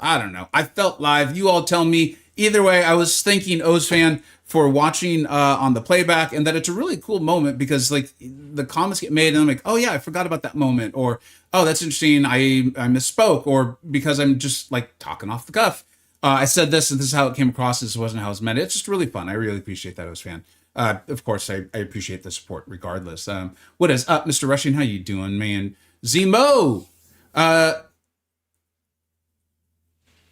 I don't know. I felt live. You all tell me. Either way, I was thanking O's fan for watching on the playback, and that it's a really cool moment because like the comments get made, and I'm like, oh yeah, I forgot about that moment, or oh that's interesting, I misspoke, or because I'm just like talking off the cuff. I said this, and this is how it came across. This wasn't how it was meant. It's just really fun. I really appreciate that, O's fan. Of course, I appreciate the support regardless. What is up, Mr. Rushing? How you doing, man? Zemo. Uh,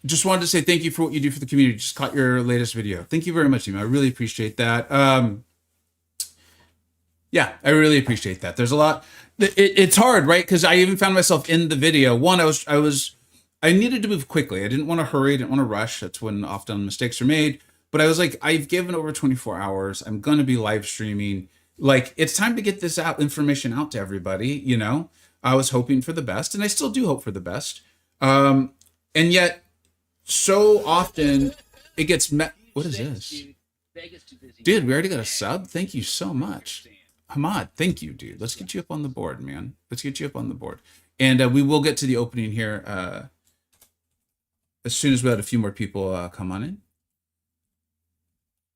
just wanted to say thank you for what you do for the community. Just caught your latest video. Thank you very much, Zemo. I really appreciate that. Yeah, I really appreciate that. There's a lot. It's hard, right? Because I even found myself in the video. One, I needed to move quickly. I didn't want to hurry. I didn't want to rush. That's when often mistakes are made. But I was like, I've given over 24 hours. I'm going to be live streaming. Like, it's time to get this out, information out to everybody. You know, I was hoping for the best, and I still do hope for the best. And yet, so often it gets met. What is this? Dude, we already got a sub. Thank you so much. Hamad, thank you, dude. Let's get you up on the board, man. Let's get you up on the board. And we will get to the opening here as soon as we had a few more people come on in.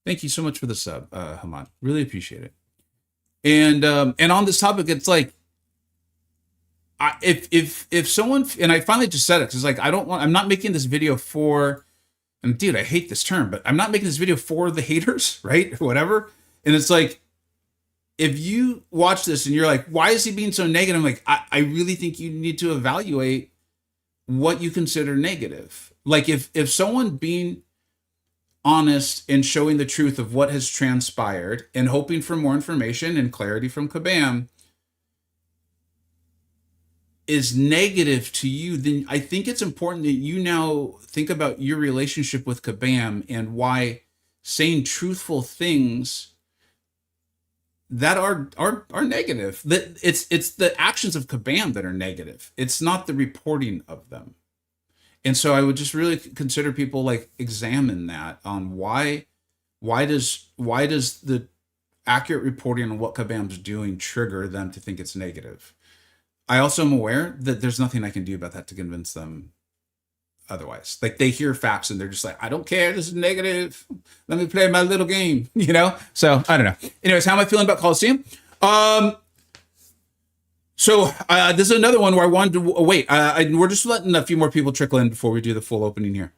Thank you so much for the sub, Hamad. Really appreciate it. And on this topic, it's like, if someone, and I finally just said it, because like I'm not making this video for, and dude, I hate this term, but I'm not making this video for the haters, right? Or whatever. And it's like, if you watch this and you're like, why is he being so negative? I'm like, I really think you need to evaluate what you consider negative. Like if someone being honest and showing the truth of what has transpired and hoping for more information and clarity from Kabam is negative to you, then I think it's important that you now think about your relationship with Kabam and why saying truthful things that are negative. That it's the actions of Kabam that are negative. It's not the reporting of them. And so I would just really consider people like examine that on why does the accurate reporting on what Kabam's doing trigger them to think it's negative. I also am aware that there's nothing I can do about that to convince them otherwise. Like they hear facts and they're just like, I don't care, this is negative. Let me play my little game, you know? So I don't know. Anyways, how am I feeling about Coliseum? So this is another one where I wanted to wait. We're just letting a few more people trickle in before we do the full opening here.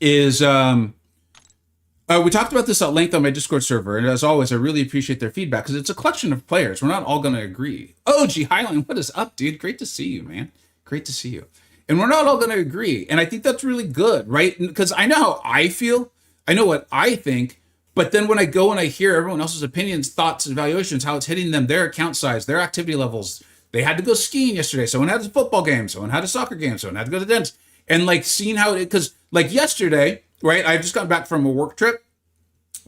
Is we talked about this at length on my Discord server, and as always, I really appreciate their feedback because it's a collection of players. We're not all going to agree. OG Highland, what is up, dude? Great to see you, man. Great to see you. And we're not all going to agree, and I think that's really good, right? Because I know how I feel. I know what I think. But then when I go and I hear everyone else's opinions, thoughts, and evaluations, how it's hitting them, their account size, their activity levels. They had to go skiing yesterday. Someone had a football game. Someone had a soccer game. Someone had to go to the dentist. And like seeing how it, because like yesterday, right, I've just gotten back from a work trip.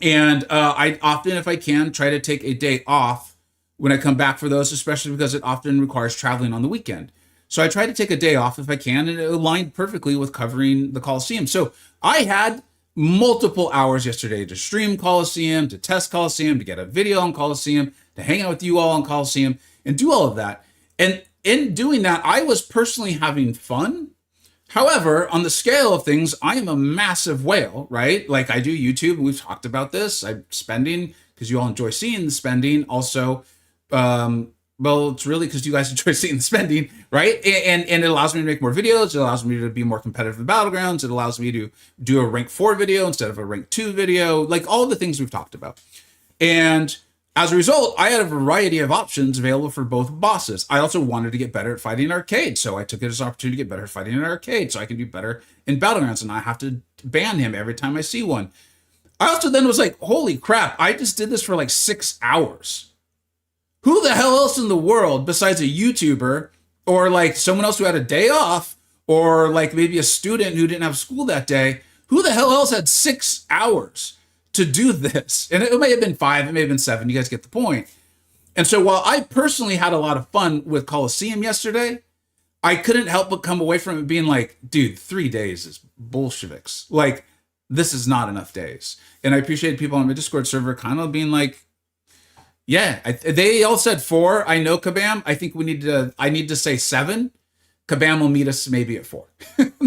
And I often, if I can, try to take a day off when I come back for those, especially because it often requires traveling on the weekend. So I try to take a day off if I can, and it aligned perfectly with covering the Coliseum. So I had multiple hours yesterday to stream Coliseum, to test Coliseum, to get a video on Coliseum, to hang out with you all on Coliseum, and do all of that. And in doing that, I was personally having fun. However, on the scale of things, I am a massive whale, right? Like I do YouTube, and we've talked about this. I'm spending, because you all enjoy seeing the spending. Also, well, it's really because you guys enjoy seeing the spending, right? And it allows me to make more videos. It allows me to be more competitive in Battlegrounds. It allows me to do a rank 4 video instead of a rank 2 video, like all the things we've talked about. And as a result, I had a variety of options available for both bosses. I also wanted to get better at fighting in arcade, so I took it as an opportunity to get better at fighting in arcade, so I can do better in Battlegrounds, and I have to ban him every time I see one. I also then was like, holy crap, I just did this for like 6 hours. Who the hell else in the world, besides a YouTuber, or like someone else who had a day off, or like maybe a student who didn't have school that day, who the hell else had 6 hours to do this? And it may have been 5, it may have been 7, you guys get the point. And so while I personally had a lot of fun with Coliseum yesterday, I couldn't help but come away from it being like, dude, 3 days is Bolsheviks. Like, this is not enough days. And I appreciate people on my Discord server kind of being like, yeah, they all said 4. I know Kabam. I think I need to say 7. Kabam will meet us maybe at 4.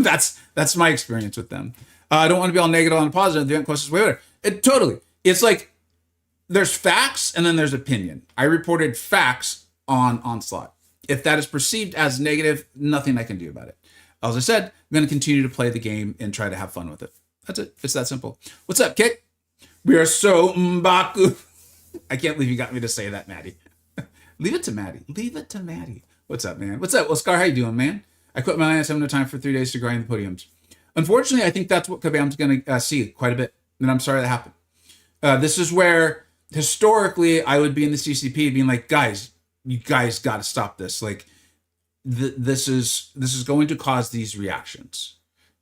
That's my experience with them. I don't want to be all negative on the positive. The event quest is way better. Totally. It's like there's facts and then there's opinion. I reported facts on Onslaught. If that is perceived as negative, nothing I can do about it. As I said, I'm going to continue to play the game and try to have fun with it. That's it. It's that simple. What's up, Kick? We are so M'Baku. I can't believe you got me to say that, Maddie. Leave it to Maddie. Leave it to Maddie. What's up, man? What's up? Well, Scar, how you doing, man? I quit my lines having no time for 3 days to grind the podiums. Unfortunately, I think that's what Kabam's going to see quite a bit. And I'm sorry that happened. This is where, historically, I would be in the CCP being like, guys, you guys got to stop this. Like, this is going to cause these reactions.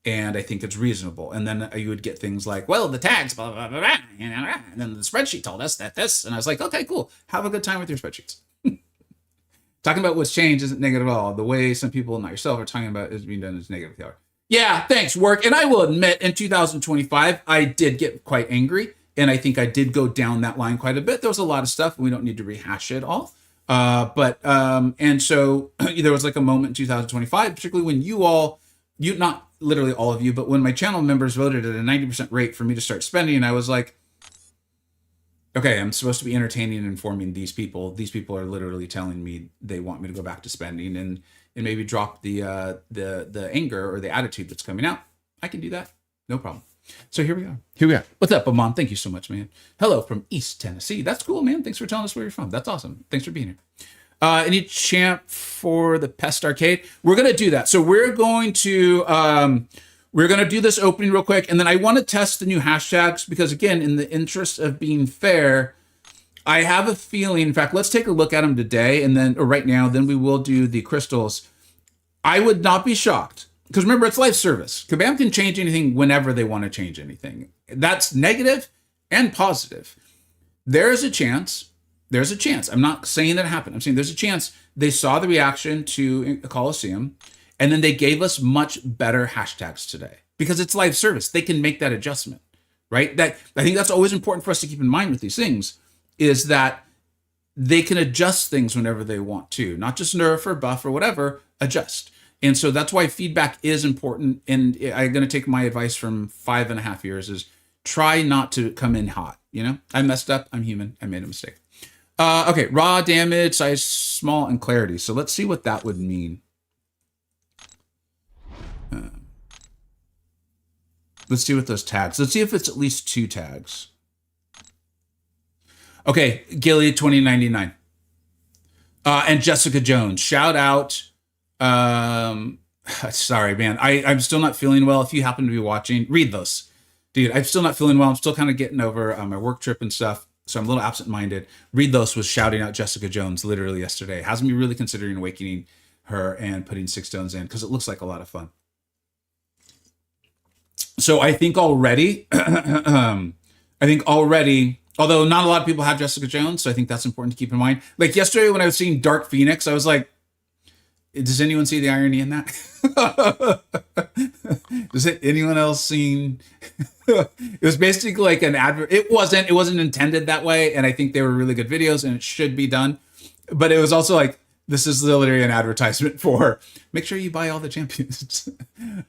And I think it's reasonable. And then you would get things like, well, the tags, blah, blah, blah, blah, and then the spreadsheet told us that this. And I was like, okay, cool. Have a good time with your spreadsheets. Talking about what's changed isn't negative at all. The way some people, not yourself, are talking about is being done is negative. Yeah, thanks, work. And I will admit, in 2025, I did get quite angry. And I think I did go down that line quite a bit. There was a lot of stuff. We don't need to rehash it all. And so there was like a moment in 2025, particularly when you not literally all of you, but when my channel members voted at a 90% rate for me to start spending, and I was like, okay, I'm supposed to be entertaining and informing these people. These people are literally telling me they want me to go back to spending and maybe drop the anger or the attitude that's coming out. I can do that. No problem. So here we are. What's up, Amon? Thank you so much, man. Hello from East Tennessee. That's cool, man. Thanks for telling us where you're from. That's awesome. Thanks for being here. Any champ for the Pest Arcade? We're going to do that. So we're going to do this opening real quick. And then I want to test the new hashtags because, again, in the interest of being fair, I have a feeling, in fact, let's take a look at them today or right now, then we will do the crystals. I would not be shocked because remember, it's live service. Kabam can change anything whenever they want to change anything. That's negative and positive. There's a chance. I'm not saying that it happened. I'm saying there's a chance they saw the reaction to Coliseum and then they gave us much better hashtags today because it's live service. They can make that adjustment, right? I think that's always important for us to keep in mind with these things is that they can adjust things whenever they want to, not just nerf or buff or whatever, adjust. And so that's why feedback is important. And I'm going to take my advice from 5.5 years is try not to come in hot. You know, I messed up. I'm human. I made a mistake. Okay, raw damage, size small, and clarity. So let's see what that would mean. Let's see what those tags. Let's see if it's at least 2 tags. Okay, Gilly 2099. And Jessica Jones. Shout out. Sorry, man. I'm still not feeling well. If you happen to be watching, read those. Dude, I'm still not feeling well. I'm still kind of getting over my work trip and stuff. So I'm a little absent-minded. Read those was shouting out Jessica Jones literally yesterday. Has me really considering awakening her and putting 6 stones in because it looks like a lot of fun. So I think already, although not a lot of people have Jessica Jones, so I think that's important to keep in mind. Like yesterday when I was seeing Dark Phoenix, I was like, does anyone see the irony in that? Does anyone else seen? It was basically like an advert. It wasn't intended that way. And I think they were really good videos and it should be done. But it was also like, this is literally an advertisement for make sure you buy all the champions.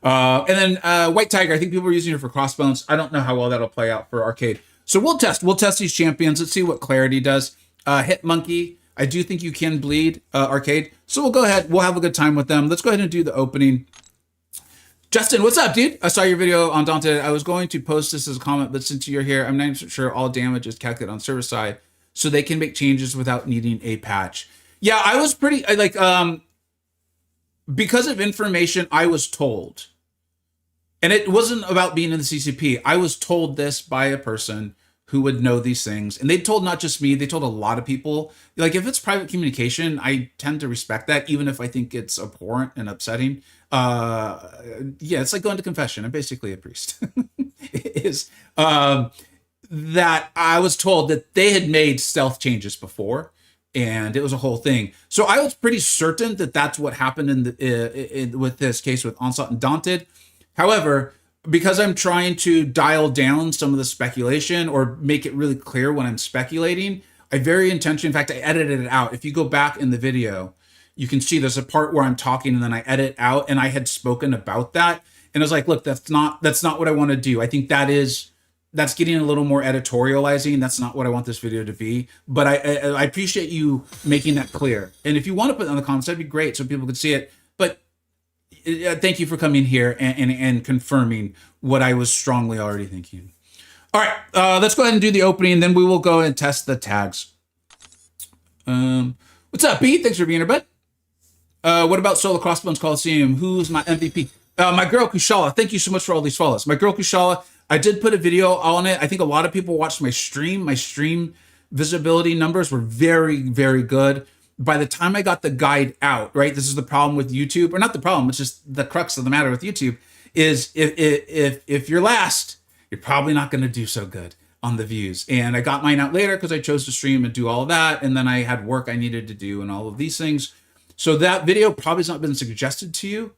And then White Tiger, I think people are using her for crossbones. I don't know how well that'll play out for arcade. So we'll test these champions. Let's see what clarity does. Hit Monkey. I do think you can bleed arcade. So we'll go ahead. We'll have a good time with them. Let's go ahead and do the opening. Justin, what's up, dude? I saw your video on Daunted. I was going to post this as a comment, but since you're here, I'm 90% sure all damage is calculated on server side, so they can make changes without needing a patch. Yeah, I was pretty, because of information I was told, and it wasn't about being in the CCP. I was told this by a person who would know these things. And they told not just me, they told a lot of people. Like if it's private communication, I tend to respect that, even if I think it's abhorrent and upsetting. Yeah, it's like going to confession. I'm basically a priest. It is that I was told that they had made stealth changes before, and it was a whole thing. So I was pretty certain that that's what happened with this case with Onslaught and Daunted. However, because I'm trying to dial down some of the speculation or make it really clear when I'm speculating, I very intentionally, in fact, I edited it out. If you go back in the video, you can see there's a part where I'm talking and then I edit out, and I had spoken about that. And I was like, look, that's not what I want to do. I think that's getting a little more editorializing. That's not what I want this video to be. But I appreciate you making that clear. And if you want to put it in the comments, that'd be great so people could see it. But thank you for coming here and confirming what I was strongly already thinking. All right, let's go ahead and do the opening. Then we will go and test the tags. What's up, Pete? Thanks for being here, bud. What about Solo Crossbones Coliseum? Who's my MVP? My girl Kushala. Thank you so much for all these follows. My girl Kushala. I did put a video on it. I think a lot of people watched my stream. My stream visibility numbers were very, very good. By the time I got the guide out, right? This is the problem with YouTube, or not the problem. It's just the crux of the matter with YouTube is if you're last, you're probably not going to do so good on the views. And I got mine out later because I chose to stream and do all of that. And then I had work I needed to do and all of these things. So that video probably has not been suggested to you.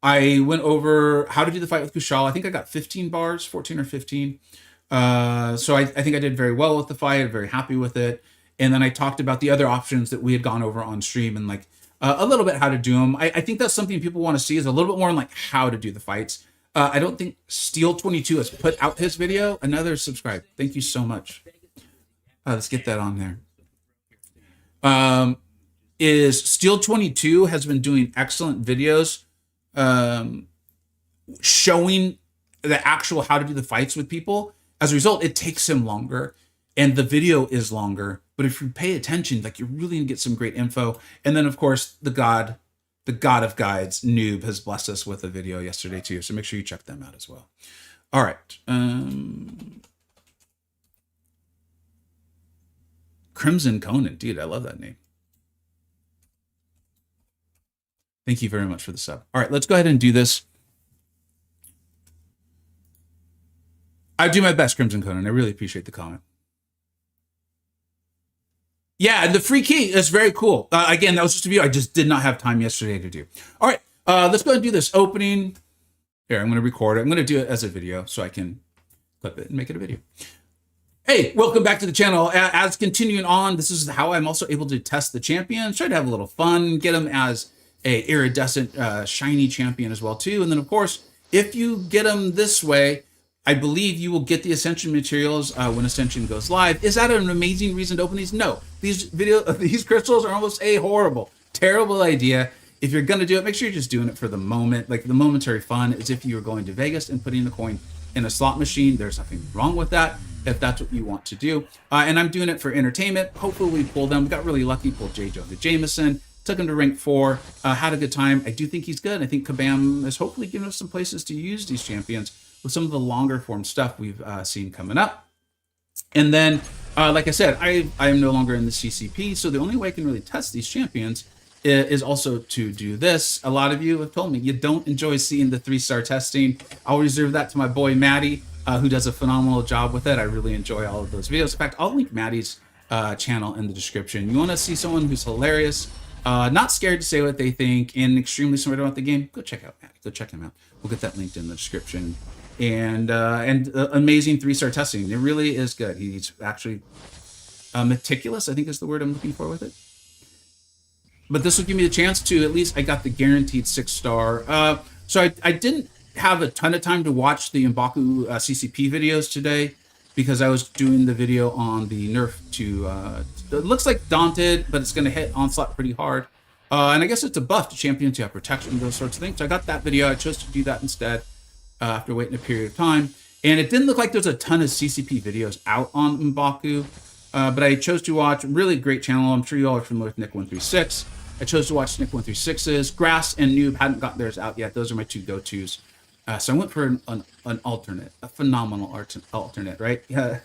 I went over how to do the fight with Kushal. I think I got 15 bars, 14 or 15. So I think I did very well with the fight. I'm very happy with it. And then I talked about the other options that we had gone over on stream and like a little bit how to do them. I think that's something people want to see is a little bit more on like how to do the fights. I don't think Steel22 has put out his video. Another subscribe. Thank you so much. Let's get that on there. Is Steel22 has been doing excellent videos showing the actual how to do the fights with people. As a result, it takes him longer and the video is longer. But if you pay attention, like you're really gonna get some great info. And then of course, the god of guides, Noob, has blessed us with a video yesterday too. So make sure you check them out as well. All right. Crimson Conan, dude, I love that name. Thank you very much for the sub. All right, let's go ahead and do this. I do my best, Crimson Conan. I really appreciate the comment. Yeah, and the free key is very cool. Again, that was just a video I just did not have time yesterday to do. All right, let's go ahead and do this opening. Here, I'm going to record it. I'm going to do it as a video so I can clip it and make it a video. Hey, welcome back to the channel. As continuing on, this is how I'm also able to test the champions. Try to have a little fun, get them as a iridescent, shiny champion as well too. And then of course, if you get them this way, I believe you will get the Ascension materials when Ascension goes live. Is that an amazing reason to open these? No. These crystals are almost a horrible, terrible idea. If you're gonna do it, make sure you're just doing it for the moment, like the momentary fun, as if you were going to Vegas and putting the coin in a slot machine. There's nothing wrong with that if that's what you want to do. And I'm doing it for entertainment. Hopefully we pull them. We got really lucky, pulled J. Jonah Jameson, took him to rank 4, had a good time. I do think he's good. I think Kabam is hopefully giving us some places to use these champions with some of the longer form stuff we've seen coming up. And then, like I said, I am no longer in the CCP, so the only way I can really test these champions is also to do this. A lot of you have told me you don't enjoy seeing the 3-star testing. I'll reserve that to my boy Maddie, who does a phenomenal job with it. I really enjoy all of those videos. In fact, I'll link Maddie's channel in the description. You want to see someone who's hilarious, not scared to say what they think, and extremely smart about the game? Go check out Maddie. Go check him out. We'll get that linked in the description. And amazing 3-star testing. It really is good. He's actually meticulous, I think is the word I'm looking for with it. But this will give me the chance to, at least I got the guaranteed 6-star. So I didn't have a ton of time to watch the M'Baku CCP videos today because I was doing the video on the nerf to, it looks like Daunted, but it's going to hit Onslaught pretty hard. And I guess it's a buff to champions to have protection, those sorts of things. So I got that video. I chose to do that instead after waiting a period of time. And it didn't look like there's a ton of CCP videos out on M'Baku, but I chose to watch a really great channel. I'm sure you all are familiar with Nick136. I chose to watch Nick136's. Grass and Noob hadn't got theirs out yet. Those are my 2 go-tos. So I went for an alternate, a phenomenal alternate, right? Yeah.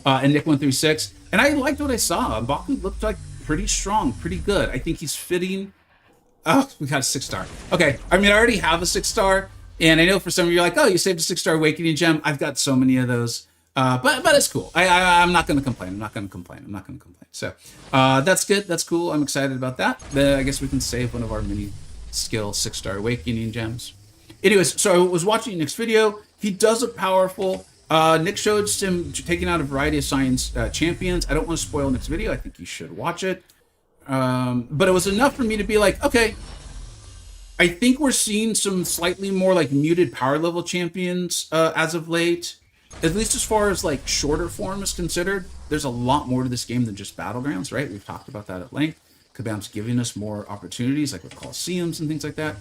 And Nick136. And I liked what I saw. M'Baku looked like pretty strong, pretty good. I think he's fitting. Oh, we got a 6-star. Okay, I mean, I already have a 6-star. And I know for some of you, you're like, oh, you saved a 6-star Awakening gem. I've got so many of those. But it's cool. I'm not going to complain. I'm not going to complain. So that's good. That's cool. I'm excited about that. I guess we can save one of our mini skill 6-star Awakening gems. Anyways, so I was watching Nick's video. He does look powerful. Nick showed him taking out a variety of science champions. I don't want to spoil Nick's video. I think you should watch it. But it was enough for me to be like, okay, I think we're seeing some slightly more like muted power level champions as of late. At least as far as like shorter form is considered, there's a lot more to this game than just battlegrounds, right? We've talked about that at length. Kabam's giving us more opportunities, like with Coliseums and things like that,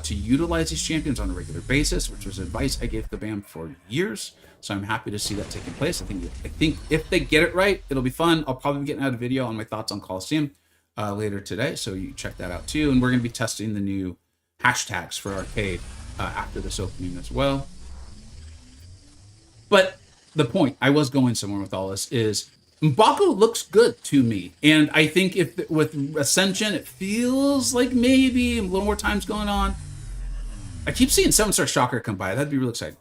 to utilize these champions on a regular basis, which was advice I gave Kabam for years. So I'm happy to see that taking place. I think if they get it right, it'll be fun. I'll probably be getting out a video on my thoughts on Coliseum later today, so you check that out too. And we're going to be testing the new hashtags for arcade after this opening as well. But the point I was going somewhere with all this is M'Baku looks good to me, and I think if with Ascension it feels like maybe a little more time's going on. I keep seeing 7-star Shocker come by. That'd be really exciting.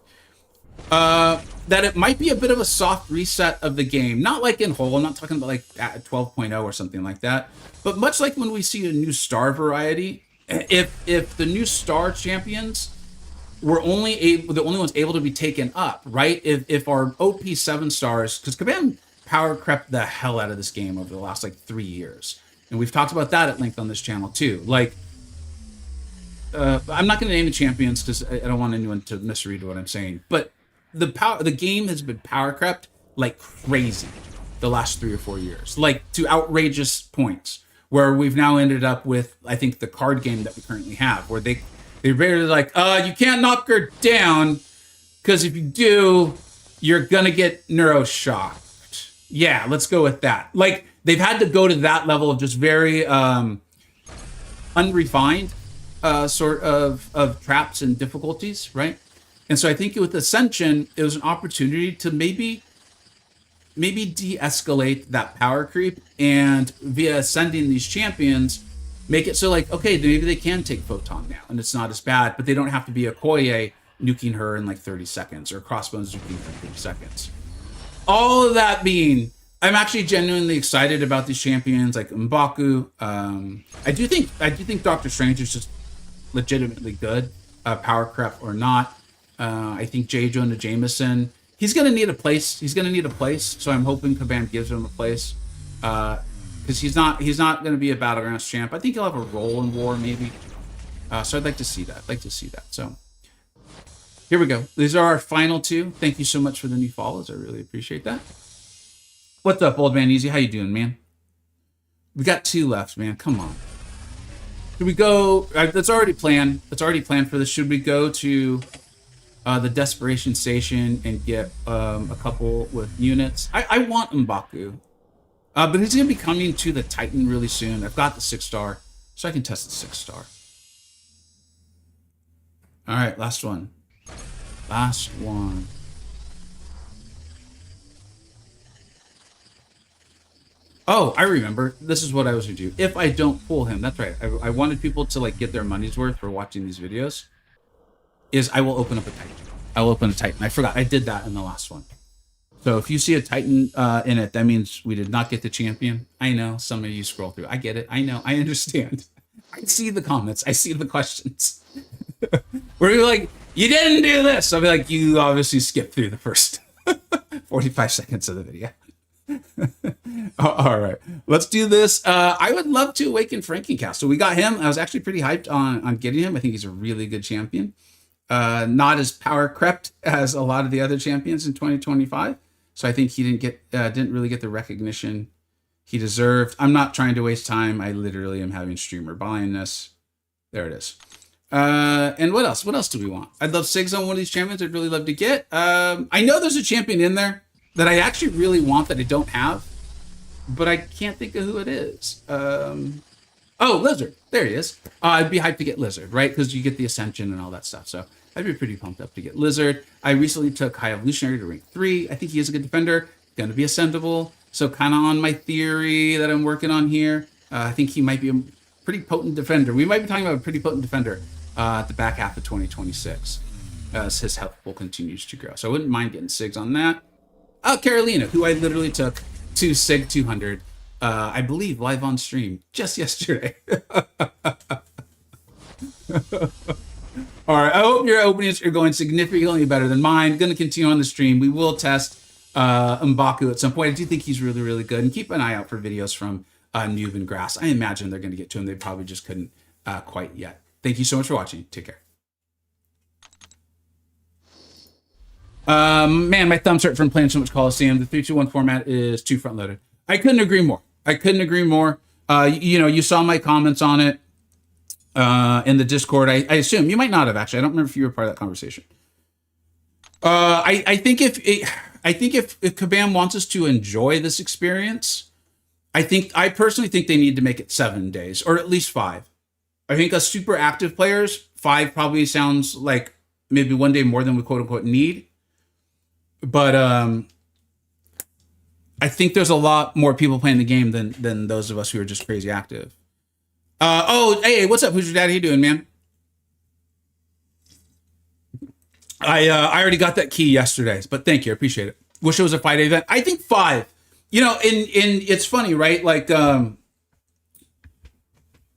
That it might be a bit of a soft reset of the game, not like in whole. I'm not talking about like at 12.0 or something like that, but much like when we see a new star variety. If the new star champions were the only ones able to be taken up, right? If our OP 7 stars, because Kabam power crept the hell out of this game over the last like 3 years, and we've talked about that at length on this channel too. Like, I'm not going to name the champions because I don't want anyone to misread what I'm saying, but the game has been power crept like crazy the last 3 or 4 years, like to outrageous points, where we've now ended up with, I think, the card game that we currently have, where they're barely like, you can't knock her down, because if you do, you're gonna get neuroshocked. Yeah, let's go with that. Like, they've had to go to that level of just very unrefined sort of traps and difficulties, right? And so I think with Ascension, it was an opportunity to maybe de-escalate that power creep, and via ascending these champions, make it so like, okay, maybe they can take Photon now, and it's not as bad, but they don't have to be a Koye nuking her in like 30 seconds, or Crossbones nuking her in 30 seconds. All of that being, I'm actually genuinely excited about these champions like M'Baku. I do think Doctor Strange is just legitimately good, power creep or not. I think J. Jonah Jameson, he's going to need a place. So I'm hoping Kabam gives him a place. Because he's not going to be a Battlegrounds champ. I think he'll have a role in War, maybe. So I'd like to see that. So here we go. These are our final 2. Thank you so much for the new follows. I really appreciate that. What's up, Old Man Easy? How you doing, man? We got 2 left, man. Come on. Should we go? That's already planned. For this. Should we go to the Desperation Station and get a couple with units? I want M'Baku. But he's going to be coming to the Titan really soon. I've got the 6-star, so I can test the 6-star. All right, last one. Oh, I remember. This is what I was going to do. If I don't pull him, that's right. I wanted people to like get their money's worth for watching these videos. Is I will open up a Titan. I will open a Titan. I forgot. I did that in the last one. So if you see a Titan in it, that means we did not get the champion. I know. Some of you scroll through. I get it. I know. I understand. I see the comments. I see the questions. Where you're like, you didn't do this. I'll be like, you obviously skipped through the first 45 seconds of the video. All right. Let's do this. I would love to awaken Frankencast. So we got him. I was actually pretty hyped on getting him. I think he's a really good champion. Not as power crept as a lot of the other champions in 2025. So I think he didn't really get the recognition he deserved. I'm not trying to waste time. I literally am having streamer blindness. There it is. And what else? What else do we want? I'd love Sigs on one of these champions. I'd really love to get. I know there's a champion in there that I actually really want that I don't have, but I can't think of who it is. Oh, Lizard. There he is. I'd be hyped to get Lizard, right? Because you get the Ascension and all that stuff. So I'd be pretty pumped up to get Lizard. I recently took High Evolutionary to rank 3. I think he is a good defender. Going to be ascendable. So kind of on my theory that I'm working on here. I think he might be a pretty potent defender. We might be talking about a pretty potent defender at the back half of 2026 as his health pool continues to grow. So I wouldn't mind getting Sigs on that. Carolina, who I literally took to Sig 200, I believe live on stream just yesterday. All right, I hope your openings are going significantly better than mine. Going to continue on the stream. We will test M'Baku at some point. I do think he's really, really good. And keep an eye out for videos from Noob and Grass. I imagine they're going to get to him. They probably just couldn't quite yet. Thank you so much for watching. Take care. Man, my thumbs hurt from playing so much Coliseum. The 3-2-1 format is too front loaded. I couldn't agree more. You saw my comments on it in the Discord. I assume you might not have actually. I don't remember if you were part of that conversation. I think if Kabam wants us to enjoy this experience, I personally think they need to make it 7 days or at least 5. I think us super active players, 5 probably sounds like maybe 1 day more than we quote unquote need. But I think there's a lot more people playing the game than those of us who are just crazy active. Hey, what's up? Who's your dad? How you doing, man? I already got that key yesterday, but thank you. I appreciate it. Wish it was a 5-day event. I think 5. You know, it's funny, right? Like,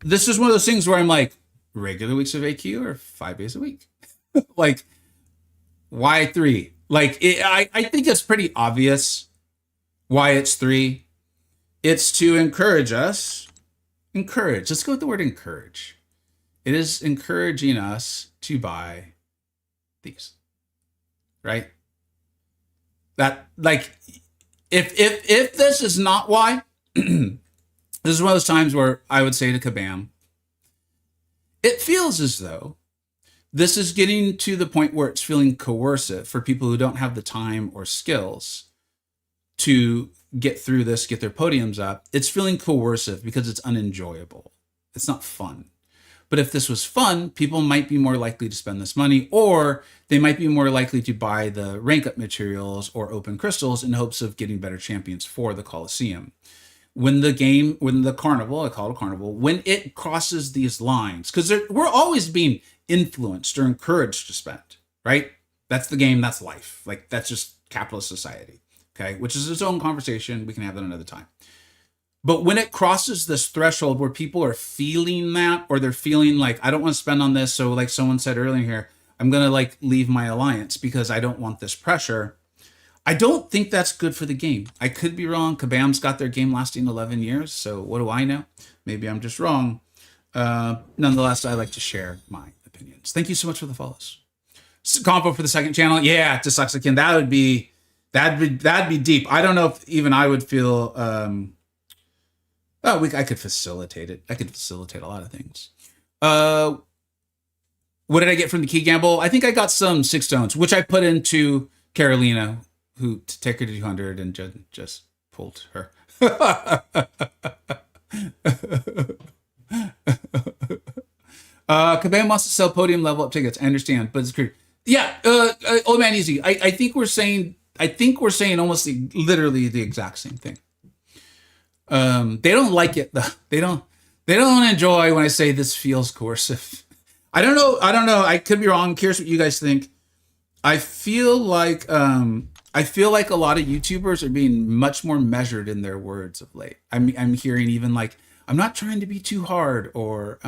this is one of those things where I'm like, regular weeks of AQ or 5 days a week? Like, why 3? Like, I think it's pretty obvious why it's 3. It's to encourage us. Encourage. Let's go with the word encourage. It is encouraging us to buy these. Right? That, like, if this is not why, this is one of those times where I would say to Kabam, it feels as though this is getting to the point where it's feeling coercive for people who don't have the time or skills to get through this, get their podiums up. It's feeling coercive because it's unenjoyable. It's not fun. But if this was fun, people might be more likely to spend this money, or they might be more likely to buy the rank up materials or open crystals in hopes of getting better champions for the Coliseum. When the carnival, I call it a carnival, when it crosses these lines, because we're always being influenced or encouraged to spend, right? That's the game, that's life. Like, that's just capitalist society, okay? Which is its own conversation. We can have that another time. But when it crosses this threshold where people are feeling that, or they're feeling like, I don't want to spend on this, so like someone said earlier here, I'm going to like leave my alliance because I don't want this pressure. I don't think that's good for the game. I could be wrong. Kabam's got their game lasting 11 years, so what do I know? Maybe I'm just wrong. Nonetheless, I like to share my opinions. Thank you so much for the follows. Compo for the second channel. Yeah, to Suxakin. That'd be deep. I don't know if even I would feel... I could facilitate it. I could facilitate a lot of things. What did I get from the key gamble? I think I got some 6 stones, which I put into Carolina, who to take her to 200 and just pulled her. Kabam wants to sell podium level up tickets. I understand, but it's great. Yeah, old man easy. I think we're saying almost literally the exact same thing. They don't like it though. They don't enjoy when I say this feels coercive. I don't know. I could be wrong. I'm curious what you guys think. I feel like a lot of YouTubers are being much more measured in their words of late. I'm hearing even like, I'm not trying to be too hard, or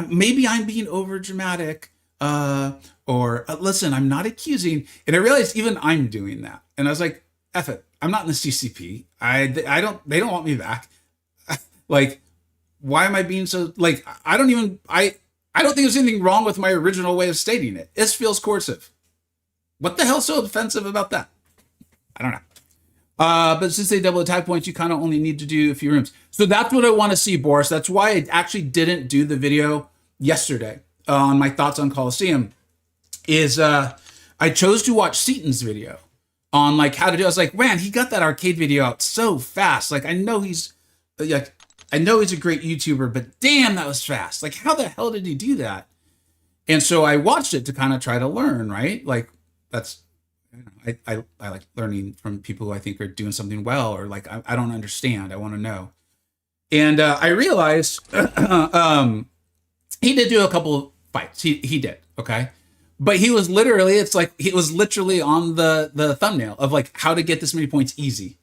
maybe I'm being over dramatic, or listen, I'm not accusing. And I realized even I'm doing that. And I was like, F it. I'm not in the CCP. They don't want me back. Like, why am I being so, like, I don't think there's anything wrong with my original way of stating it. This feels coercive. What the hell's so offensive about that? I don't know. But since they double attack points, you kind of only need to do a few rooms. So that's what I want to see, Boris. That's why I actually didn't do the video yesterday on my thoughts on Coliseum. I chose to watch Seaton's video on like how to do. I was like, man, he got that arcade video out so fast. Like, I know he's a great YouTuber, but damn, that was fast. Like, how the hell did he do that? And so I watched it to kind of try to learn, right? Like, that's, I like learning from people who I think are doing something well, or like, I don't understand. I want to know. And I realized he did do a couple of fights. He did. Okay. But it was literally on the thumbnail of like how to get this many points easy.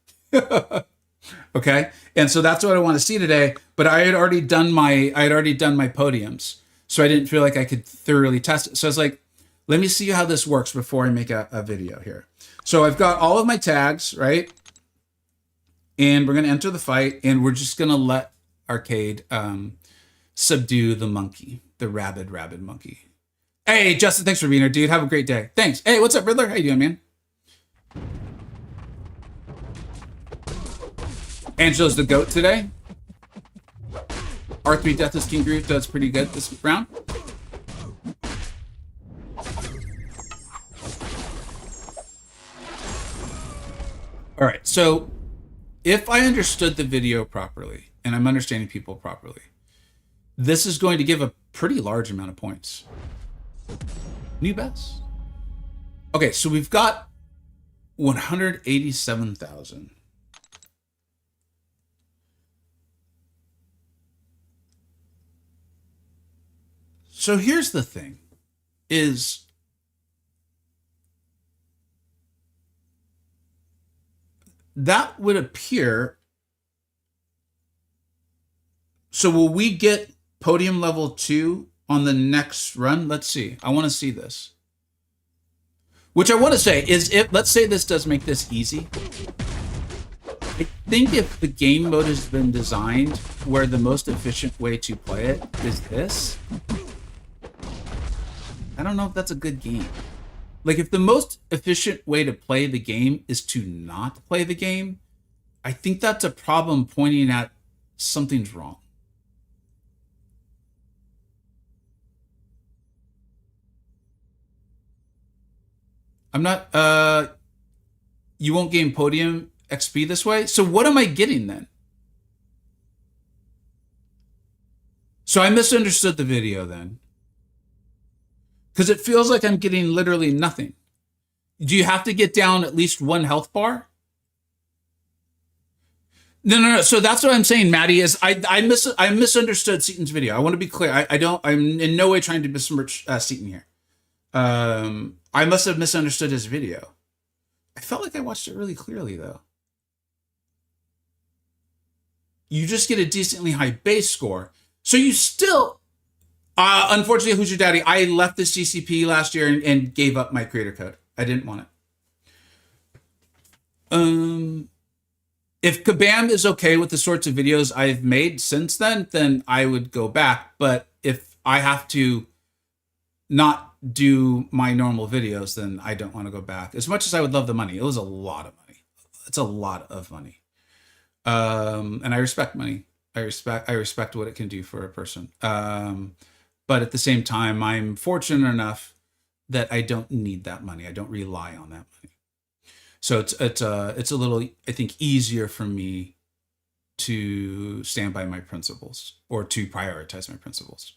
Okay. And so that's what I want to see today. But I had already done my podiums. So I didn't feel like I could thoroughly test it. So I was like, let me see how this works before I make a video here. So I've got all of my tags, right? And we're going to enter the fight, and we're just going to let Arcade subdue the monkey. The rabid monkey. Hey, Justin, thanks for being here, dude. Have a great day. Thanks. Hey, what's up, Riddler? How you doing, man? Angela's the GOAT today. R3 Death is King Groove does pretty good this round. All right, so if I understood the video properly, and I'm understanding people properly, this is going to give a pretty large amount of points. New best. Okay, so we've got 187,000. So here's the thing, is that would appear. So will we get podium level 2 on the next run? Let's see. I want to see this. Which I want to say is, if let's say this does make this easy. I think if the game mode has been designed where the most efficient way to play it is this, I don't know if that's a good game. Like, if the most efficient way to play the game is to not play the game, I think that's a problem pointing at something's wrong. I'm not, you won't gain podium XP this way? So what am I getting then? So I misunderstood the video then. Because it feels like I'm getting literally nothing. Do you have to get down at least 1 health bar? No. So that's what I'm saying, Maddie, is I misunderstood Seaton's video. I want to be clear. I'm in no way trying to besmirch Seaton here. I must have misunderstood his video. I felt like I watched it really clearly, though. You just get a decently high base score. So you still... unfortunately, Who's Your Daddy? I left the CCP last year and gave up my creator code. I didn't want it. If Kabam is okay with the sorts of videos I've made since then I would go back. But if I have to not do my normal videos, then I don't want to go back. As much as I would love the money, it was a lot of money. It's a lot of money. And I respect money. I respect what it can do for a person. But at the same time, I'm fortunate enough that I don't need that money. I don't rely on that money. So it's a little, I think, easier for me to stand by my principles or to prioritize my principles.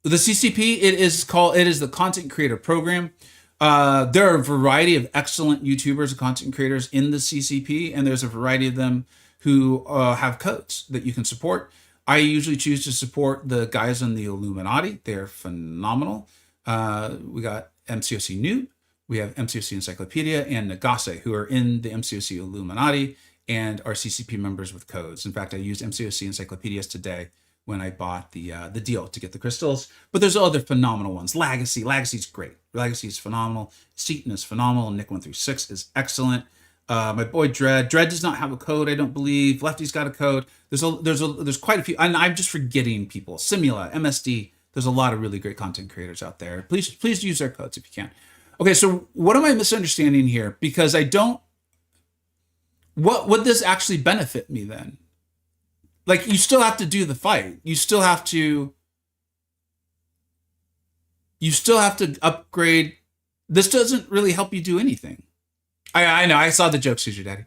The CCP, it is the Content Creator Program. There are a variety of excellent YouTubers and content creators in the CCP, and there's a variety of them who have codes that you can support. I usually choose to support the guys on the Illuminati. They're phenomenal. We got MCoC New, we have MCoC Encyclopedia, and Nagase, who are in the MCoC Illuminati and are CCP members with codes. In fact, I used MCoC Encyclopedias today when I bought the deal to get the crystals. But there's other phenomenal ones. Legacy's great. Legacy is phenomenal. Seaton is phenomenal. Nick 1 through 6 is excellent. My boy Dread does not have a code, I don't believe. Lefty's got a code. There's quite a few, and I'm just forgetting people. Simula, MSD. There's a lot of really great content creators out there. Please use their codes if you can. Okay, so what am I misunderstanding here? Because I don't. What would this actually benefit me then? Like, you still have to do the fight. You still have to upgrade. This doesn't really help you do anything. I know, I saw the joke, Who's Your Daddy.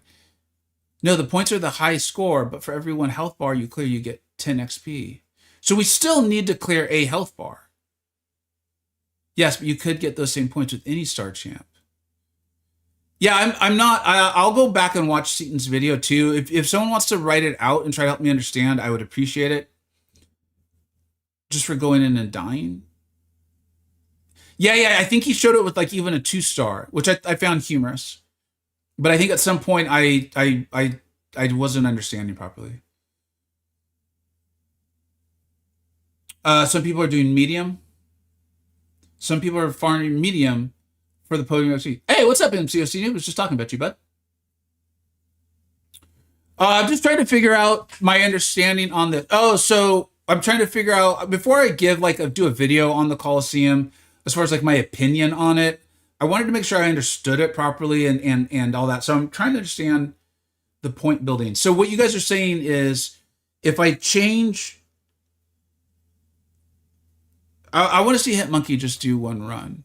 No, the points are the high score, but for every 1 health bar you clear, you get 10 XP. So we still need to clear a health bar. Yes, but you could get those same points with any star champ. Yeah, I'm not. I'll go back and watch Seaton's video too. If someone wants to write it out and try to help me understand, I would appreciate it. Just for going in and dying. Yeah. I think he showed it with like even a 2-star, which I found humorous. But I think at some point I wasn't understanding properly. Some people are doing medium. Some people are farming medium for the podium FC. Hey, what's up, MCoC? I was just talking about you, bud. I'm just trying to figure out my understanding on this. Oh, so I'm trying to figure out before I give do a video on the Coliseum as far as like my opinion on it. I wanted to make sure I understood it properly and all that. So I'm trying to understand the point building. So what you guys are saying is if I change, I want to see Hitmonkey just do one run.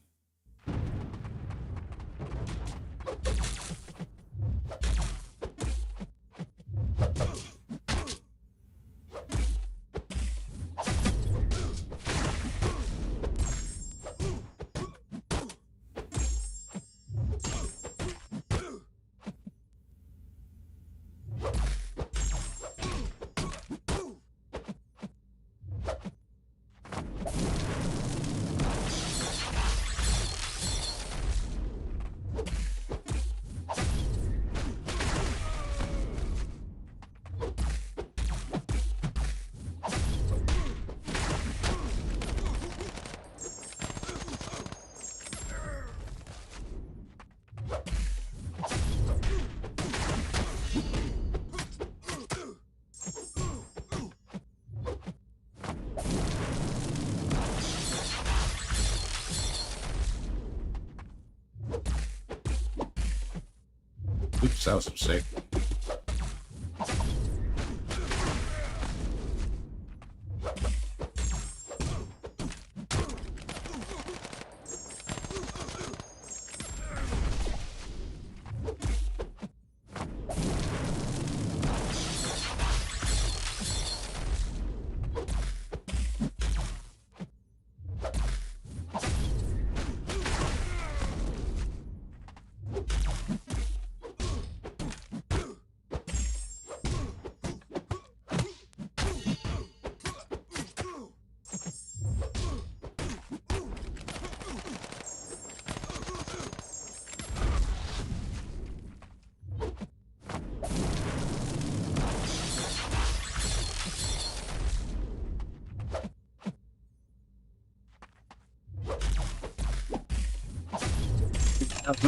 Oops, that was a mistake.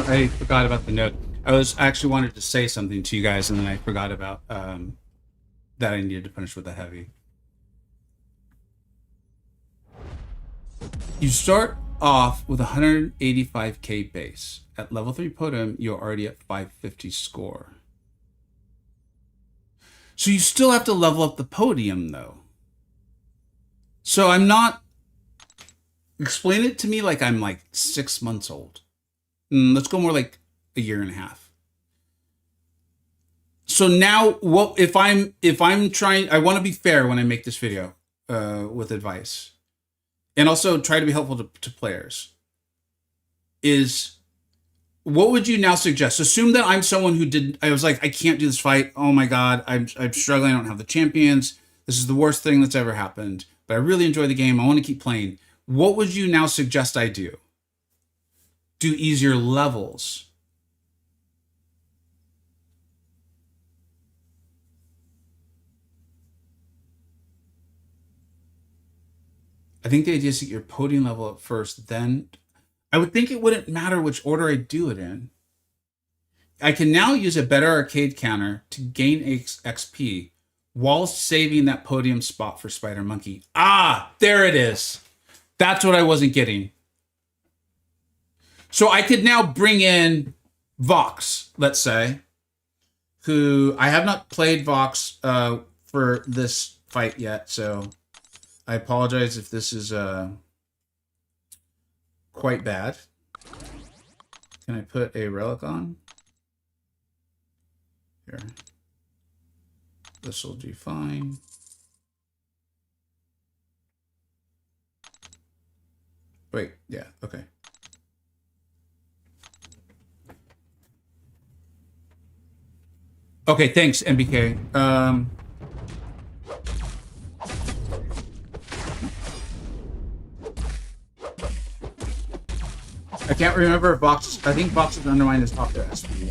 I forgot about the note. I actually wanted to say something to you guys, and then I forgot about that I needed to punish with a heavy. You start off with 185k base. At level 3 podium, you're already at 550 score. So you still have to level up the podium, though. So I'm not... Explain it to me like I'm like 6 months old. Let's go more like a year and a half. So now, what if I'm trying? I want to be fair when I make this video with advice, and also try to be helpful to players. What would you now suggest? Assume that I'm someone who did. I was like, I can't do this fight. Oh my god, I'm struggling. I don't have the champions. This is the worst thing that's ever happened. But I really enjoy the game. I want to keep playing. What would you now suggest I do? Do easier levels. I think the idea is to get your podium level up first, then I would think it wouldn't matter which order I do it in. I can now use a better arcade counter to gain XP while saving that podium spot for Spider Monkey. Ah, there it is. That's what I wasn't getting. So I could now bring in Vox, let's say, who I have not played Vox for this fight yet, so I apologize if this is quite bad. Can I put a relic on? Here. This will do fine. Wait, yeah, okay. Okay, thanks, MBK. I can't remember if Vox. I think Vox's Undermine is off their SP.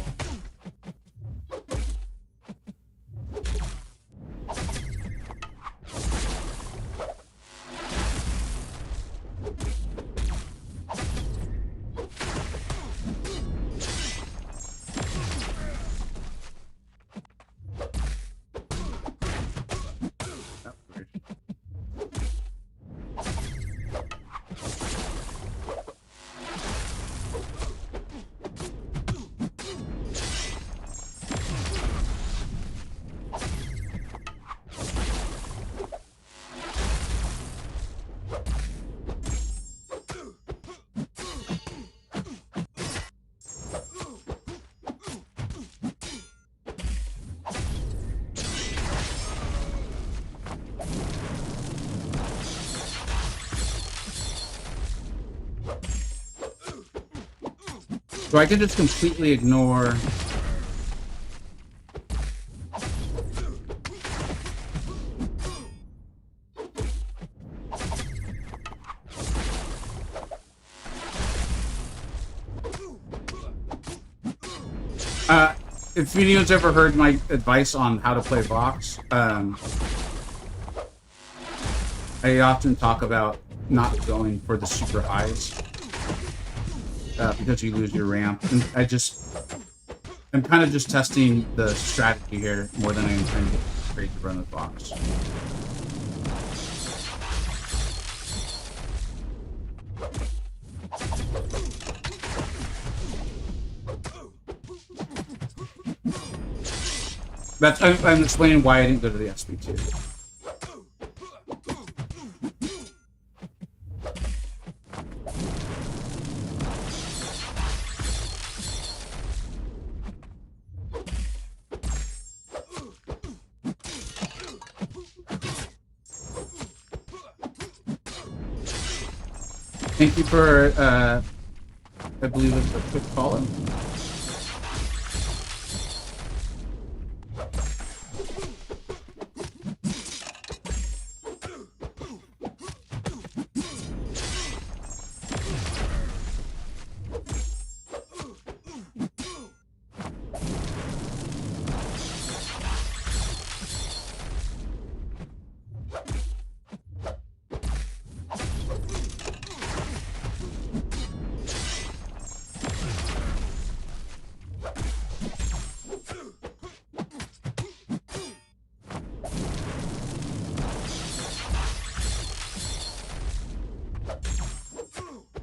So I could just completely ignore... if anyone's ever heard my advice on how to play Vox, I often talk about not going for the super highs because you lose your ramp. And I'm kind of just testing the strategy here more than I am trying to get straight to run with Vox. I'm explaining why I didn't go to the SB2. Thank you for, I believe it's a quick follow.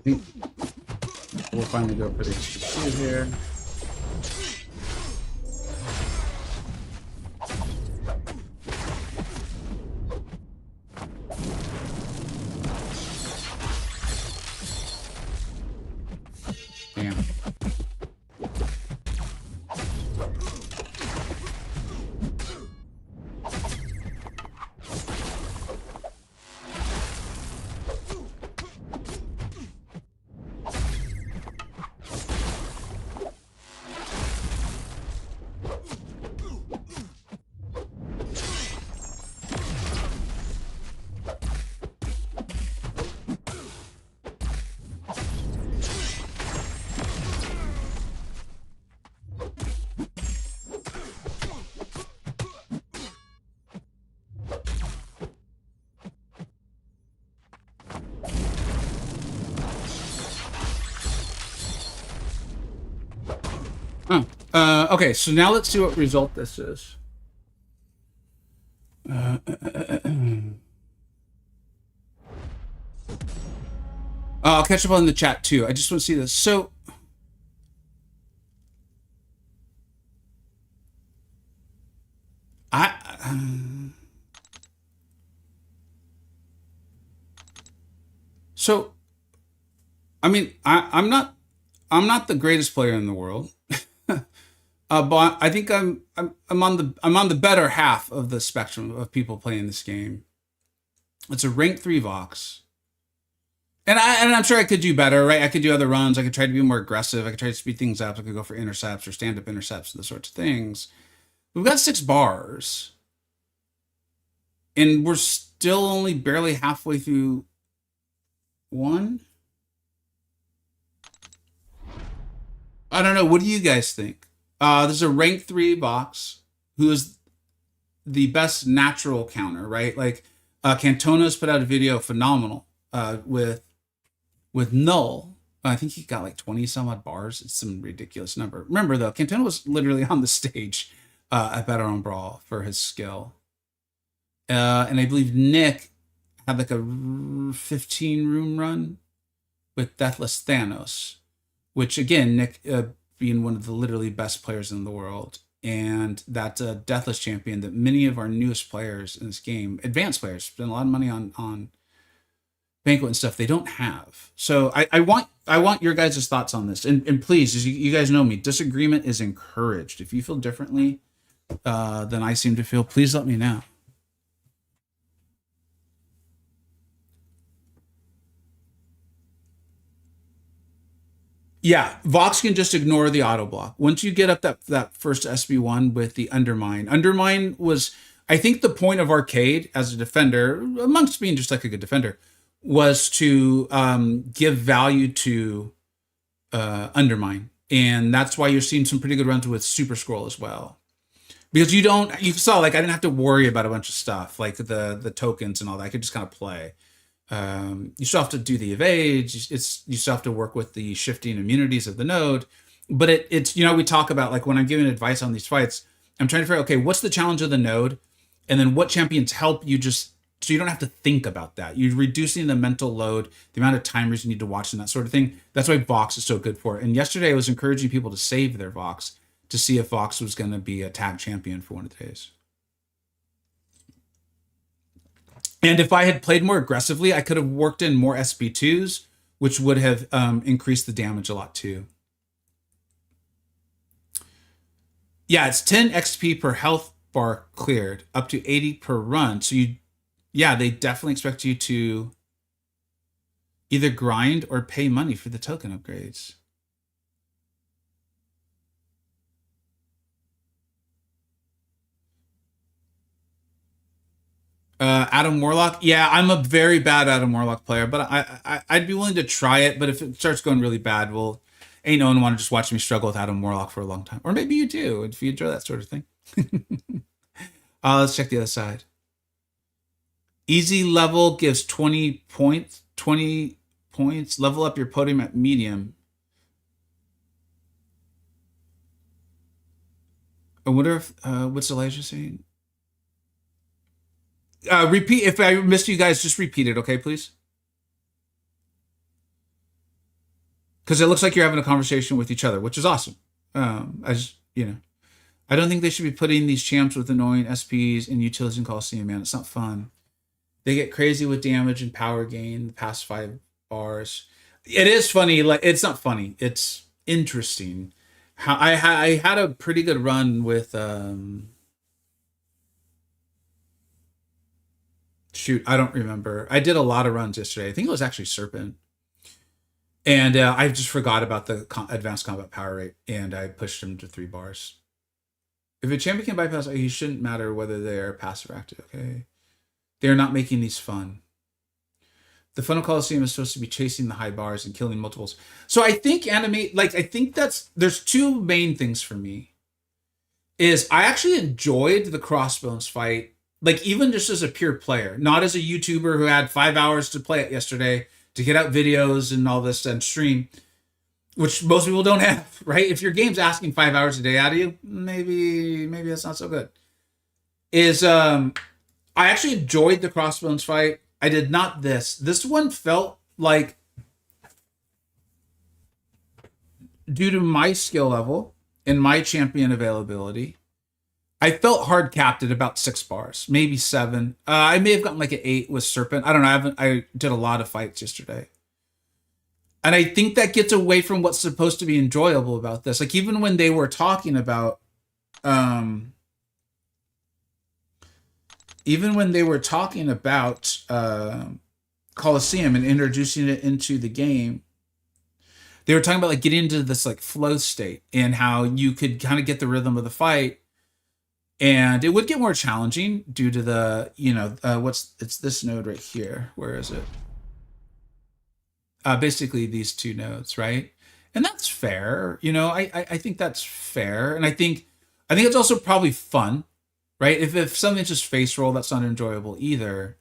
I think we'll finally go for the HQ here. Damn. Okay, so now let's see what result this is. I'll catch up on the chat too. I just want to see this. So, I mean, I'm not the greatest player in the world. But I think I'm on the better half of the spectrum of people playing this game. It's a rank 3 Vox. And I'm sure I could do better, right? I could do other runs. I could try to be more aggressive. I could try to speed things up. I could go for intercepts or stand-up intercepts and those sorts of things. We've got 6 bars. And we're still only barely halfway through 1. I don't know. What do you guys think? There's a rank 3 Vox who is the best natural counter, right? Like Cantona's put out a video phenomenal with Null. I think he got like 20 some odd bars. It's some ridiculous number. Remember though, Cantona was literally on the stage at Better on Brawl for his skill. And I believe Nick had like a 15 room run with Deathless Thanos, which again, Nick being one of the literally best players in the world. And that's a Deathless champion that many of our newest players in this game, advanced players, spend a lot of money on Banquet and stuff they don't have. So I want your guys' thoughts on this. And please, as you guys know me, disagreement is encouraged. If you feel differently than I seem to feel, please let me know. Yeah, Vox can just ignore the auto block. Once you get up that first SB1 with the Undermine. Undermine was, I think, the point of Arcade as a defender, amongst being just like a good defender, was to give value to Undermine. And that's why you're seeing some pretty good runs with Super Scroll as well. Because you saw, like, I didn't have to worry about a bunch of stuff, like the tokens and all that. I could just kind of play. You still have to do the evades. You still have to work with the shifting immunities of the node. But it's we talk about, like, when I'm giving advice on these fights, I'm trying to figure out, okay, what's the challenge of the node, and then what champions help you, just so you don't have to think about that. You're reducing the mental load, the amount of timers you need to watch, and that sort of thing. That's why Vox is so good for it. And yesterday I was encouraging people to save their Vox to see if Vox was going to be a tag champion for one of the days. And if I had played more aggressively, I could have worked in more SB2s, which would have increased the damage a lot too. Yeah, it's 10 XP per health bar cleared, up to 80 per run. So they definitely expect you to either grind or pay money for the token upgrades. Adam Warlock. Yeah, I'm a very bad Adam Warlock player, but I'd be willing to try it. But if it starts going really bad, well, ain't no one want to just watch me struggle with Adam Warlock for a long time. Or maybe you do, if you enjoy that sort of thing. Let's check the other side. Easy level gives 20 points. 20 points. Level up your podium at medium. I wonder if what's Elijah saying? Repeat. If I missed you guys, just repeat it, okay, please? Because it looks like you're having a conversation with each other, which is awesome. As you know, I don't think they should be putting these champs with annoying SPs in utilities in Coliseum, man. It's not fun. They get crazy with damage and power gain the past 5 bars. It is funny. Like, it's not funny. It's interesting. How I had a pretty good run with shoot, I don't remember. I did a lot of runs yesterday. I think it was actually Serpent. And I just forgot about the advanced combat power rate, and I pushed him to 3 bars. If a champion can bypass, he shouldn't matter whether they're passive or active, okay? They're not making these fun. The fun of Coliseum is supposed to be chasing the high bars and killing multiples. So I think there's 2 main things for me. Is I actually enjoyed the Crossbones fight, like, even just as a pure player, not as a YouTuber who had 5 hours to play it yesterday to get out videos and all this and stream, which most people don't have, right? If your game's asking 5 hours a day out of you, maybe that's not so good. I actually enjoyed the Crossbones fight. I did not this. This one felt like, due to my skill level and my champion availability, I felt hard capped at about 6 bars, maybe 7. I may have gotten like an 8 with Serpent. I don't know. I did a lot of fights yesterday. And I think that gets away from what's supposed to be enjoyable about this. Like, even when they were talking about, Coliseum and introducing it into the game, they were talking about, like, getting into this, like, flow state and how you could kind of get the rhythm of the fight. And it would get more challenging due to the, it's this node right here. Where is it? Basically these 2 nodes, right? And that's fair. I think that's fair. And I think it's also probably fun, right? If something's just face roll, that's not enjoyable either.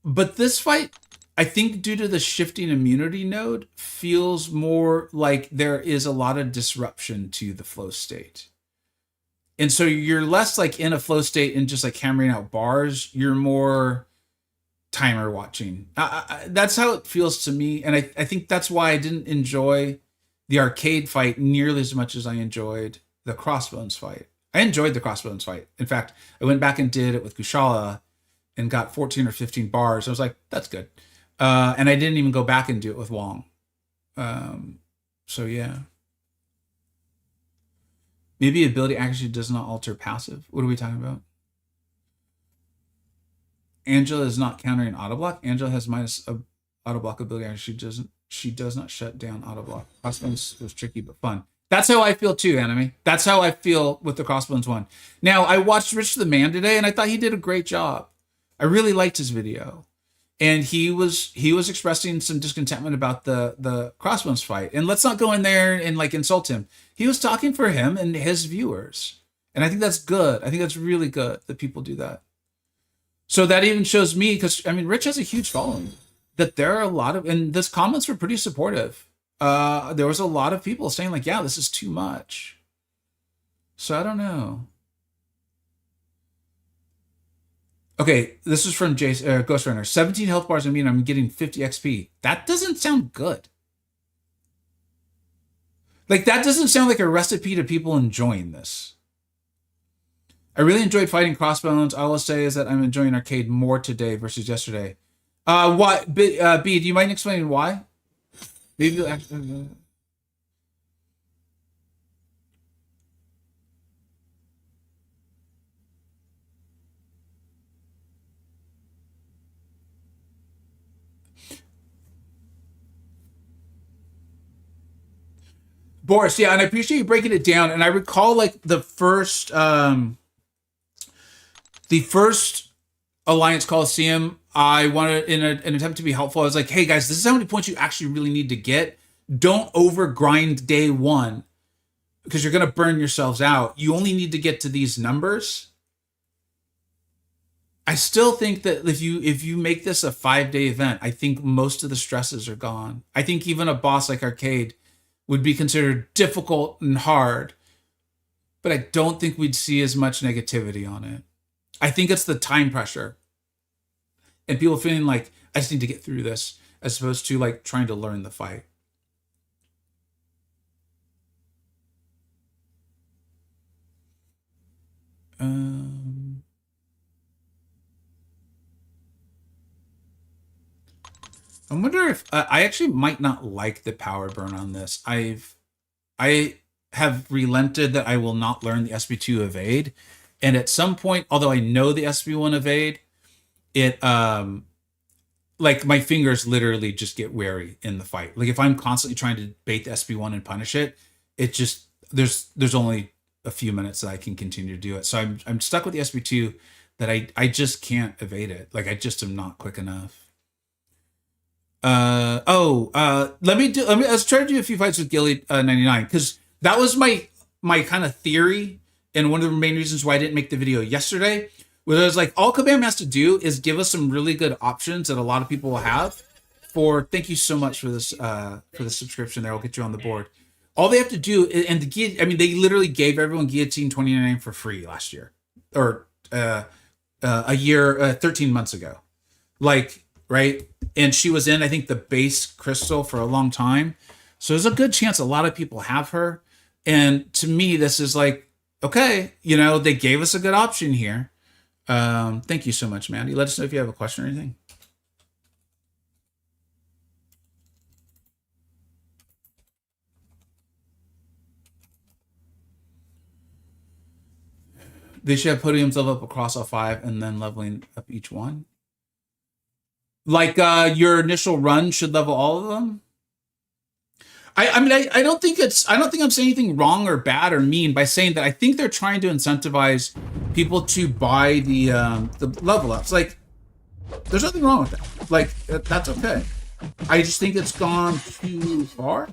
But this fight, I think, due to the shifting immunity node, feels more like there is a lot of disruption to the flow state. And so you're less like in a flow state and just like hammering out bars. You're more timer watching. That's how it feels to me. And I think that's why I didn't enjoy the arcade fight nearly as much as I enjoyed the Crossbones fight. I enjoyed the Crossbones fight. In fact, I went back and did it with Kushala and got 14 or 15 bars. I was like, that's good. And I didn't even go back and do it with Wong. So yeah. Maybe ability actually does not alter passive. What are we talking about? Angela is not countering auto block. Angela has minus auto block ability. She does not shut down auto block. Crossbones was tricky but fun. That's how I feel too, Anime. That's how I feel with the Crossbones one. Now, I watched Rich the Man today, and I thought he did a great job. I really liked his video, and he was expressing some discontentment about the Crossbones fight. And let's not go in there and like insult him. He was talking for him and his viewers, and I think that's good. I think that's really good that people do that. So that even shows me, because I mean, Rich has a huge following, that there are a lot of, and this comments were pretty supportive. There was a lot of people saying like, yeah, this is too much. So I don't know. Okay, this is from Ghost Runner. 17 health bars, I mean, I'm getting 50 XP. That doesn't sound good. Like, that doesn't sound like a recipe to people enjoying this. I really enjoyed fighting Crossbones. All I'll say is that I'm enjoying arcade more today versus yesterday. Why? B, do you mind explaining why? Maybe Boris, yeah, and I appreciate you breaking it down. And I recall like the first Alliance Coliseum, I wanted in an attempt to be helpful. I was like, hey guys, this is how many points you actually really need to get. Don't over grind day one because you're gonna burn yourselves out. You only need to get to these numbers. I still think that if you make this a 5-day event, I think most of the stresses are gone. I think even a boss like Arcade would be considered difficult and hard, but I don't think we'd see as much negativity on it. I think it's the time pressure and people feeling like I just need to get through this as opposed to like trying to learn the fight. I wonder if I actually might not like the power burn on this. I have relented that I will not learn the SB2 evade, and at some point, although I know the SB1 evade, it like my fingers literally just get wary in the fight. Like if I'm constantly trying to bait the SB1 and punish it, it just there's only a few minutes that I can continue to do it. So I'm stuck with the SB2 that I just can't evade it. Like I just am not quick enough. Let's try to do a few fights with Gilly 99 because that was my kind of theory and one of the main reasons why I didn't make the video yesterday. Where I was like, all Kabam has to do is give us some really good options that a lot of people will have. Thank you so much for this subscription there. I'll get you on the board. All they have to do, and they literally gave everyone Guillotine 29 for free last year, or a year, 13 months ago, like right. And she was in, I think, the base crystal for a long time, so there's a good chance a lot of people have her. And to me, this is like, okay, they gave us a good option here. Thank you so much, Mandy. Let us know if you have a question or anything. They should have podiums level up across all 5 and then leveling up each one. Like your initial run should level all of them. I don't think I'm saying anything wrong or bad or mean by saying that. I think they're trying to incentivize people to buy the level ups. Like, there's nothing wrong with that. Like, that's okay. I just think it's gone too far.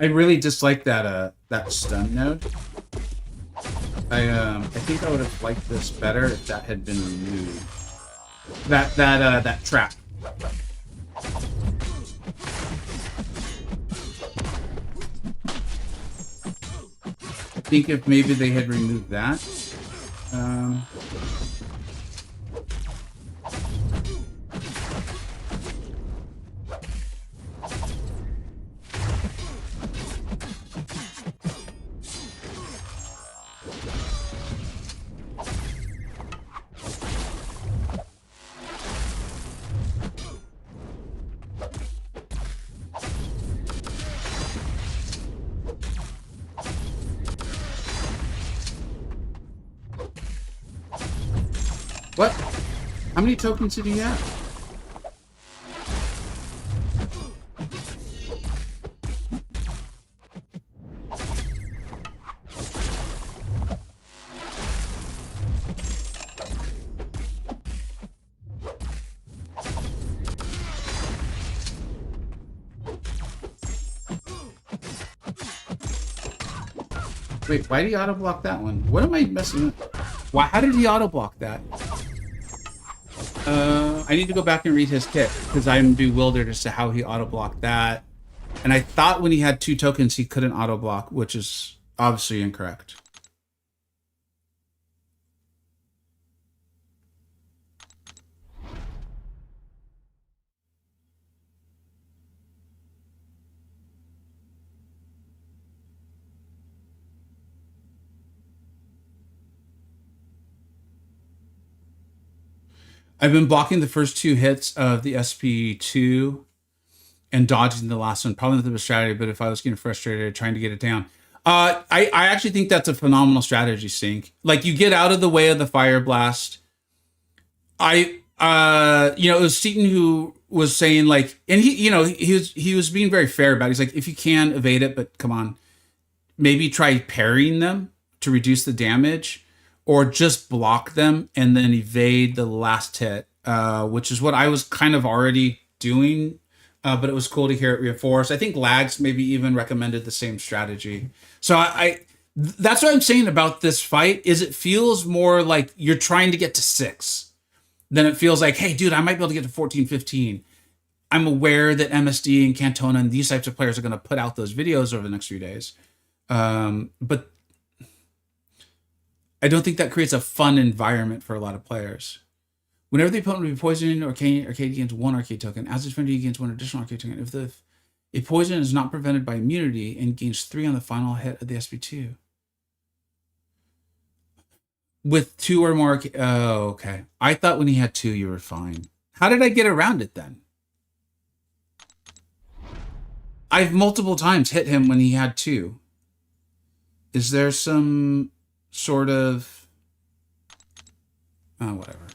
I really dislike that stun node. I think I would have liked this better if that had been removed. That trap. I think if maybe they had removed that. What? How many tokens did he have? Wait, why did he auto block that one? What am I messing with? Why? How did he auto block that? I need to go back and read his kit because I'm bewildered as to how he auto blocked that. And I thought when he had 2 tokens he couldn't auto block, which is obviously incorrect. I've been blocking the first 2 hits of the SP2 and dodging the last one. Probably not the best strategy, but if I was getting frustrated trying to get it down. I actually think that's a phenomenal strategy, Sync. Like, you get out of the way of the fire blast. It was Seaton who was saying, like, and he was being very fair about it. He's like, if you can evade it, but come on, maybe try parrying them to reduce the damage. Or just block them and then evade the last hit, which is what I was kind of already doing, but it was cool to hear it reinforced. I think Lags maybe even recommended the same strategy. So that's what I'm saying about this fight, is it feels more like you're trying to get to 6 than it feels like, hey, dude, I might be able to get to 14, 15. I'm aware that MSD and Cantona and these types of players are going to put out those videos over the next few days. But I don't think that creates a fun environment for a lot of players. Whenever the opponent will be poisoned, arcade gains 1 arcade token. As its defender, he gains 1 additional arcade token. If a poison is not prevented by immunity and gains 3 on the final hit of the SP2. With 2 or more... Oh, okay. I thought when he had 2, you were fine. How did I get around it then? I've multiple times hit him when he had 2. Is there some... sort of whatever.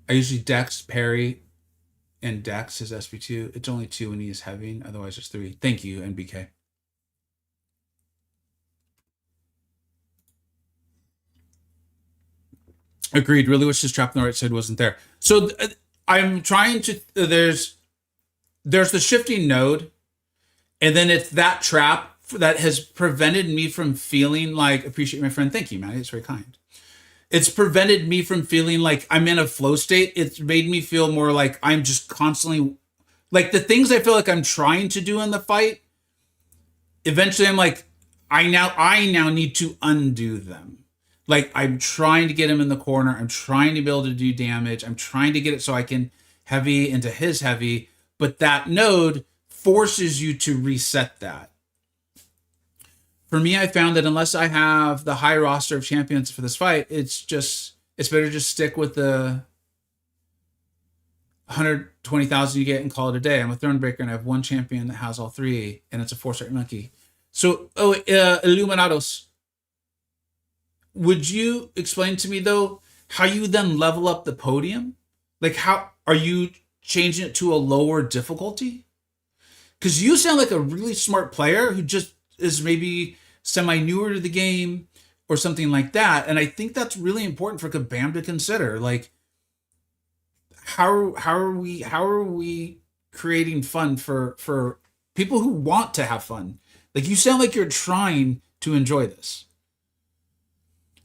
I usually Dex, parry, and Dex is SP2. It's only 2 when he is heavy, otherwise it's 3. Thank you, NBK. Agreed. Really wish this trap on the right side wasn't there. So I'm trying to... There's the shifting node, and then it's that trap that has prevented me from feeling like... Appreciate my friend. Thank you, man. It's very kind. It's prevented me from feeling like I'm in a flow state. It's made me feel more like I'm just constantly... Like, the things I feel like I'm trying to do in the fight, eventually I'm like, I now need to undo them. Like, I'm trying to get him in the corner. I'm trying to be able to do damage. I'm trying to get it so I can heavy into his heavy. But that node forces you to reset that. For me, I found that unless I have the high roster of champions for this fight, it's better just stick with the 120,000 you get and call it a day. I'm a Thronebreaker and I have 1 champion that has all 3, and it's a 4-star monkey. So, Illuminados, would you explain to me, though, how you then level up the podium? Like, how are you changing it to a lower difficulty? Because you sound like a really smart player who just is maybe semi-newer to the game or something like that. And I think that's really important for Kabam to consider. Like, how are we creating fun for people who want to have fun? Like, you sound like you're trying to enjoy this.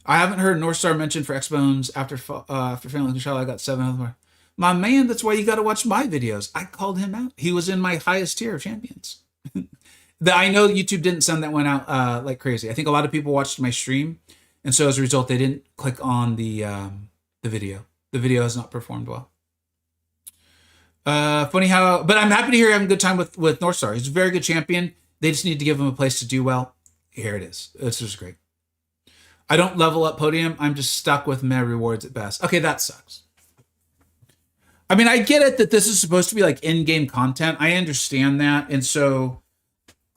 I haven't heard North Star mentioned for X-Bones after failing the shot. I got 7 other. My man, that's why you got to watch my videos. I called him out. He was in my highest tier of champions. I know YouTube didn't send that one out like crazy. I think a lot of people watched my stream, and so as a result, they didn't click on the video. The video has not performed well. Funny how, but I'm happy to hear you're having a good time with North Star. He's a very good champion. They just need to give him a place to do well. Here it is. This is great. I don't level up podium. I'm just stuck with meh rewards at best. Okay, that sucks. I mean, I get it that this is supposed to be like in-game content. I understand that. And so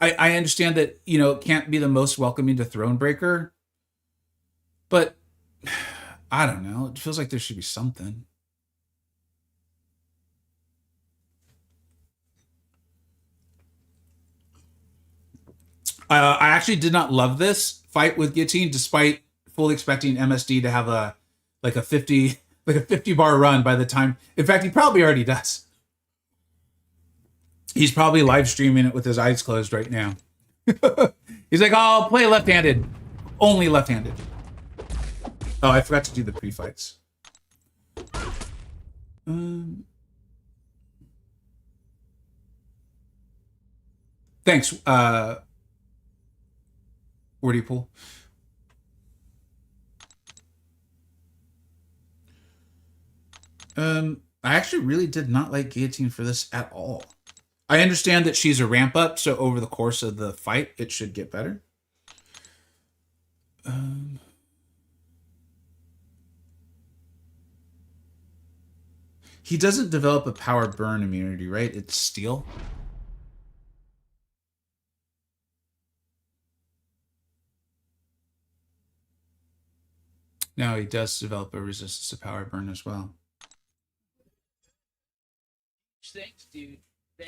I understand that, you know, it can't be the most welcoming to Thronebreaker. But I don't know. It feels like there should be something. I actually did not love this fight with Guillotine, despite fully expecting MSD to have a 50 bar run by the time. In fact, he probably already does. He's probably live streaming it with his eyes closed right now. He's like, oh, I'll play left-handed. Only left-handed. Oh, I forgot to do the pre-fights. Thanks. Where do you pull? I actually really did not like Guillotine for this at all. I understand that she's a ramp up, so over the course of the fight, it should get better. He doesn't develop a power burn immunity, right? It's steel. No, he does develop a resistance to power burn as well. Thanks, dude.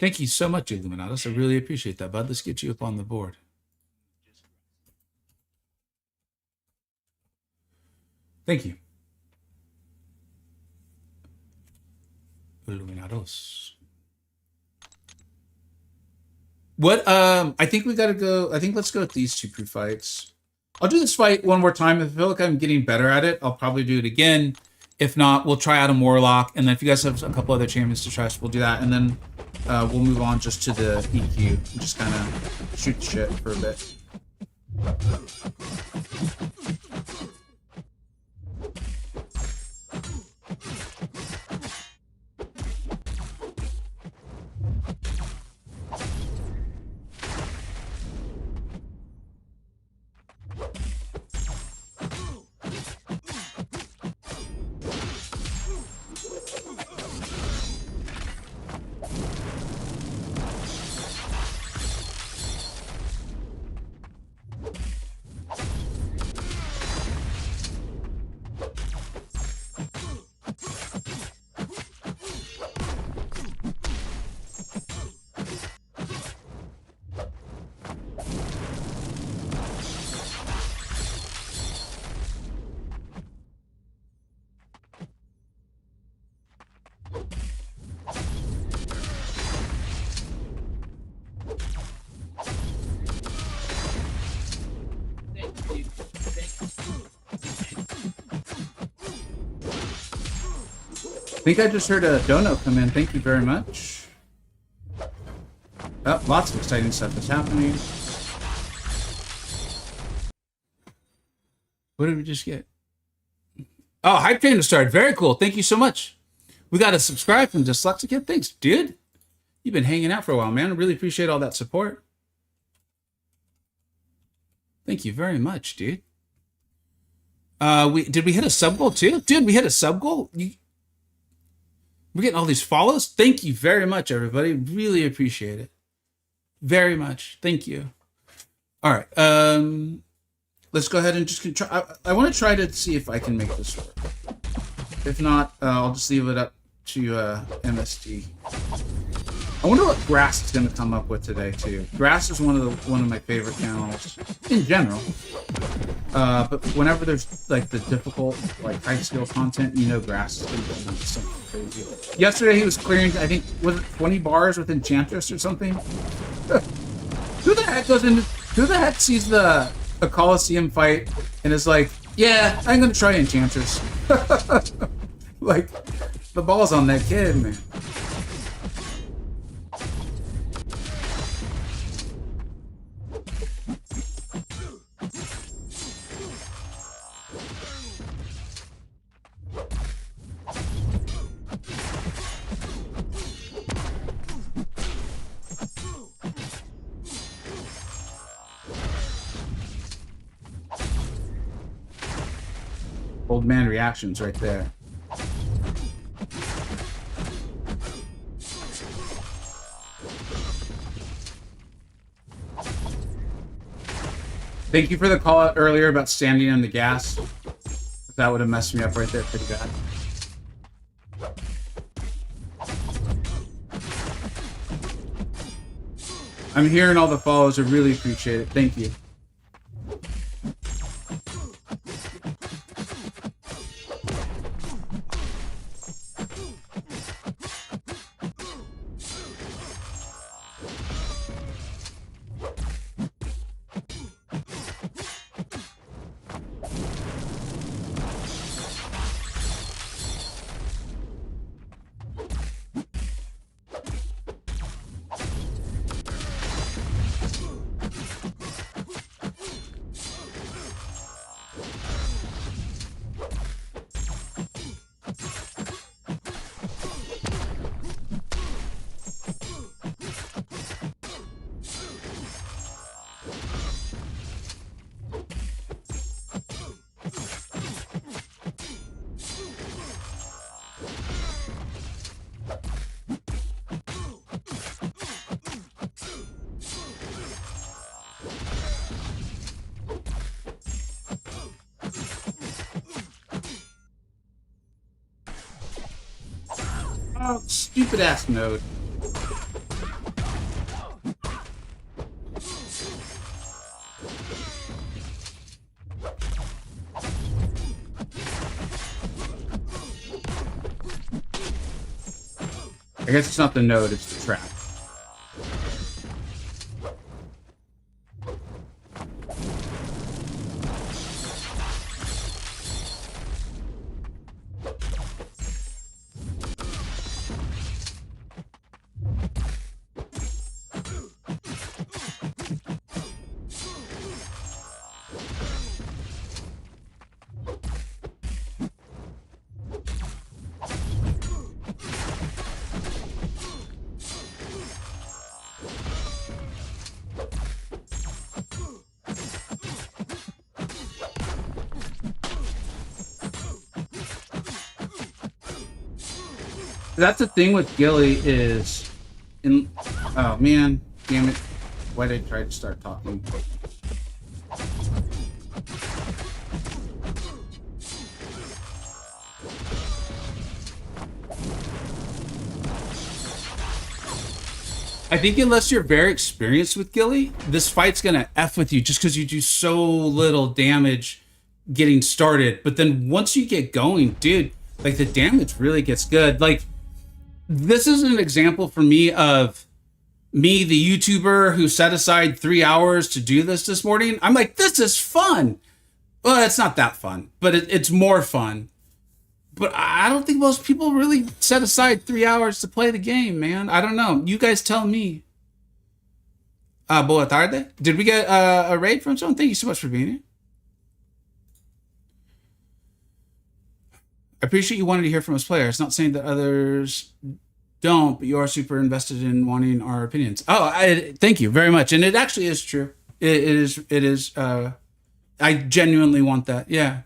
Thank you so much, Illuminatus. I really appreciate that, bud. Let's get you up on the board. Thank you. Illuminados. What, I think we gotta go, I think let's go with these two pre-fights. I'll do this fight one more time. If I feel like I'm getting better at it, I'll probably do it again. If not, we'll try out a Warlock. And then if you guys have a couple other champions to try, we'll do that. And then we'll move on just to the EQ. And just kind of shoot shit for a bit. I think I just heard a dono come in. Thank you very much. Oh, lots of exciting stuff is happening. What did we just get? Oh, Hype Train started. Very cool. Thank you so much. We got a subscribe from Dyslexic. Thanks, dude. You've been hanging out for a while, man. I really appreciate all that support. Thank you very much, dude. Did we hit a sub goal too? Dude, we hit a sub goal? We're getting all these follows. Thank you very much, everybody. Really appreciate it. Very much. Thank you. All right. Let's go ahead and just try. I want to try to see if I can make this work. If not, I'll just leave it up to MSD. I wonder what Grass is going to come up with today too. Grass is one of my favorite channels in general. But whenever there's like the difficult, like high skill content, you know, grass is gonna be something crazy. Yesterday he was clearing, I think, was it 20 bars with Enchantress or something? Who the heck goes in? Who the heck sees a Coliseum fight and is like, yeah, I'm gonna try Enchantress. Like, the ball's on that kid, man. Old man reactions right there. Thank you for the call out earlier about standing on the gas. That would have messed me up right there pretty bad. I'm hearing all the follows. I really appreciate it. Thank you. Oh, stupid ass node. I guess it's not the node, it's the trap. That's the thing with Gilly is, oh man, damn it! Why did I try to start talking? I think unless you're very experienced with Gilly, this fight's gonna F with you just because you do so little damage getting started. But then once you get going, dude, like the damage really gets good. Like, this is an example for me of me, the YouTuber who set aside 3 hours to do this morning. I'm like, this is fun. Well, it's not that fun, but it's more fun. But I don't think most people really set aside 3 hours to play the game, man. I don't know. You guys tell me. Boa tarde. Did we get a raid from someone? Thank you so much for being here. I appreciate you wanting to hear from us players. Not saying that others don't, but you are super invested in wanting our opinions. Oh, thank you very much. And it actually is true. It is. I genuinely want that. Yeah.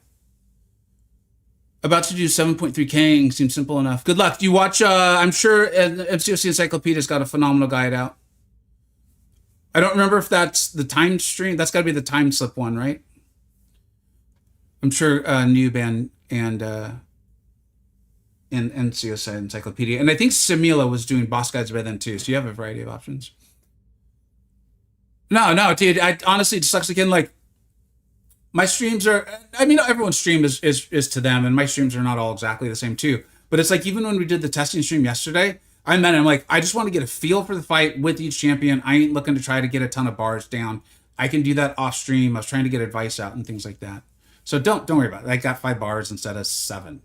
About to do 7.3K seems simple enough. Good luck. Do you watch, I'm sure MCoC Encyclopedia's got a phenomenal guide out. I don't remember if that's the time stream. That's got to be the time slip one, right? I'm sure Noob and MCoC Encyclopedia. And I think Simula was doing boss guides by then too. So you have a variety of options. No, dude. I honestly, it sucks again. Like, My streams are, I mean, everyone's stream is to them, and my streams are not all exactly the same too. But it's like, even when we did the testing stream yesterday, I met him like, I just want to get a feel for the fight with each champion. I ain't looking to try to get a ton of bars down. I can do that off stream. I was trying to get advice out and things like that. So don't worry about it. I got 5 bars instead of 7.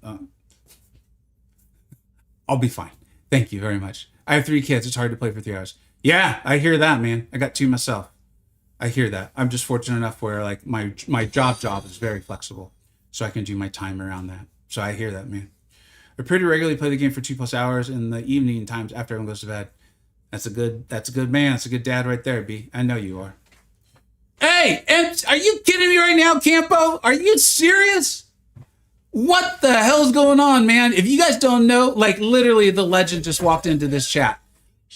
I'll be fine. Thank you very much. I have 3 kids. It's hard to play for 3 hours. Yeah, I hear that, man. I got 2 myself. I hear that. I'm just fortunate enough where like my job is very flexible, so I can do my time around that. So I hear that, man. I pretty regularly play the game for 2+ hours in the evening times after everyone goes to bed. That's a good man. That's a good dad right there, B. I know you are. Hey, are you kidding me right now, Campo? Are you serious? What the hell's going on, man? If you guys don't know, like literally the legend just walked into this chat.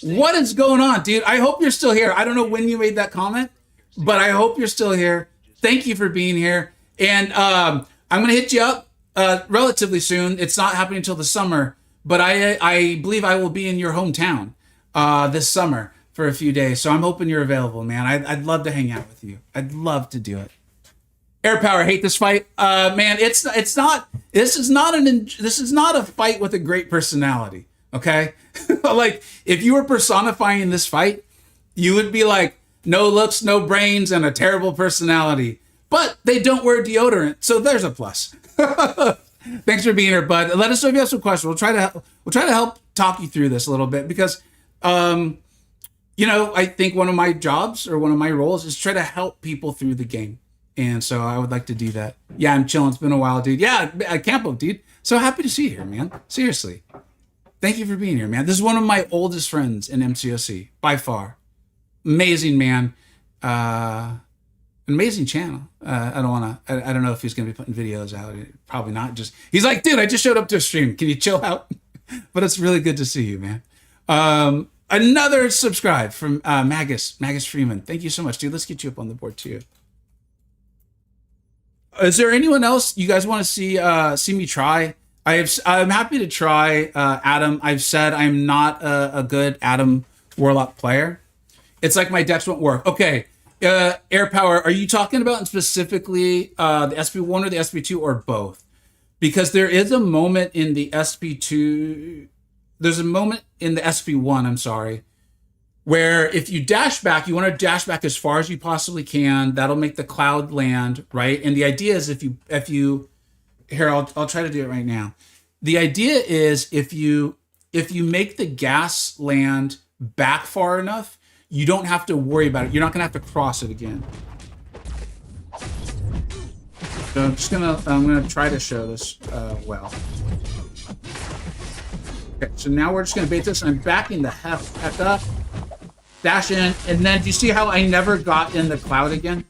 What is going on, dude? I hope you're still here. I don't know when you made that comment, but I hope you're still here. Thank you for being here. And I'm going to hit you up relatively soon. It's not happening until the summer, but I believe I will be in your hometown this summer for a few days. So I'm hoping you're available, man. I'd love to hang out with you. I'd love to do it. Air Power, hate this fight. Man, this is not a fight with a great personality. Okay. Like if you were personifying this fight, you would be like, no looks, no brains, and a terrible personality. But they don't wear deodorant, so there's a plus. Thanks for being here, bud. Let us know if you have some questions. We'll try to help talk you through this a little bit because, I think one of my jobs or one of my roles is try to help people through the game, and so I would like to do that. Yeah, I'm chilling. It's been a while, dude. Yeah, Campo, dude. So happy to see you here, man. Seriously, thank you for being here, man. This is one of my oldest friends in MCoC by far. Amazing man, amazing channel. I don't know if he's gonna be putting videos out. Probably not. He's like, dude, I just showed up to a stream. Can you chill out? But it's really good to see you, man. Another subscribe from Magus Freeman. Thank you so much, dude. Let's get you up on the board too. Is there anyone else you guys want to see me try? I'm happy to try Adam. I've said I'm not a good Adam Warlock player. It's like my decks won't work. Okay, Air Power, are you talking about specifically the SP1 or the SP2 or both? Because there is a moment in the SP2, there's a moment in the SP1, I'm sorry, where if you dash back, you want to dash back as far as you possibly can. That'll make the cloud land, right? And the idea is if you here, I'll try to do it right now. The idea is if you make the gas land back far enough, you don't have to worry about it. You're not gonna have to cross it again. So I'm gonna try to show this well. Okay, so now we're just gonna bait this. I'm backing the heck up, dash in, and then do you see how I never got in the cloud again?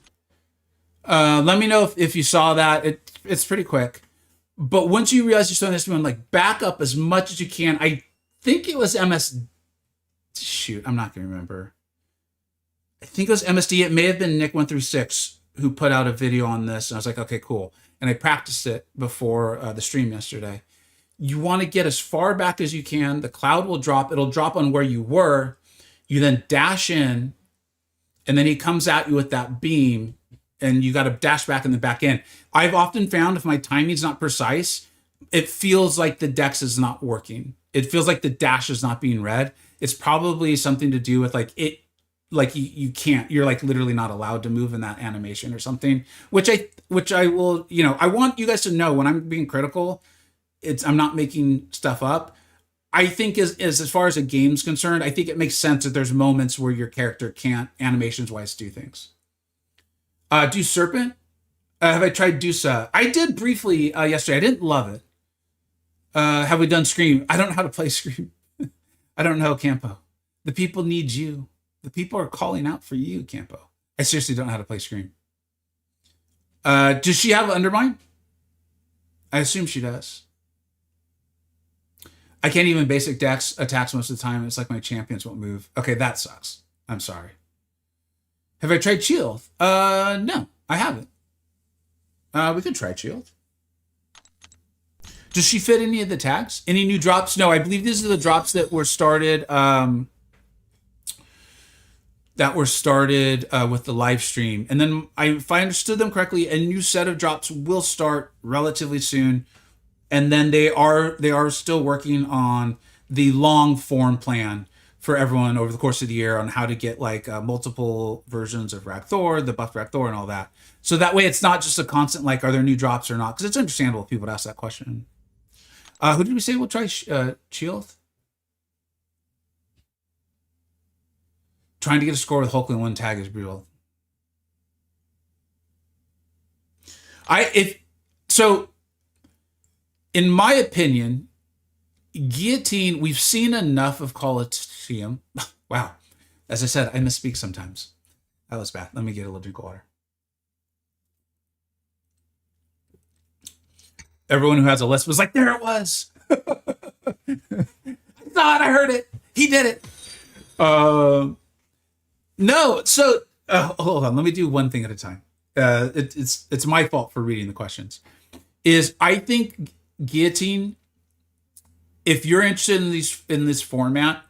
Let me know if you saw that. It's pretty quick. But once you realize you're starting this one, like back up as much as you can. I think it was shoot, I'm not gonna remember. I think it was MSD. It may have been Nick 136 who put out a video on this. And I was like, okay, cool. And I practiced it before the stream yesterday. You want to get as far back as you can. The cloud will drop. It'll drop on where you were. You then dash in, and then he comes at you with that beam, and you got to dash back in the back end. I've often found if my timing's not precise, it feels like the dex is not working. It feels like the dash is not being read. It's probably something to do with like you can't, you're like literally not allowed to move in that animation or something, which I will, I want you guys to know when I'm being critical, I'm not making stuff up. I think as far as a game's concerned, I think it makes sense that there's moments where your character can't animations wise do things. Do Serpent? Have I tried Dusa? I did briefly yesterday. I didn't love it. Have we done Scream? I don't know how to play Scream. I don't know, Campo. The people need you. The people are calling out for you, Campo. I seriously don't know how to play Scream. Does she have Undermine? I assume she does. I can't even basic dex attacks most of the time. It's like my champions won't move. Okay, that sucks. I'm sorry. Have I tried Shield? No, I haven't. We could try Shield. Does she fit any of the tags? Any new drops? No, I believe these are the drops that were started that were started with the live stream. And then if I understood them correctly, a new set of drops will start relatively soon. And then they are still working on the long form plan for everyone over the course of the year on how to get like multiple versions of Ragthor, the buff Ragthor, and all that. So that way it's not just a constant like, are there new drops or not? Because it's understandable if people would ask that question. Who did we say we'll try? Shield? Trying to get a score with Hulk in one tag is brutal. In my opinion, Guillotine, we've seen enough of Coliseum. Wow. As I said, I misspeak sometimes. That was bad. Let me get a little drink of water. Everyone who has a list was like, there it was. I thought I heard it. He did it. No, so hold on. Let me do one thing at a time. It's my fault for reading the questions. I think Guillotine, if you're interested in this format,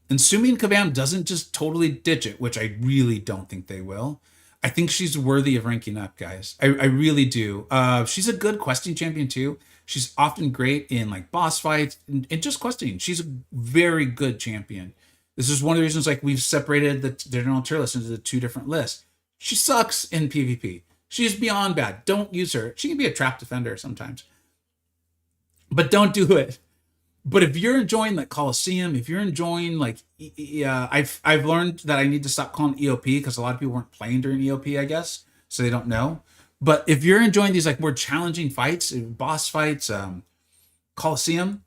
assuming Kabam doesn't just totally ditch it, which I really don't think they will, I think she's worthy of ranking up, guys. I really do. She's a good questing champion too. She's often great in like boss fights and just questing. She's a very good champion. This is one of the reasons like we've separated the general tier list into the two different lists. She sucks in PvP. She's beyond bad. Don't use her. She can be a trap defender sometimes, but don't do it. But if you're enjoying like Coliseum, if you're enjoying like, I've learned that I need to stop calling EOP because a lot of people weren't playing during EOP, I guess, so they don't know. But if you're enjoying these like more challenging fights, boss fights, Coliseum,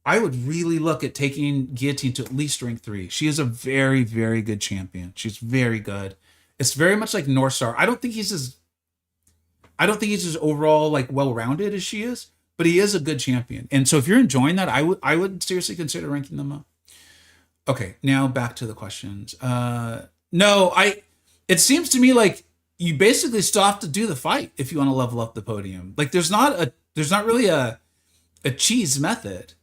I would really look at taking Guillotine to at least rank 3. She is a very, very good champion. She's very good. It's very much like North Star. I don't think he's as overall like well-rounded as she is, but he is a good champion. And so if you're enjoying that, I would seriously consider ranking them up. Okay, now back to the questions. It seems to me like you basically still have to do the fight if you want to level up the podium. Like there's not really a cheese method.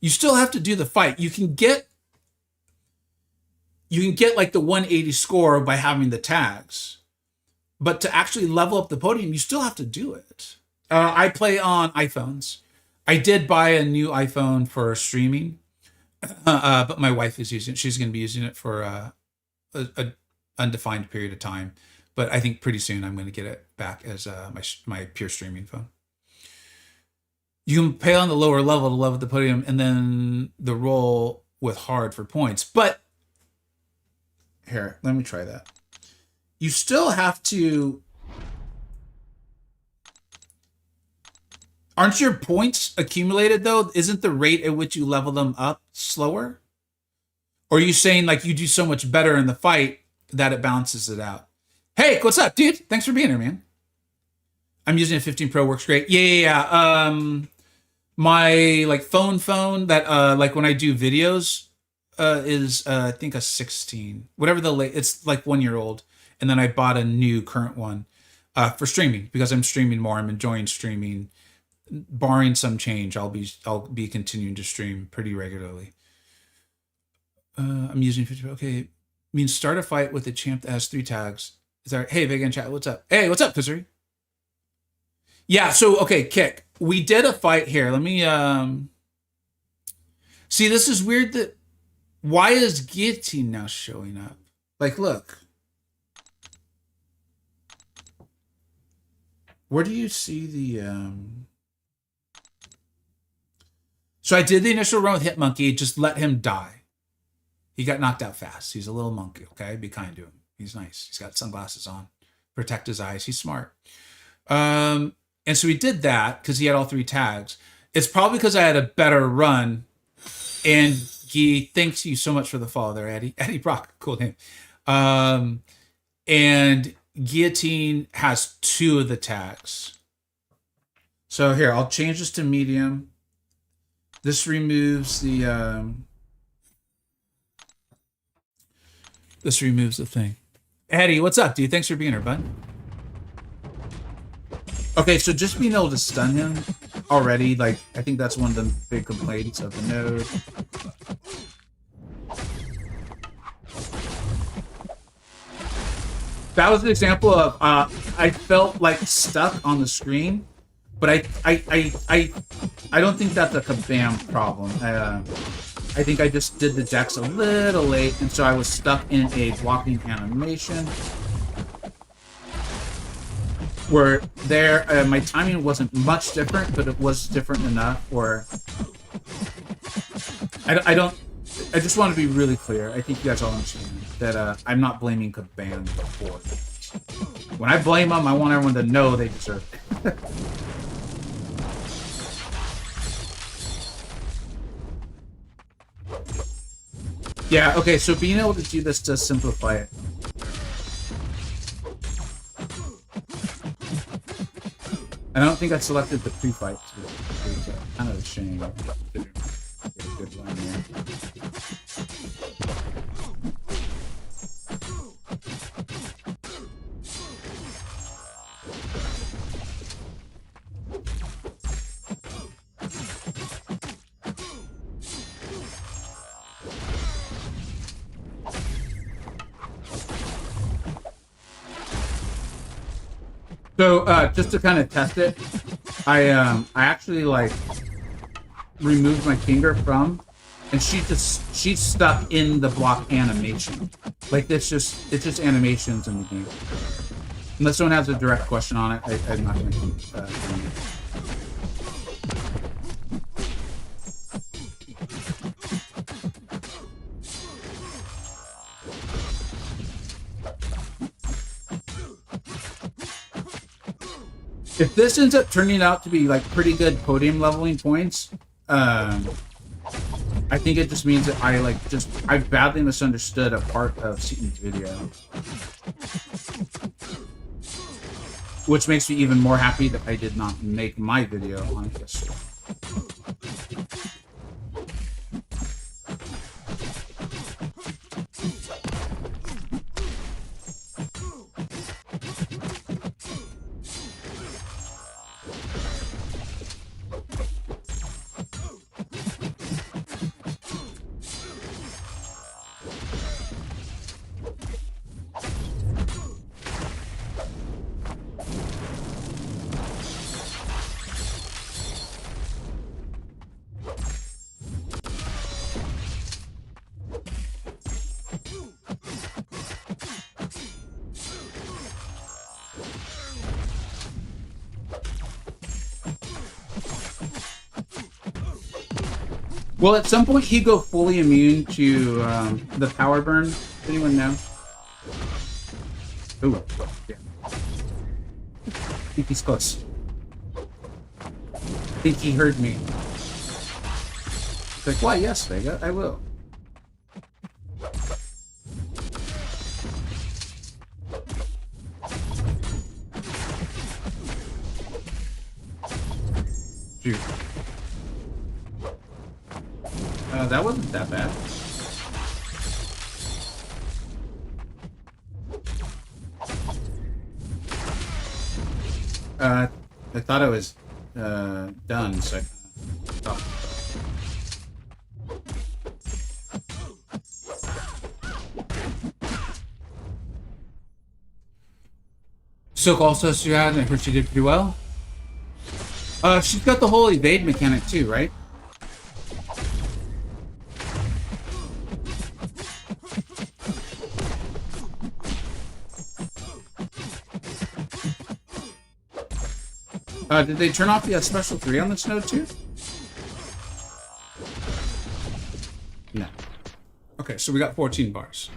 You still have to do the fight. You can get like the 180 score by having the tags, but to actually level up the podium, you still have to do it. I play on iPhones. I did buy a new iPhone for streaming, but my wife is using it. She's going to be using it for a undefined period of time. But I think pretty soon I'm going to get it back as my pure streaming phone. You can pay on the lower level to level the podium and then the roll with hard for points. But here, let me try that. You still have to... Aren't your points accumulated, though? Isn't the rate at which you level them up slower? Or are you saying, like, you do so much better in the fight that it balances it out? Hey, what's up, dude? Thanks for being here, man. I'm using a 15 Pro. Works great. Yeah. My, like, phone that, like, when I do videos is, I think, a 16. Whatever it's, like, 1 year old. And then I bought a new current one for streaming because I'm streaming more. I'm enjoying streaming. Barring some change, I'll be continuing to stream pretty regularly. I'm using 50. Okay, means start a fight with a champ that has 3 tags. Is that hey Vegan chat? What's up? Hey, what's up, Pissery? Yeah. So okay, Kick. We did a fight here. Let me see. This is weird. That why is Guillotine now showing up? Like, look. Where do you see the So I did the initial run with Hitmonkey, just let him die. He got knocked out fast. He's a little monkey, okay? Be kind to him. He's nice. He's got sunglasses on. Protect his eyes. He's smart. And so we did that because he had all 3 tags. It's probably because I had a better run. And he thanks you so much for the follow there, Eddie. Eddie Brock, cool name. And Guillotine has 2 of the tags. So here, I'll change this to medium. This removes the thing. Eddie, what's up, dude? Thanks for being here, bud. Okay, so just being able to stun him already, like, I think that's one of the big complaints of the node. That was an example of I felt like stuck on the screen, but I don't think that's a kabam problem. I think I just did the decks a little late, and so I was stuck in a blocking animation. Where there, my timing wasn't much different, but it was different enough where I just want to be really clear. I think you guys all understand that I'm not blaming Kabam for this. When I blame them, I want everyone to know they deserve it. Yeah, okay, so being able to do this does simplify it. I don't think I selected the pre-fight. It's kind of a shame. Get a good one here. So just to kind of test it, I actually like removed my finger from, and she's stuck in the block animation. Like it's just animations in the game. Unless someone has a direct question on it, I'm not going to keep doing it. If this ends up turning out to be like pretty good podium leveling points, I think it just means that I badly misunderstood a part of Seaton's video, which makes me even more happy that I did not make my video on this. Will at some point he go fully immune to the power burn? Does anyone know? Ooh, yeah. I think he's close. I think he heard me. He's like, why, yes, Vega, I will. Shoot. That wasn't that bad. I thought I was done, so I stopped. Silk also has you out, and I heard she did pretty well. She's got the whole evade mechanic too, right? Did they turn off the special 3 on this node too? No. Okay, so we got 14 bars.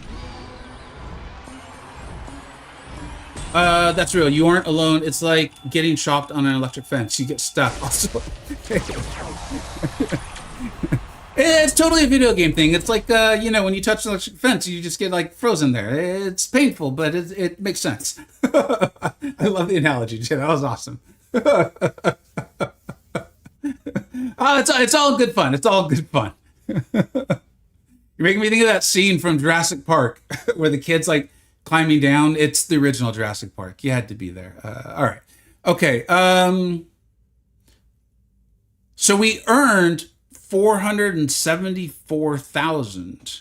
That's real. You aren't alone. It's like getting shocked on an electric fence. You get stuck. Also, it's totally a video game thing. It's like, you know, when you touch an electric fence, you just get like frozen there. It's painful, but it makes sense. I love the analogy, Jay. That was awesome. It's all good fun. It's all good fun. You're making me think of that scene from Jurassic Park where the kid's like climbing down. It's the original Jurassic Park. You had to be there. All right. Okay. So we earned 474,000.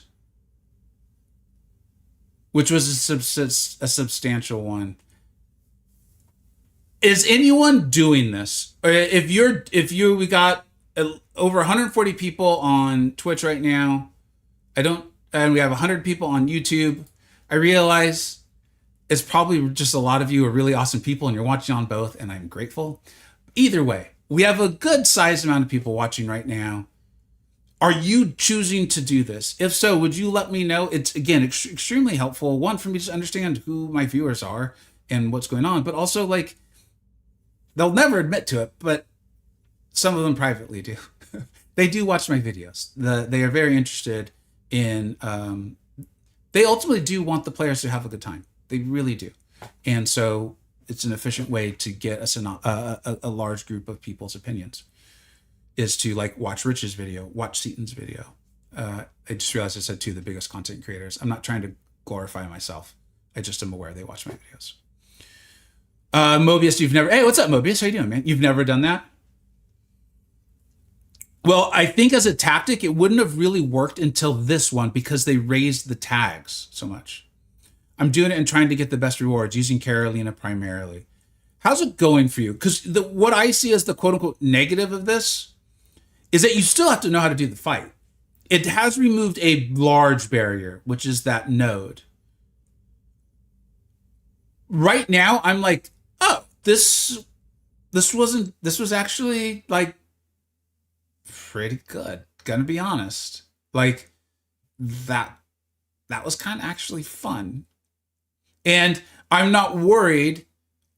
which was a substantial one. Is anyone doing this? We got over 140 people on Twitch right now. And we have 100 people on YouTube. I realize it's probably just a lot of you are really awesome people and you're watching on both, and I'm grateful. Either way, we have a good sized amount of people watching right now. Are you choosing to do this? If so, would you let me know? It's, again, extremely helpful. One, for me to understand who my viewers are and what's going on, but also, like, they'll never admit to it, but some of them privately do. They do watch my videos. They are very interested in, they ultimately do want the players to have a good time. They really do. And so it's an efficient way to get us a large group of people's opinions, is to, like, watch Rich's video, watch Seaton's video. I just realized I said two of the biggest content creators. I'm not trying to glorify myself. I just am aware they watch my videos. Mobius, hey, what's up, Mobius? How you doing, man? You've never done that? Well, I think as a tactic, it wouldn't have really worked until this one because they raised the tags so much. I'm doing it and trying to get the best rewards using Carolina primarily. How's it going for you? Because what I see as the quote-unquote negative of this is that you still have to know how to do the fight. It has removed a large barrier, which is that node. Right now, I'm like, oh, this was actually, like, pretty good. Gonna be honest. Like, that was kind of actually fun. And I'm not worried,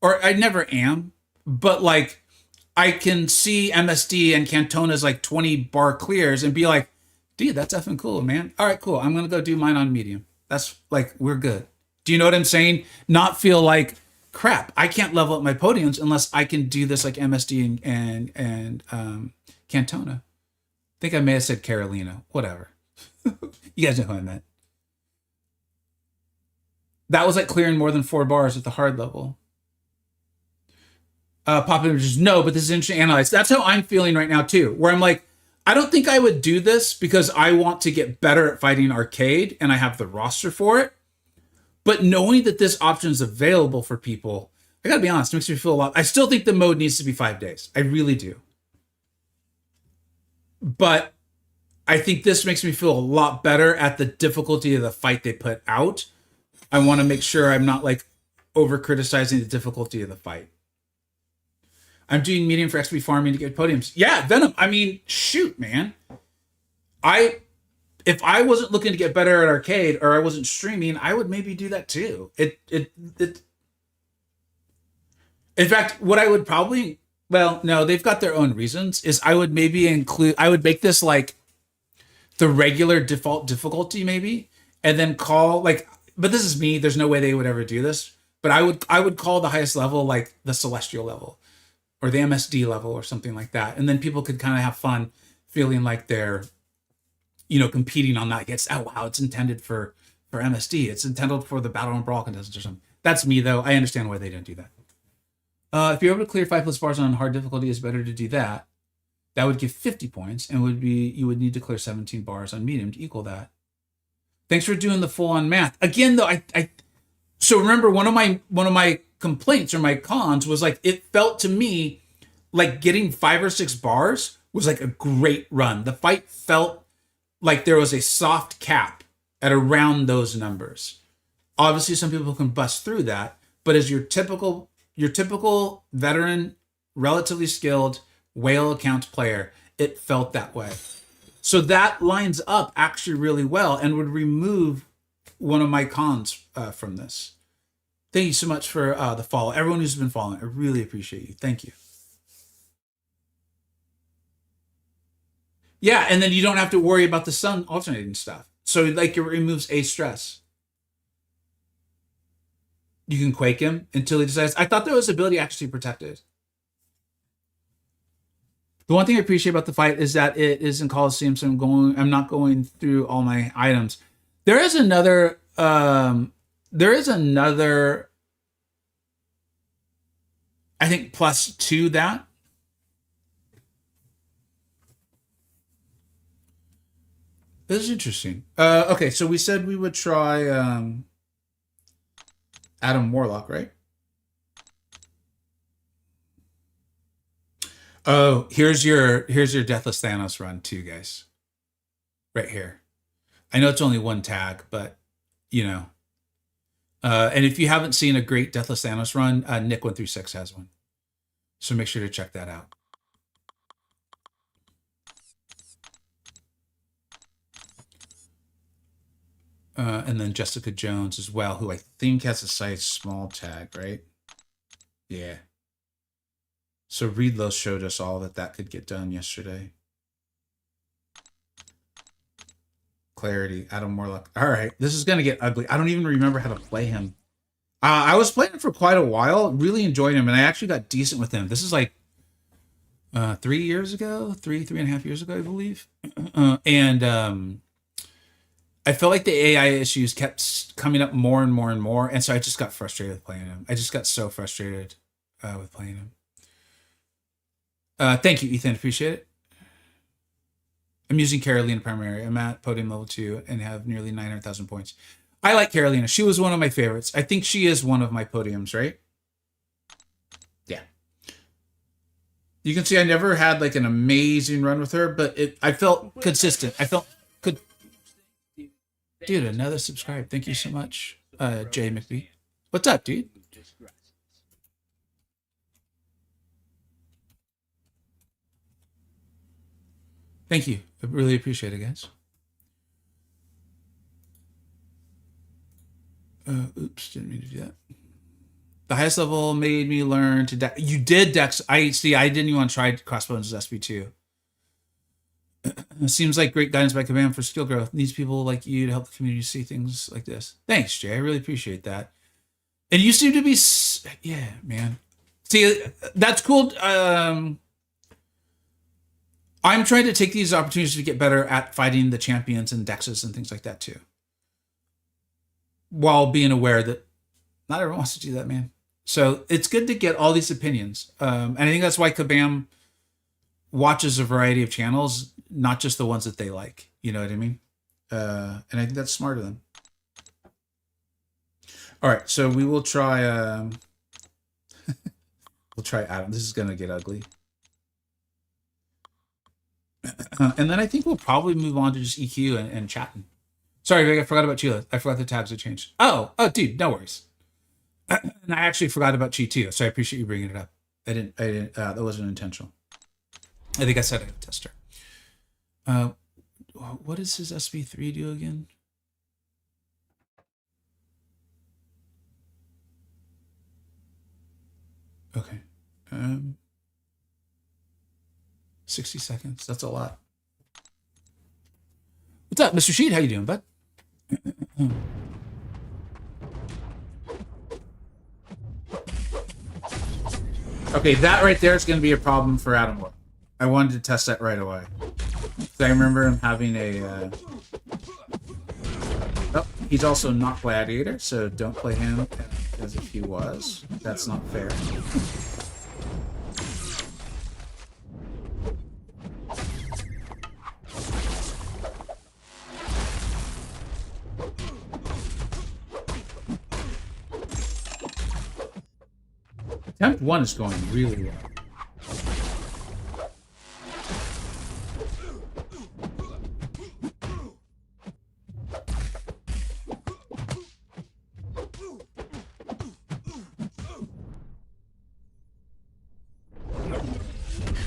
or I never am, but, like, I can see MSD and Cantona's, like, 20 bar clears and be like, dude, that's effing cool, man. All right, cool. I'm gonna go do mine on medium. That's, like, we're good. Do you know what I'm saying? Not feel like, crap, I can't level up my podiums unless I can do this like MSD and Cantona. I think I may have said Carolina. Whatever. You guys know who I meant. That was like clearing more than 4 bars at the hard level. Pop images, no, but this is interesting to analyze. That's how I'm feeling right now too, where I'm like, I don't think I would do this because I want to get better at fighting arcade and I have the roster for it. But knowing that this option is available for people, I gotta be honest, it makes me feel a lot. I still think the mode needs to be 5 days. I really do. But I think this makes me feel a lot better at the difficulty of the fight they put out. I want to make sure I'm not, like, over criticizing the difficulty of the fight. I'm doing medium for XP farming to get podiums. Yeah, Venom. I mean, shoot, man. If I wasn't looking to get better at arcade or I wasn't streaming, I would maybe do that too. In fact, what I would probably, well, no, they've got their own reasons, is I would maybe I would make this like the regular default difficulty maybe, and then call, like, but this is me, there's no way they would ever do this, but I would call the highest level like the Celestial level or the MSD level or something like that. And then people could kind of have fun feeling like they're, you know, competing on that. It's, oh wow, it's intended for MSD. It's intended for the Battle and Brawl contestants or something. That's me though. I understand why they didn't do that. If you're able to clear 5+ bars on hard difficulty, it's better to do that. That would give 50 points, and you would need to clear 17 bars on medium to equal that. Thanks for doing the full-on math. Again, though, so remember, one of my complaints or my cons was, like, it felt to me like getting 5 or 6 bars was like a great run. The fight felt like there was a soft cap at around those numbers. Obviously, some people can bust through that, but as your typical veteran, relatively skilled whale account player, it felt that way. So that lines up actually really well and would remove one of my cons from this. Thank you so much for the follow. Everyone who's been following, I really appreciate you. Thank you. Yeah, and then you don't have to worry about the sun alternating stuff. So, like, it removes a stress. You can quake him until he decides. I thought there was ability actually protected. The one thing I appreciate about the fight is that it is in Coliseum, so I'm not going through all my items. There is another I think plus to that. This is interesting. Okay, so we said we would try Adam Warlock, right? Oh, here's your Deathless Thanos run too, guys. Right here. I know it's only one tag, but you know. And if you haven't seen a great Deathless Thanos run, Nick136 has one. So make sure to check that out. And then Jessica Jones as well, who I think has a size small tag, right? Yeah. So Reedlow showed us all that could get done yesterday. Clarity, Adam Warlock. All right, this is going to get ugly. I don't even remember how to play him. I was playing him for quite a while, really enjoyed him, and I actually got decent with him. This is like 3 years ago, three and a half years ago, I believe. And I felt like the AI issues kept coming up more and more and more, and so I just got frustrated with playing him. I just got so frustrated with playing him. Thank you, Ethan. Appreciate it. I'm using Carolina primary. I'm at podium level 2 and have nearly 900,000 points. I like Carolina. She was one of my favorites. I think she is one of my podiums, right? Yeah. You can see I never had like an amazing run with her, but I felt consistent. I felt good. Dude, another subscribe. Thank you so much, Jay McBee. What's up, dude? Thank you. I really appreciate it, guys. Oops, didn't mean to do that. The highest level made me learn to dex. You did dex. I see. I didn't even want to try Crossbones as SB2. It seems like great guidance by Command for skill growth. Needs people like you to help the community see things like this. Thanks, Jay. I really appreciate that. And you seem to be, yeah, man. See, that's cool. I'm trying to take these opportunities to get better at fighting the champions and dexes and things like that too, while being aware that not everyone wants to do that, man. So it's good to get all these opinions. And I think that's why Kabam watches a variety of channels, not just the ones that they like. You know what I mean? And I think that's smart of them. All right, so we will try. We'll try Adam. This is gonna get ugly. And then I think we'll probably move on to just EQ and chatting. Sorry, Greg, I forgot about Chila. I forgot the tags had changed. Oh, dude, no worries. And I actually forgot about Chi too, so I appreciate you bringing it up. I didn't. That wasn't intentional. I think I said I had a tester. What does his SB3 do again? Okay. 60 seconds. That's a lot. What's up, Mr. Sheet? How you doing, bud? Okay, that right there is going to be a problem for Adam Wood. I wanted to test that right away. So I remember him having a... Oh, he's also not Gladiator, so don't play him as if he was. That's not fair. Temp 1 is going really well.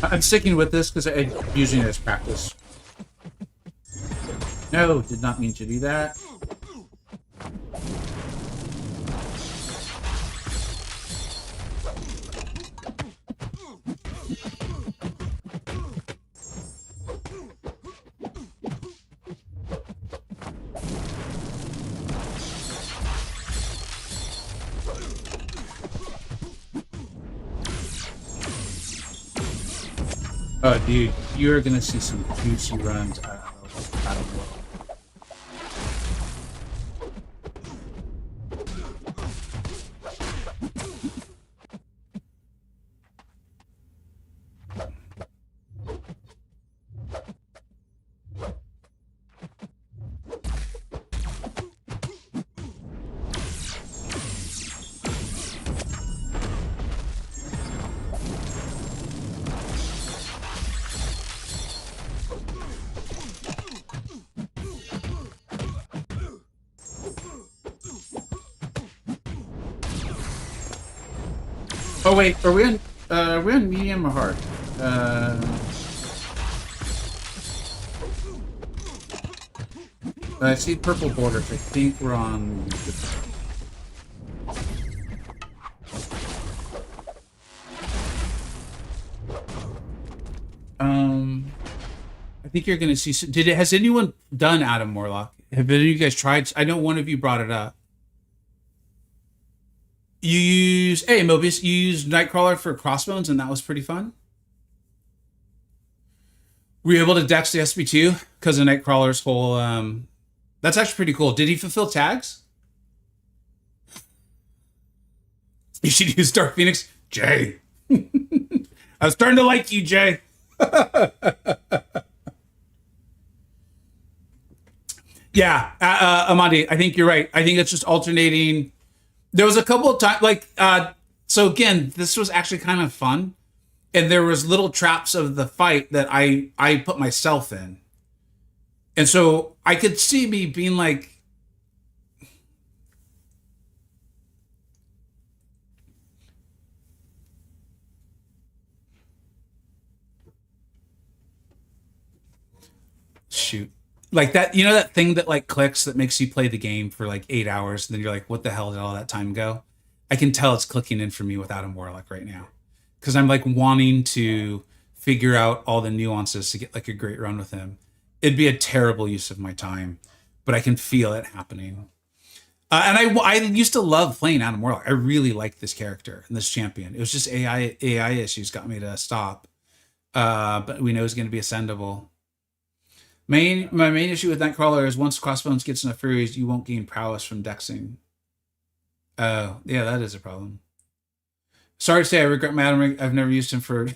I'm sticking with this because I'm using it as practice. No, did not mean to do that. Oh, dude, you're gonna see some juicy runs out of world. Oh wait, are we on medium or hard? I see purple borders. I think we're on. I think you're gonna see. Has anyone done Adam Warlock? Have any of you guys tried? I know one of you brought it up. You use Mobius. You used Nightcrawler for Crossbones, and that was pretty fun. Were you able to dex the SP2 because of Nightcrawler's whole? That's actually pretty cool. Did he fulfill tags? You should use Dark Phoenix, Jay. I was starting to like you, Jay. Yeah, Amandi, I think you're right. I think it's just alternating. There was a couple of times, so again, this was actually kind of fun, and there was little traps of the fight that I put myself in, and so I could see me being like, shoot, like that, that thing that like clicks that makes you play the game for like 8 hours, and then you're like, what the hell did all that time go? I can tell it's clicking in for me with Adam Warlock right now, because I'm like wanting to figure out all the nuances to get like a great run with him. It'd be a terrible use of my time, but I can feel it happening. And I used to love playing Adam Warlock. I really liked this character and this champion. It was just AI issues got me to stop. But we know it's going to be ascendable. My main issue with Nightcrawler is once Crossbones gets enough Furies, you won't gain prowess from dexing. Oh, yeah, that is a problem. Sorry to say, I regret my Adam. I've never used him for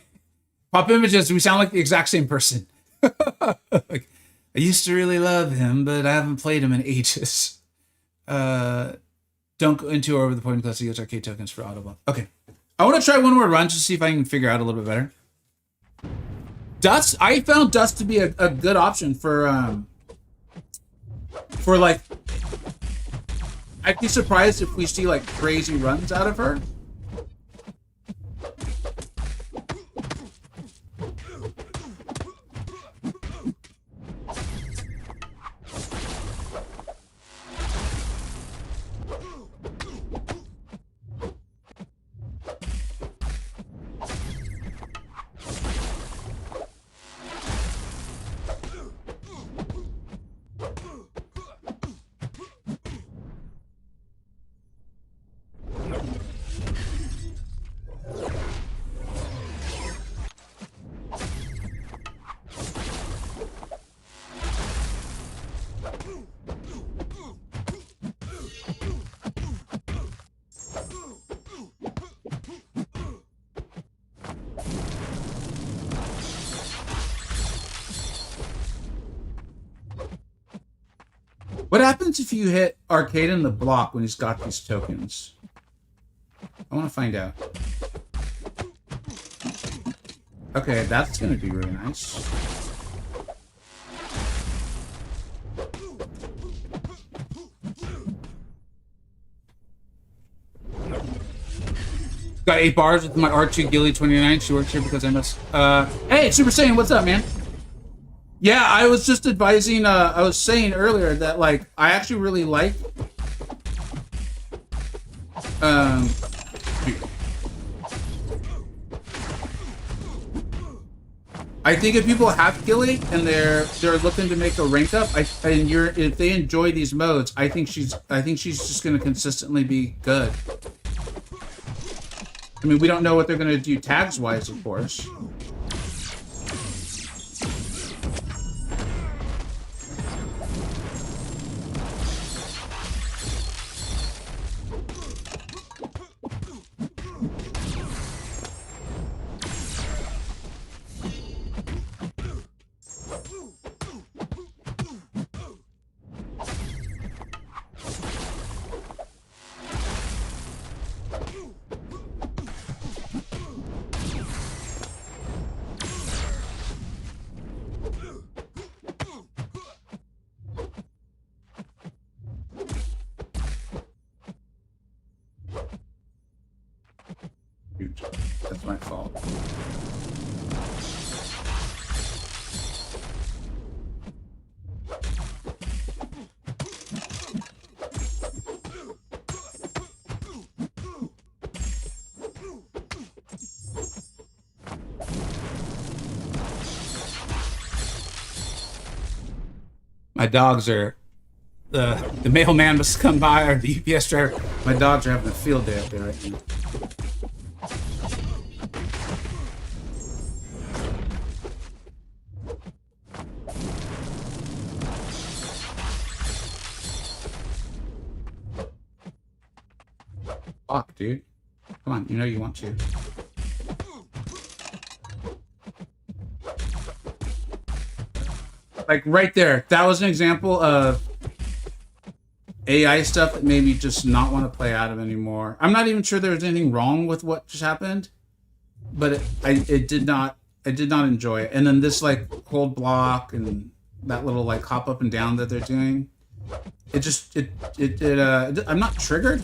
pop images. We sound like the exact same person. Like, I used to really love him, but I haven't played him in ages. Don't go into or over the point class to use arcade tokens for Audible. Okay. I want to try one more run just to see if I can figure out a little bit better. Dust, I found Dust to be a good option for like, I'd be surprised if we see like crazy runs out of her. What happens if you hit Arcade in the block when he's got these tokens? I want to find out. Okay, that's going to be really nice. Got 8 bars with my R2 Gilly 29. She works here because I must. Hey, Super Saiyan, what's up, man? Yeah, I was just advising, I was saying earlier that, like, I actually really like, I think if people have Gilly and they're looking to make a rank up, if they enjoy these modes, I think she's just going to consistently be good. I mean, we don't know what they're going to do tags-wise, of course. Shoot. That's my fault. My dogs are the mailman must come by, or the UPS driver. My dogs are having a field day up there right now. Fuck, dude. Come on, you know you want to. Like right there, that was an example of AI stuff that made me just not want to play Adam anymore. I'm not even sure there was anything wrong with what just happened, but I did not enjoy it. And then this like cold block and that little like hop up and down that they're doing, I'm not triggered,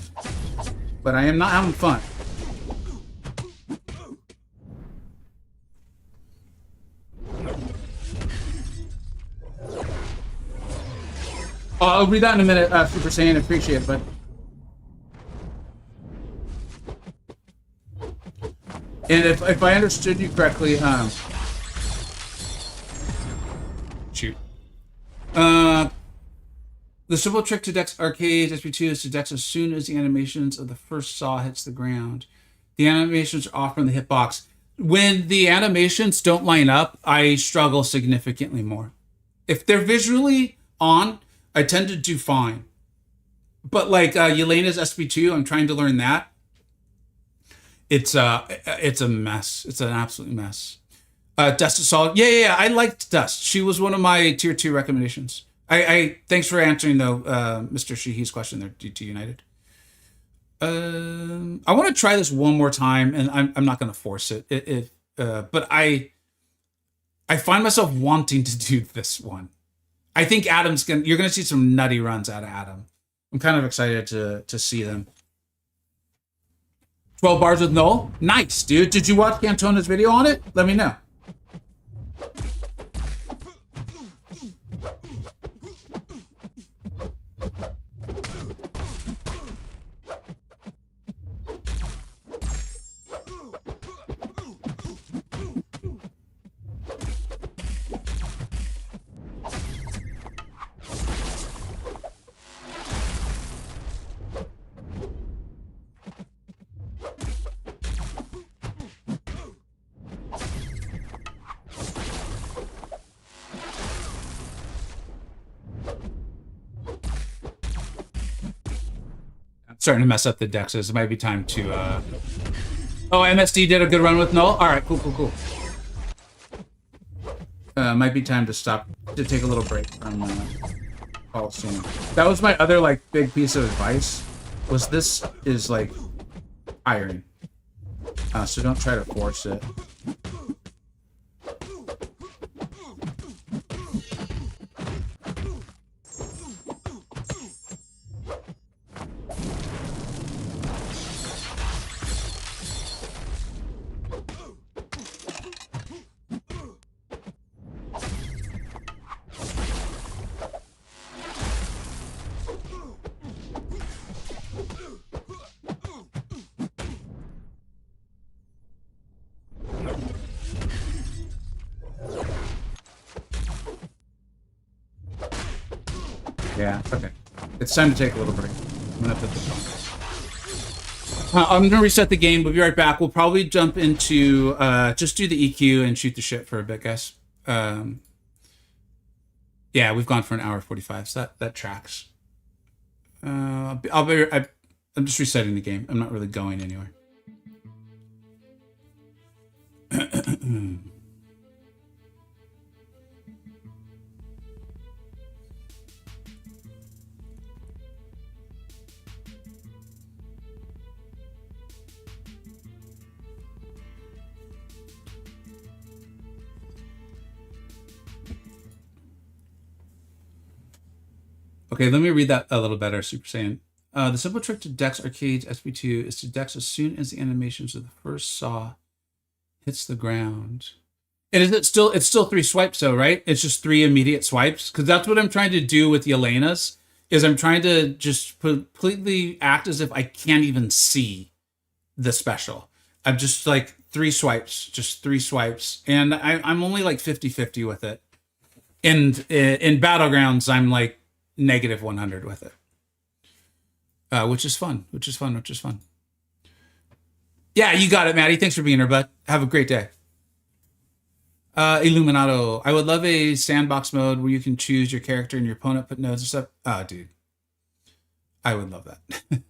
but I am not having fun. Oh, I'll read that in a minute, Super Saiyan. Appreciate it, but and if I understood you correctly, shoot. The simple trick to Dex Arcade SP2 is to Dex as soon as the animations of the first saw hits the ground. The animations are off from the hitbox. When the animations don't line up, I struggle significantly more. If they're visually on, I tend to do fine. But like Yelena's SP2, I'm trying to learn that. It's a mess. It's an absolute mess. Dust is solid. Yeah. I liked Dust. She was one of my tier 2 recommendations. I thanks for answering though, Mr. Sheehy's question there, DT United. I want to try this one more time, and I'm not going to force it. But I find myself wanting to do this one. I think you're gonna see some nutty runs out of Adam. I'm kind of excited to see them. 12 bars with Null? Nice, dude. Did you watch Cantona's video on it? Let me know. Starting to mess up the dexes. It might be time to Oh, MSD did a good run with Null. Alright, cool. Might be time to stop, to take a little break from Coliseum. That was my other like big piece of advice, was this is like iron. So don't try to force it. Yeah, okay. It's time to take a little break. I'm gonna put this on. I'm gonna reset the game. We'll be right back. We'll probably jump into just do the EQ and shoot the shit for a bit, guys. Yeah, we've gone for an hour 45, so that tracks. I'm just resetting the game. I'm not really going anywhere. Okay, let me read that a little better, Super Saiyan. The simple trick to Dex Arcade's SP2 is to Dex as soon as the animations of the first saw hits the ground. And is it still? It's still 3 swipes, though, right? It's just 3 immediate swipes, because that's what I'm trying to do with the Elenas. Is I'm trying to just completely act as if I can't even see the special. I'm just like 3 swipes, just 3 swipes, and I'm only like 50-50 with it. And in Battlegrounds, I'm like -100 with it, which is fun. Yeah, you got it, Maddie. Thanks for being here, bud. Have a great day. Illuminato. I would love a sandbox mode where you can choose your character and your opponent, put nodes and stuff. Ah, dude. I would love that.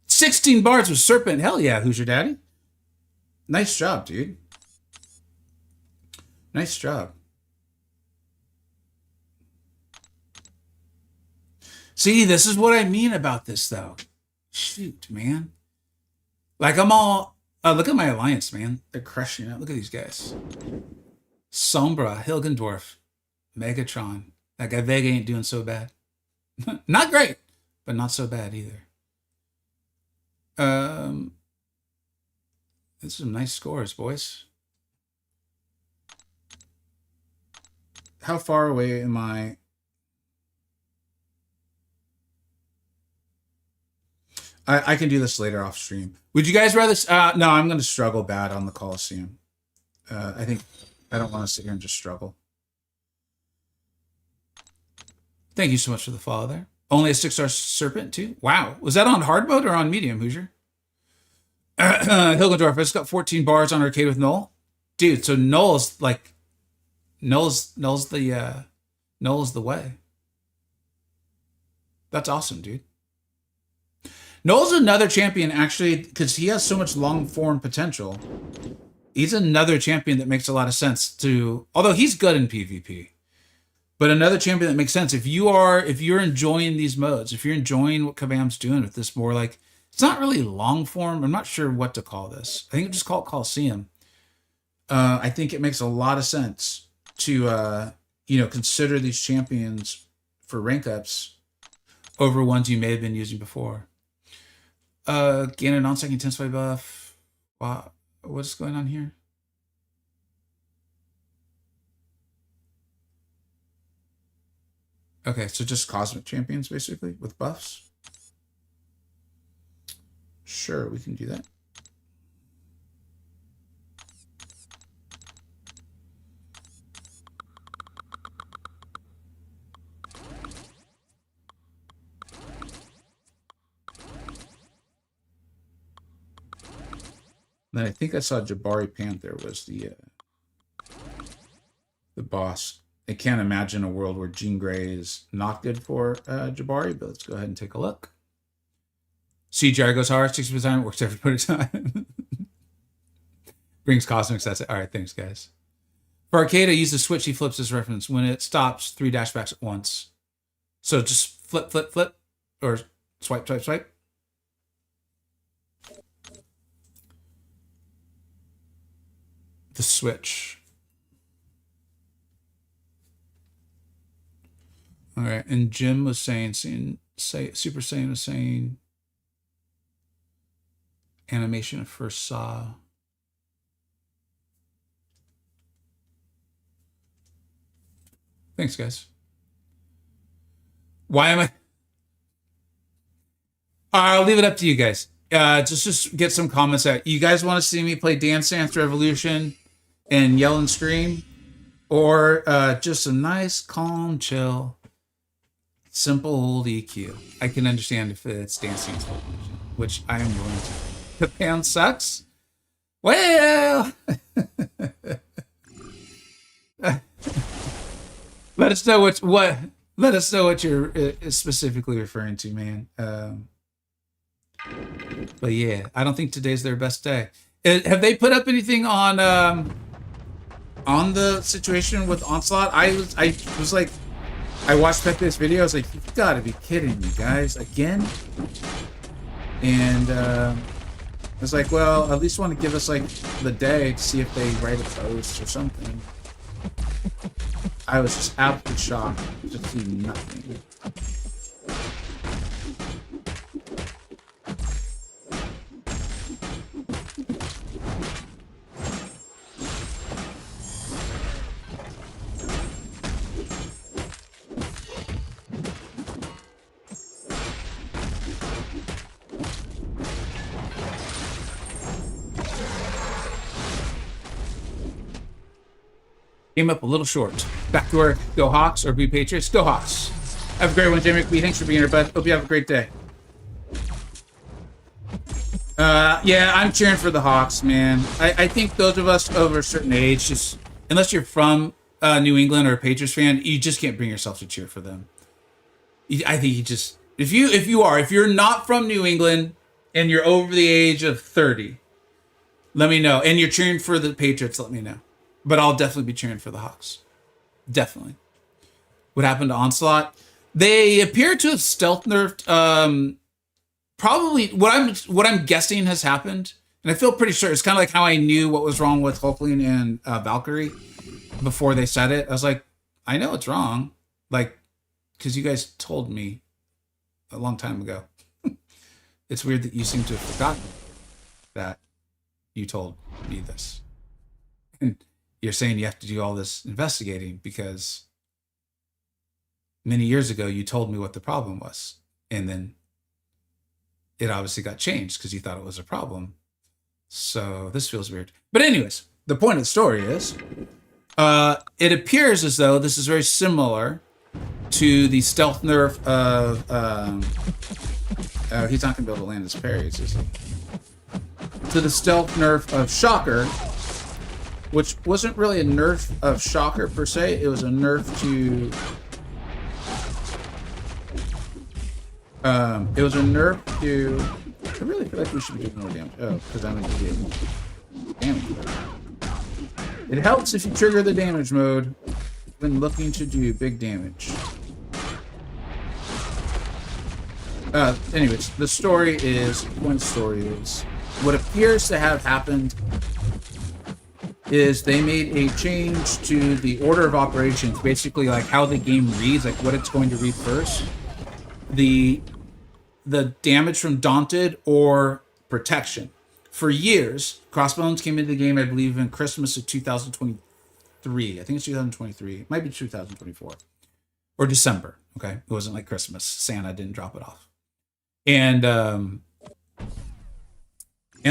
16 bars with Serpent. Hell yeah. Who's your daddy? Nice job, dude. Nice job. See, this is what I mean about this, though. Shoot, man. Like, I'm all... look at my alliance, man. They're crushing it. Look at these guys. Sombra, Hilgendorf, Megatron. That guy Vega ain't doing so bad. Not great, but not so bad either. This is some nice scores, boys. How far away am I? I can do this later off stream. Would you guys rather... no, I'm going to struggle bad on the Coliseum. I think... I don't want to sit here and just struggle. Thank you so much for the follow there. Only a 6-star Serpent, too? Wow. Was that on hard mode or on medium, Hoosier? Hilgendorf, it's got 14 bars on Arcade with Null. Dude, so Null's like... Null's the way. That's awesome, dude. Null's another champion, actually, because he has so much long-form potential. He's another champion that makes a lot of sense to... Although he's good in PvP. But another champion that makes sense. If you're enjoying these modes, if you're enjoying what Kabam's doing with this more like... It's not really long form. I'm not sure what to call this. I think I'll just call it Coliseum. I think it makes a lot of sense to consider these champions for rank ups over ones you may have been using before. Gain a non-second intensify buff. Wow. What's going on here? Okay, so just cosmic champions, basically, with buffs. Sure, we can do that. Then I think I saw Jabari Panther was the boss. I can't imagine a world where Jean Grey is not good for Jabari, but let's go ahead and take a look. CGI goes hard, 60% of the time, works every time. Brings cosmics, that's it. All right, thanks, guys. For Arcade, I use the switch he flips as reference. When it stops, 3 dashbacks at once. So just flip, flip, flip, or swipe, swipe, swipe. The switch. All right, and Jim was saying Super Saiyan was saying animation of first saw. Thanks, guys. Why am I? I'll leave it up to you guys. Just get some comments out. You guys want to see me play Dance Dance Revolution and yell and scream? Or just a nice, calm, chill, simple old EQ. I can understand if it's Dance Dance Revolution, which I am willing to. The pan sucks? Well... Let us know what you're specifically referring to, man. But yeah, I don't think today's their best day. Have they put up anything on the situation with Onslaught? I was like, I watched Pepe's video. I was like, you gotta be kidding me, guys, again. And I was like, well, at least want to give us like the day to see if they write a post or something. I was just absolutely shocked to see nothing. Came up a little short. Back to work. Go Hawks or be Patriots. Go Hawks. Have a great one, Jimmy McBee. Thanks for being here, bud. Hope you have a great day. Yeah, I'm cheering for the Hawks, man. I think those of us over a certain age, just unless you're from New England or a Patriots fan, you just can't bring yourself to cheer for them. I think you just if you're not from New England and you're over the age of 30, let me know. And you're cheering for the Patriots, let me know. But I'll definitely be cheering for the Hawks. Definitely. What happened to Onslaught? They appear to have stealth nerfed. Probably what I'm guessing has happened, and I feel pretty sure it's kind of like how I knew what was wrong with Hulkling and Valkyrie before they said it. I was like, I know it's wrong, like because you guys told me a long time ago. It's weird that you seem to have forgotten that you told me this, and you're saying you have to do all this investigating because many years ago you told me what the problem was, and then it obviously got changed because you thought it was a problem. So this feels weird. But anyways, the point of the story is, it appears as though this is very similar to the stealth nerf of, he's not going to be able to land his parries, is he? To the stealth nerf of Shocker, which wasn't really a nerf of Shocker per se. It was a nerf to... it was a nerf to... I really feel like we should be doing more damage. Oh, because I'm going to do damage mode. It helps if you trigger the damage mode when looking to do big damage. Anyways, the story is... One story is... What appears to have happened is they made a change to the order of operations, basically like how the game reads, like what it's going to read first. The damage from Daunted or Protection. For years, Crossbones came into the game, I believe, in Christmas of 2023. I think it's 2023. It might be 2024. Or December, okay? It wasn't like Christmas. Santa didn't drop it off. And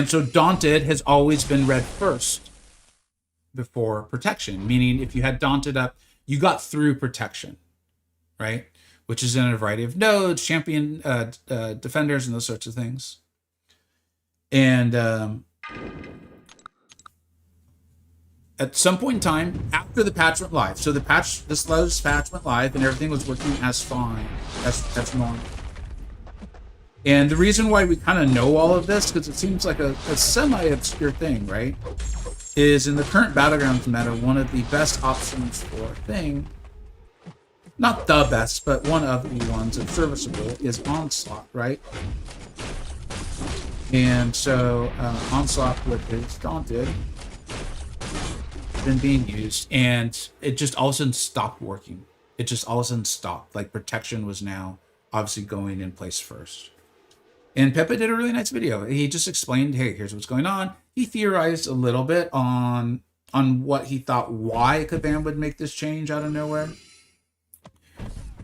so Daunted has always been read first before Protection, meaning if you had Daunted up, you got through Protection, right? Which is in a variety of nodes, champion defenders, and those sorts of things. And at some point in time, after the patch went live, so this latest patch went live, and everything was working as fine, as normal. And the reason why we kind of know all of this, because it seems like a semi-obscure thing, right? Is in the current Battlegrounds meta, one of the best options for a thing, not the best, but one of the ones that's serviceable, is Onslaught, right? And so Onslaught with his Daunted been being used, and it just all of a sudden stopped working. It just all of a sudden stopped. Like Protection was now obviously going in place first. And Pepe did a really nice video. He just explained, hey, here's what's going on. He theorized a little bit on what he thought why Kabam would make this change out of nowhere.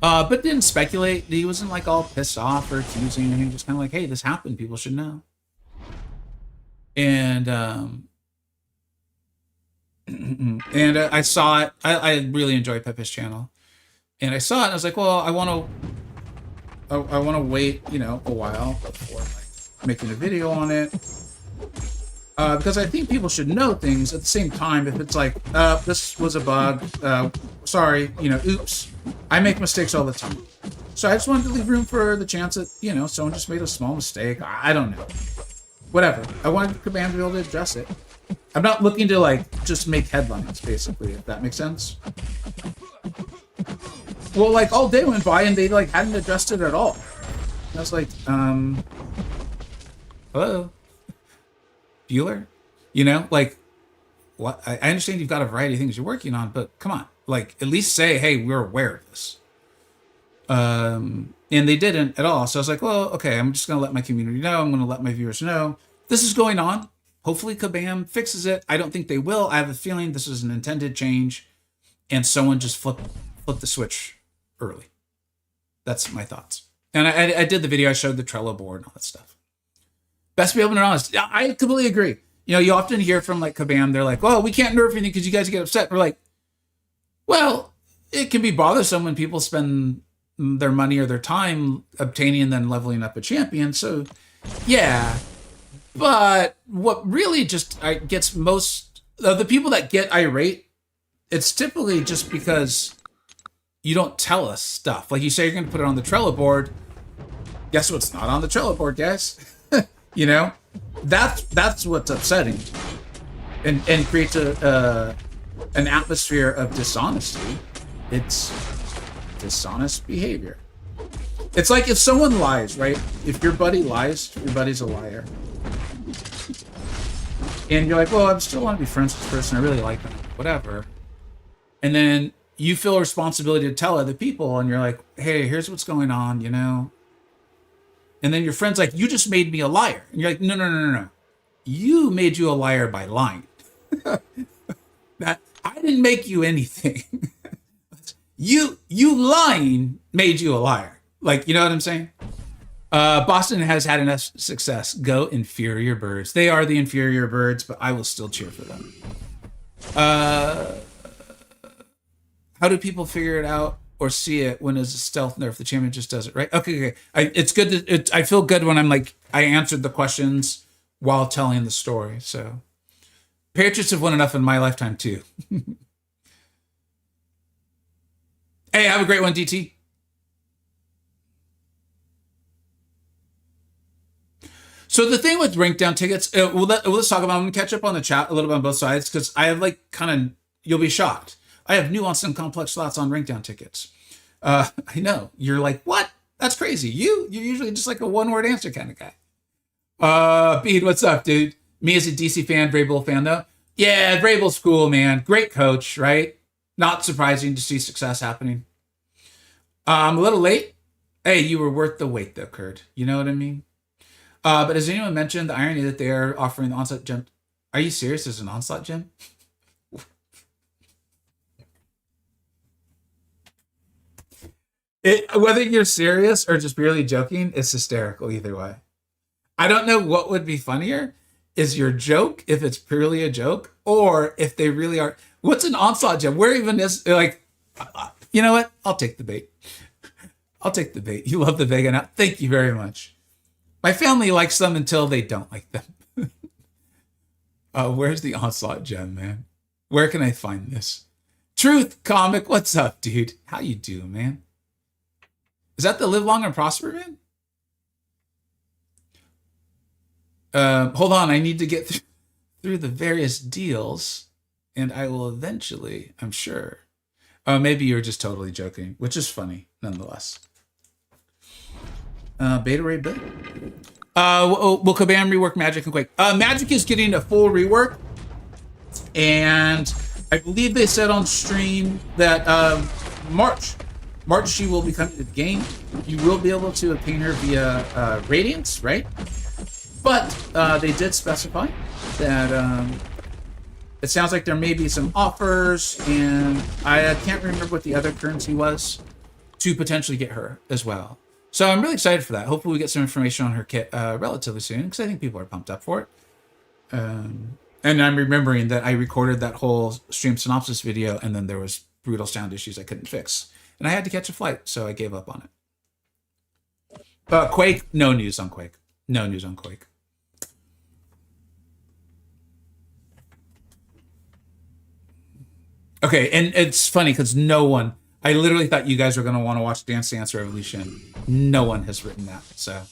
But didn't speculate. He wasn't like all pissed off or accusing anything. Just kind of like, hey, this happened. People should know. And I saw it. I really enjoy Pepe's channel. And I saw it and I was like, well, I want to wait, a while before like making a video on it. Because I think people should know things at the same time. If it's like, this was a bug, sorry, oops. I make mistakes all the time. So I just wanted to leave room for the chance that, someone just made a small mistake. I don't know. Whatever. I wanted Kabam to be able to address it. I'm not looking to, like, just make headlines, basically, if that makes sense. Well, like, all day went by and they, like, hadn't addressed it at all. And I was like, hello? Bueller? Like, what? I understand you've got a variety of things you're working on, but come on. Like, at least say, hey, we're aware of this. And they didn't at all. So I was like, well, okay, I'm just going to let my community know. I'm going to let my viewers know. This is going on. Hopefully Kabam fixes it. I don't think they will. I have a feeling this is an intended change. And someone just flipped the switch early. That's my thoughts. And I did the video. I showed the Trello board and all that stuff. Best to be open and honest. I completely agree. You often hear from like Kabam. They're like, well, we can't nerf anything because you guys get upset. We're like, Well, it can be bothersome when people spend their money or their time obtaining and then leveling up a champion. So, yeah. But what really just gets most of the people that get irate, it's typically just because you don't tell us stuff. Like you say, you're going to put it on the Trello board. Guess what's not on the Trello board, guys? You know, that's what's upsetting, and creates an atmosphere of dishonesty. It's dishonest behavior. It's like if someone lies, right? If your buddy lies, your buddy's a liar. And you're like, well, I still want to be friends with this person. I really like them, whatever. And then you feel a responsibility to tell other people, and you're like, hey, here's what's going on, you know? And then your friend's like, you just made me a liar. And you're like, no, no, no, no, no. You made you a liar by lying. That I didn't make you anything. You lying made you a liar. Like, you know what I'm saying? Boston has had enough success. Go inferior birds. They are the inferior birds, but I will still cheer for them. How do people figure it out or see it when it's a stealth nerf? The champion just does it, right? Okay. It's good. I feel good when I'm like, I answered the questions while telling the story. So Patriots have won enough in my lifetime too. Hey, have a great one, DT. So the thing with rank down tickets, let's talk about. I'm gonna catch up on the chat a little bit on both sides because I have like kind of, you'll be shocked. I have nuanced and complex thoughts on rank down tickets. I know you're like, what? That's crazy. You're usually just like a one-word answer kind of guy. Bede, what's up, dude? Me as a DC fan, Vrabel fan though. Yeah, Vrabel's cool, man. Great coach, right? Not surprising to see success happening. I'm a little late. Hey, you were worth the wait though, Kurt. You know what I mean? But has anyone mentioned the irony that they are offering the onslaught gem? Are you serious? There's an onslaught gem? Whether you're serious or just barely joking, it's hysterical either way. I don't know what would be funnier. Is your joke if it's purely a joke, or if they really are? What's an onslaught gem? Where even is like? You know what? I'll take the bait. I'll take the bait. You love the Vega now. Thank you very much. My family likes them until they don't like them. Where's the onslaught gem, man? Where can I find this? Truth comic, what's up, dude? How you doing, man? Is that the live long and prosper, man? Hold on, I need to get through the various deals, and I will eventually, I'm sure. Maybe you're just totally joking, which is funny, nonetheless. Beta Ray Bill. Will Kabam rework Magic and Quake? Magic is getting a full rework, and I believe they said on stream that March she will be coming to the game. You will be able to obtain her via Radiance, right? But they did specify that it sounds like there may be some offers, and I can't remember what the other currency was to potentially get her as well. So I'm really excited for that. Hopefully we get some information on her kit relatively soon, because I think people are pumped up for it. And I'm remembering that I recorded that whole stream synopsis video, and then there was brutal sound issues I couldn't fix. And I had to catch a flight, so I gave up on it. Quake, no news on Quake. No news on Quake. Okay, and it's funny because no one, I literally thought you guys were going to want to watch Dance Dance Revolution. No one has written that, so.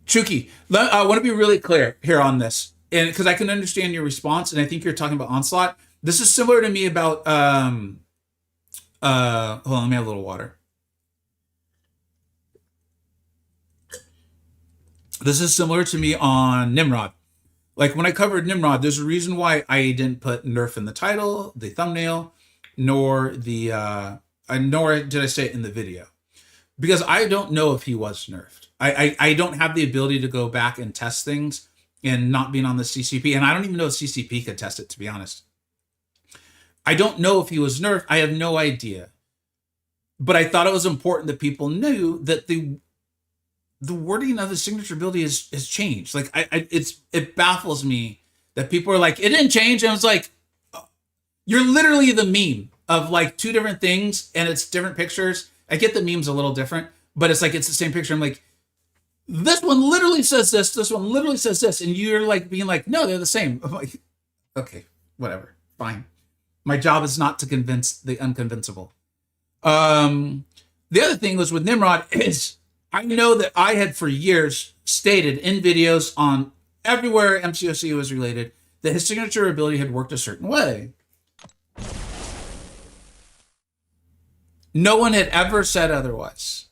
Chuki, I want to be really clear here on this, and because I can understand your response, and I think you're talking about Onslaught. This is similar to me about, hold on, let me have a little water. This is similar to me on Nimrod. Like when I covered Nimrod, there's a reason why I didn't put nerf in the title, the thumbnail, nor the nor did I say it in the video, because I don't know if he was nerfed. I don't have the ability to go back and test things and not being on the CCP, and I don't even know if CCP could test it, to be honest. I don't know if he was nerfed. I have no idea. But I thought it was important that people knew that the wording of his signature ability has changed. Like it baffles me that people are like, it didn't change. And I was like, you're literally the meme of like two different things and it's different pictures. I get the meme's a little different, but it's like it's the same picture. I'm like, this one literally says this one literally says this, and you're like being like, no, they're the same. I'm like, okay, whatever, fine. My job is not to convince the unconvincible. The other thing was with Nimrod is I know that I had for years stated in videos on everywhere MCoC was related that his signature ability had worked a certain way. No one had ever said otherwise.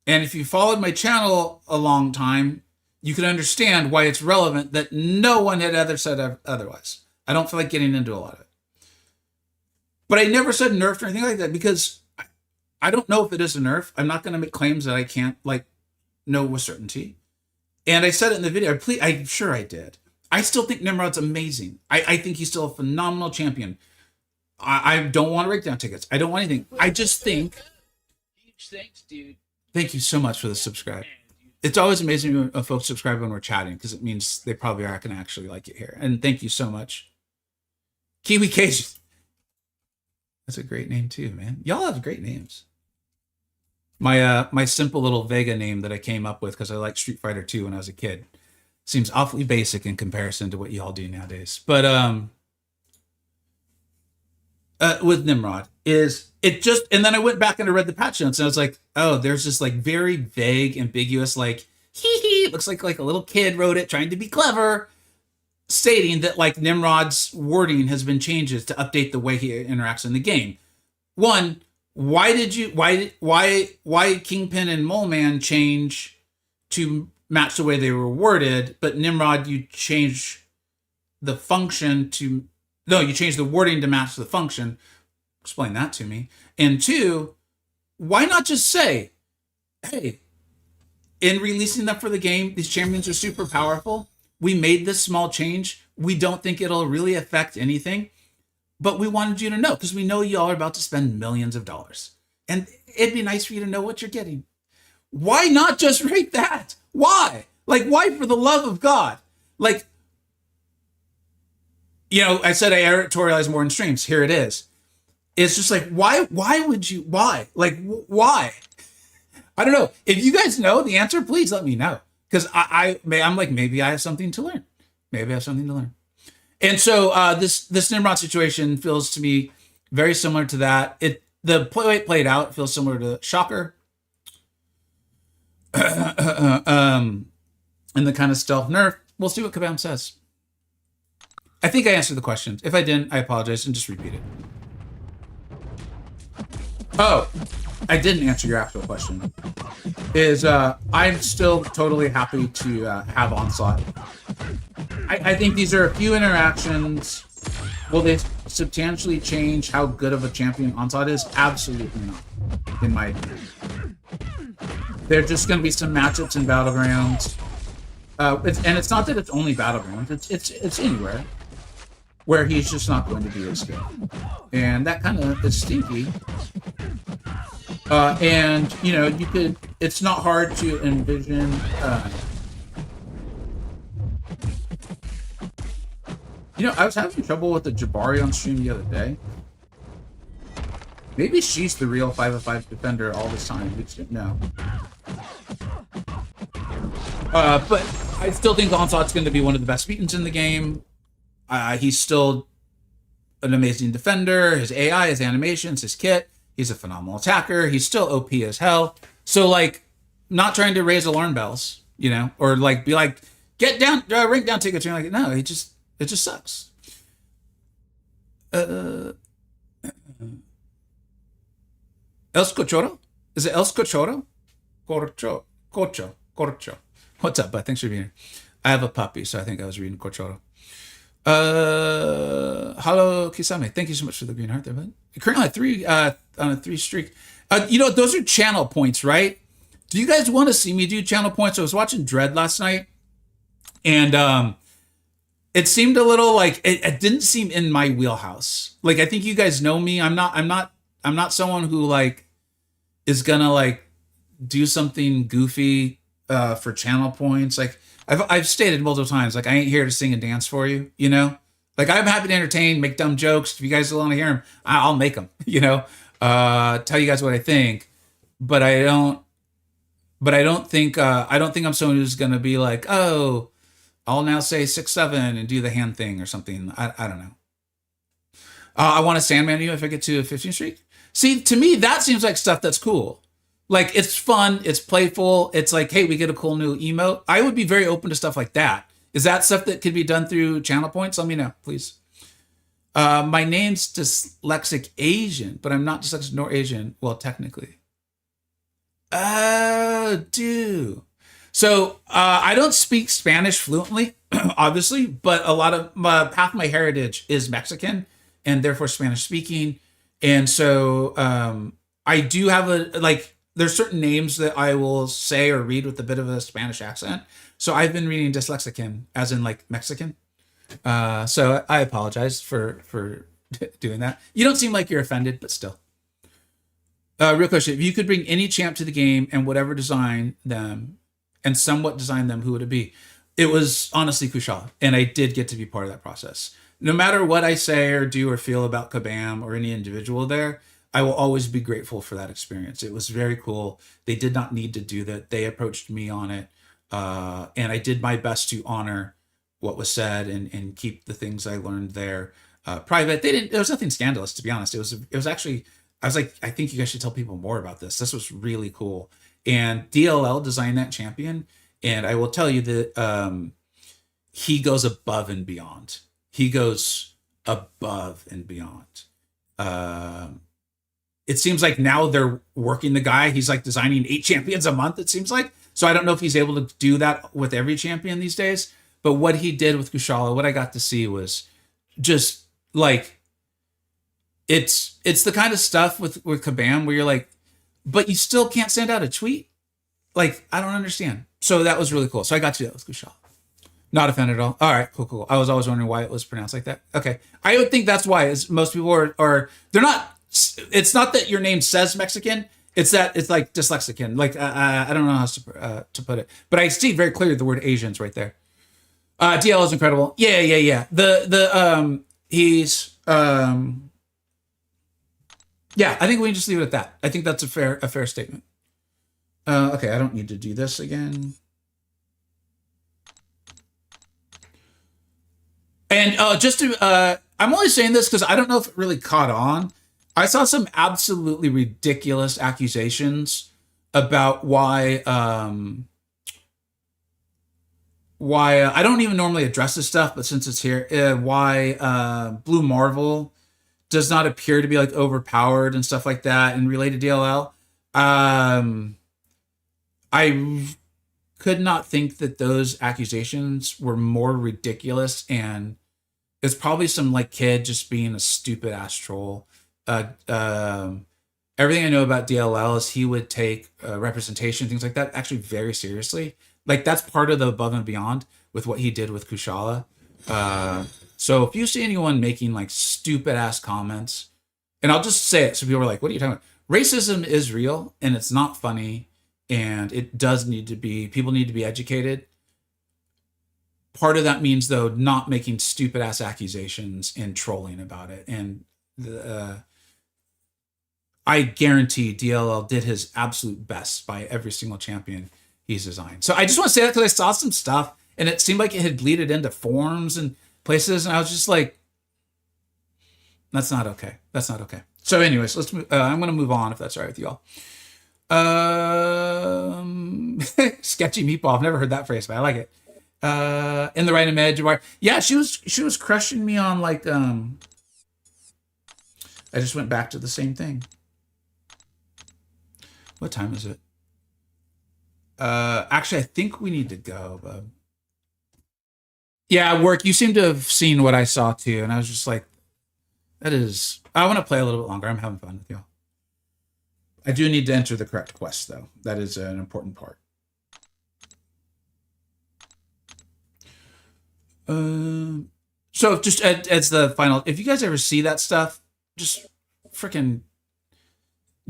And if you followed my channel a long time, you can understand why it's relevant that no one had ever said otherwise. I don't feel like getting into a lot of it. But I never said nerfed or anything like that because I don't know if it is a nerf. I'm not going to make claims that I can't like know with certainty. And I said it in the video. I'm sure I did. I still think Nimrod's amazing. I think he's still a phenomenal champion. I don't want to break down tickets. I don't want anything. I just think... Huge thanks, dude. Thank you so much for the subscribe. It's always amazing when folks subscribe when we're chatting because it means they probably are going to actually like it here. And thank you so much. Kiwi Cage. That's a great name too, man. Y'all have great names. My simple little Vega name that I came up with because I liked Street Fighter 2 when I was a kid seems awfully basic in comparison to what y'all do nowadays. But with Nimrod is it just, and then I went back and I read the patch notes and I was like, oh, there's this like very vague, ambiguous, like it looks like a little kid wrote it trying to be clever, stating that like Nimrod's wording has been changed to update the way he interacts in the game. One, why Kingpin and Mole Man change to match the way they were worded, but Nimrod you change the function to you change the wording to match the function. Explain that to me. And two, why not just say, hey, in releasing them for the game, these champions are super powerful. We made this small change. We don't think it'll really affect anything, but we wanted you to know because we know y'all are about to spend millions of dollars. And it'd be nice for you to know what you're getting. Why not just write that? Why? Like, why for the love of God? Like, you know, I said I editorialize more in streams. Here it is. It's just like, why would you, why? Like, why? I don't know. If you guys know the answer, please let me know. Because I'm like, maybe I have something to learn. Maybe I have something to learn. And so this Nimrod situation feels to me very similar to that. The way it played out feels similar to Shocker. And the kind of stealth nerf. We'll see what Kabam says. I think I answered the questions. If I didn't, I apologize and just repeat it. Oh, I didn't answer your actual question. I'm still totally happy to have Onslaught. I think these are a few interactions. Will they substantially change how good of a champion Onslaught is? Absolutely not, in my opinion. They're just going to be some matchups in Battlegrounds. And it's not that it's only Battlegrounds. It's anywhere where he's just not going to be as good. And that kind of is stinky. And, you know, it's not hard to envision, you know, I was having trouble with the Jabari on stream the other day. Maybe she's the real 505 defender all this time. We just didn't know. But I still think Onslaught's going to be one of the best beatings in the game. He's still an amazing defender. His AI, his animations, his kit. He's a phenomenal attacker. He's still OP as hell. So, like, not trying to raise alarm bells, you know, or like be like, get down, rank down tickets. You're like, no, it just sucks. El Scochoro? Is it El Scochoro? Corcho. What's up, bud? Thanks for being here. I have a puppy, so I think I was reading Corchoro. Hello, Kisame. Thank you so much for the green heart there, bud. Currently on a 3 streak. You know, those are channel points, right? Do you guys want to see me do channel points? I was watching Dread last night, and it seemed a little like it didn't seem in my wheelhouse. Like, I think you guys know me. I'm not someone who like is gonna like do something goofy for channel points. Like I've stated multiple times, like I ain't here to sing and dance for you, you know? Like I'm happy to entertain, make dumb jokes. If you guys want to hear them, I'll make them, you know? Tell you guys what I think, but I don't think I'm someone who's going to be like, oh, I'll now say 6-7 and do the hand thing or something. I don't know. I want to Sandman you if I get to a 15 streak. See, to me, that seems like stuff that's cool. Like, it's fun, it's playful, it's like, hey, we get a cool new emote. I would be very open to stuff like that. Is that stuff that could be done through channel points? Let me know, please. My name's Dyslexic Asian, but I'm not dyslexic nor Asian. Well, technically. Oh, dude. So I don't speak Spanish fluently, obviously, but a lot of half my heritage is Mexican and therefore Spanish speaking. And so I do have there's certain names that I will say or read with a bit of a Spanish accent. So I've been reading Dyslexican as in like Mexican. So I apologize for doing that. You don't seem like you're offended, but still. Real question. If you could bring any champ to the game and whatever design them and somewhat design them, who would it be? It was honestly Kushala. And I did get to be part of that process. No matter what I say or do or feel about Kabam or any individual there, I will always be grateful for that experience. It was very cool. They did not need to do that. They approached me on it. And I did my best to honor what was said and keep the things I learned there private. There was nothing scandalous, to be honest. It was actually, I was like, I think you guys should tell people more about this. This was really cool. And DLL designed that champion. And I will tell you that he goes above and beyond. He goes above and beyond. It seems like now they're working the guy. He's like designing 8 champions a month, it seems like. So I don't know if he's able to do that with every champion these days. But what he did with Kushala, what I got to see was just like, it's the kind of stuff with Kabam where you're like, but you still can't send out a tweet. Like, I don't understand. So that was really cool. So I got to do that with Kushala. Not offended at all. All right, cool. I was always wondering why it was pronounced like that. Okay. I would think that's why, is most people are they're not, it's not that your name says Mexican. It's that it's like dyslexican. Like, I don't know how to put it, but I see very clearly the word Asians right there. DL is incredible. Yeah. He's, yeah, I think we can just leave it at that. I think that's a fair statement. Okay, I don't need to do this again. And just to, I'm only saying this because I don't know if it really caught on. I saw some absolutely ridiculous accusations about why I don't even normally address this stuff, but since it's here, why Blue Marvel does not appear to be like overpowered and stuff like that and related to DLL. I could not think that those accusations were more ridiculous, and it's probably some like kid just being a stupid ass troll. Everything I know about DLL is he would take representation, things like that, actually very seriously. Like that's part of the above and beyond with what he did with Kushala. So if you see anyone making like stupid ass comments, and I'll just say it so people are like, what are you talking about? Racism is real and it's not funny, and it does need to be, people need to be educated. Part of that means though, not making stupid ass accusations and trolling about it. And I guarantee DLL did his absolute best by every single champion he's designed. So I just want to say that because I saw some stuff and it seemed like it had bleeded into forums and places, and I was just like, that's not okay. That's not okay. So anyways, let's move, I'm going to move on if that's all right with y'all. Sketchy meatball. I've never heard that phrase, but I like it. In the right image. Yeah, she was crushing me on like, I just went back to the same thing. What time is it? Actually, I think we need to go, bub. Yeah, work. You seem to have seen what I saw too, and I was just like, that is, I want to play a little bit longer. I'm having fun with y'all. I do need to enter the correct quest, though. That is an important part. So just as the final, if you guys ever see that stuff, just freaking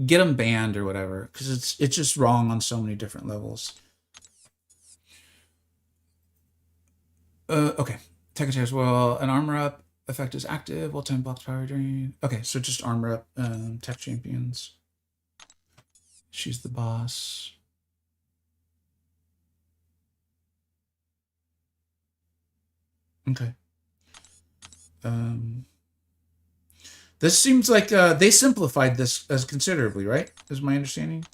get them banned or whatever, because it's just wrong on so many different levels. Okay. Tech attack as well. An armor up effect is active. While 10 blocks power drain. Okay, so just armor up tech champions. She's the boss. Okay. This seems like they simplified this as considerably, right? Is my understanding.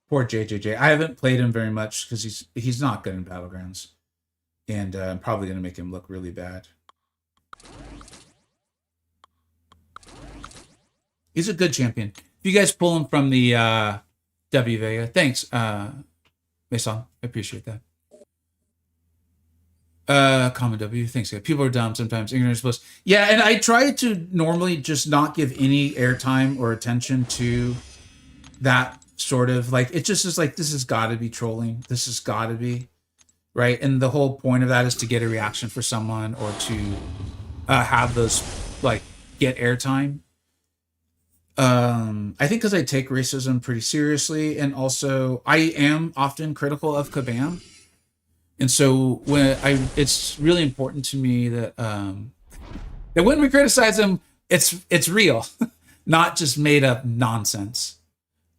Poor JJJ. I haven't played him very much because he's not good in Battlegrounds. And I'm probably going to make him look really bad. He's a good champion. If you guys pull him from the W Vega, thanks, Mason. I appreciate that. Common W, thanks. People are dumb sometimes. Ignorance is bliss. Yeah, and I try to normally just not give any airtime or attention to that sort of like, it just is like, this has got to be trolling. This has got to be, right? And the whole point of that is to get a reaction for someone or to have those, like, get airtime. I think because I take racism pretty seriously, and also I am often critical of Kabam. And so it's really important to me that that when we criticize him, it's real, not just made up nonsense.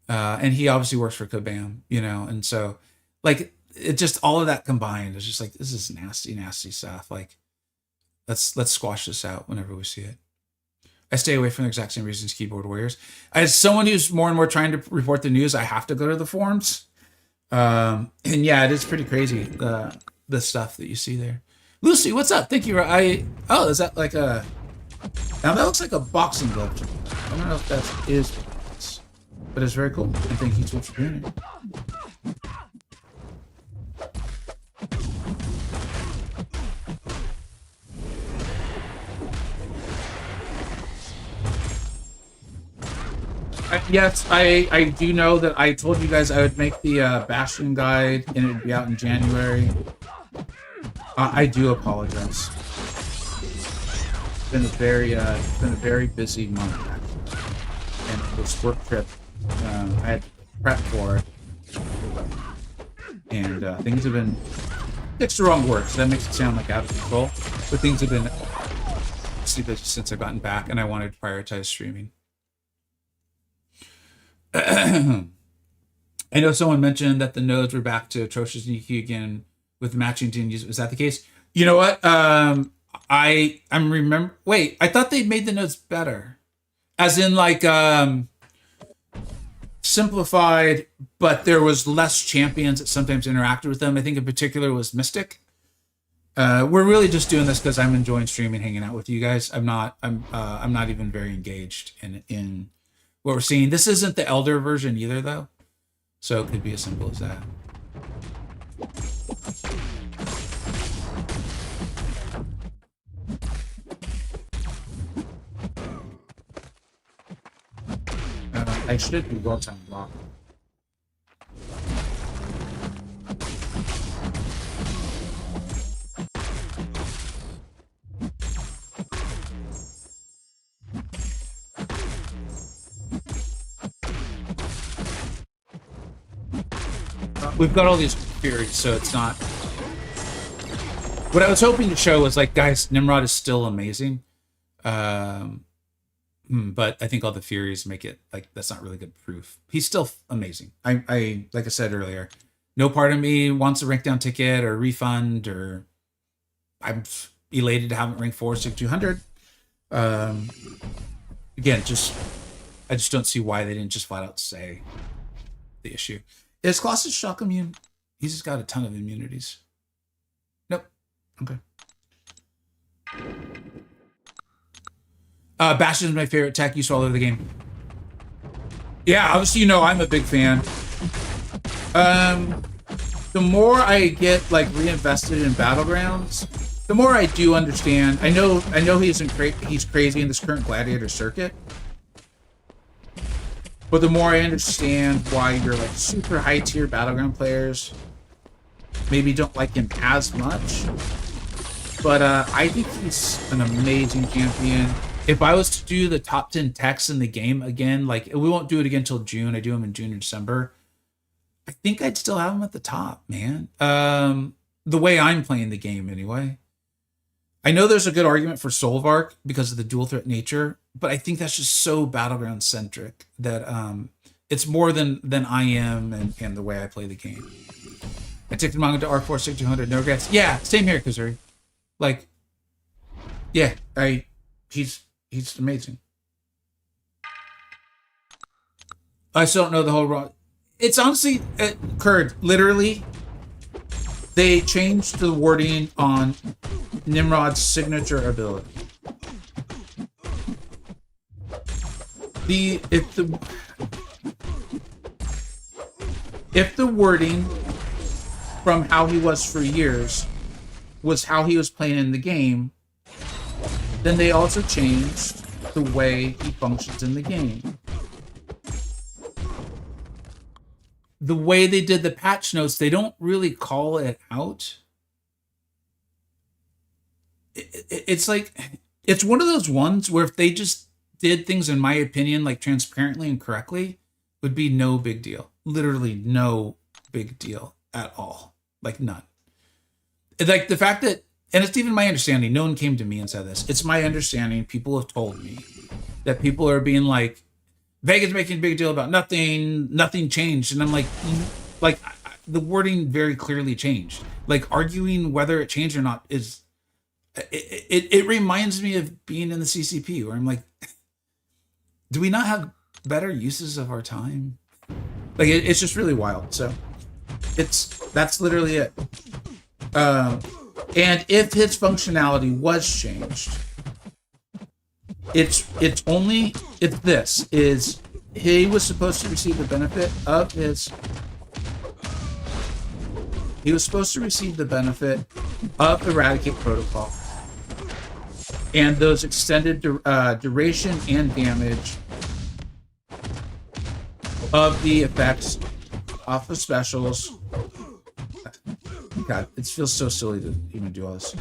And he obviously works for Kabam, you know, and so like it just all of that combined is just like, this is nasty, nasty stuff. Like let's squash this out whenever we see it. I stay away from the exact same reasons keyboard warriors. As someone who's more and more trying to report the news, I have to go to the forums. And yeah, it is pretty crazy, the stuff that you see there. Lucy, what's up? Thank you. Oh, is that like a... Now that looks like a boxing glove. I don't know if that is, but it's very cool. And thank you so much for doing it. Yes, I do know that I told you guys I would make the Bastion guide and it would be out in January. I do apologize. It's been a very busy month, actually. And this work trip, I had to prep for it, and things have been. It's the wrong word, so that makes it sound like out of control. But things have been since I've gotten back, and I wanted to prioritize streaming. I know someone mentioned that the nodes were back to atrocious EQ again with matching teams. Is that the case? You know what? I'm remember. Wait, I thought they made the nodes better, as in like simplified, but there was less champions that sometimes interacted with them. I think in particular was Mystic. We're really just doing this because I'm enjoying streaming, hanging out with you guys. I'm not even very engaged in what we're seeing. This isn't the Elder version either, though, so it could be as simple as that. I should do go time block. We've got all these theories, so it's not. What I was hoping to show was like, guys, Nimrod is still amazing, but I think all the Furies make it like that's not really good proof. He's still amazing. I like I said earlier, no part of me wants a rank down ticket or refund, or I'm elated to have him rank 4, 6, 200. Again, I just don't see why they didn't just flat out say the issue. Is Colossus shock immune? He's just got a ton of immunities. Nope. Okay. Bastion is my favorite tech used all over the game. Yeah, obviously you know I'm a big fan. The more I get like reinvested in Battlegrounds, the more I do understand. I know he's crazy in this current Gladiator circuit. But the more I understand why your like super high tier Battleground players maybe don't like him as much. But I think he's an amazing champion. if I was to do the top 10 techs in the game again, like we won't do it again till June. I do them in June and December. I think I'd still have them at the top, man. The way I'm playing the game anyway. I know there's a good argument for Solvark because of the dual threat nature, but I think that's just so battleground centric that it's more than I am and the way I play the game. I took the manga to R4 6200, no regrets. Yeah, same here, Kazuri. Like, yeah, he's amazing. I still don't know the whole raw. It's honestly, Kurd, literally, they changed the wording on Nimrod's signature ability. If the wording from how he was for years was how he was playing in the game, then they also changed the way he functions in the game. The way they did the patch notes, they don't really call it out. It's like, it's one of those ones where if they just did things, in my opinion, like transparently and correctly, it would be no big deal. Literally no big deal at all. Like none. Like the fact that, and it's even my understanding, no one came to me and said this. It's my understanding, people have told me that people are being like, Vega's making a big deal about nothing changed. And I'm like the wording very clearly changed. Like arguing whether it changed or not is, it reminds me of being in the CCP where I'm like, do we not have better uses of our time? Like it's just really wild. So that's literally it. And if his functionality was changed, it's this is he was supposed to receive the benefit of Eradicate protocol and those extended duration and damage of the effects off the specials. God, it feels so silly to even do all this.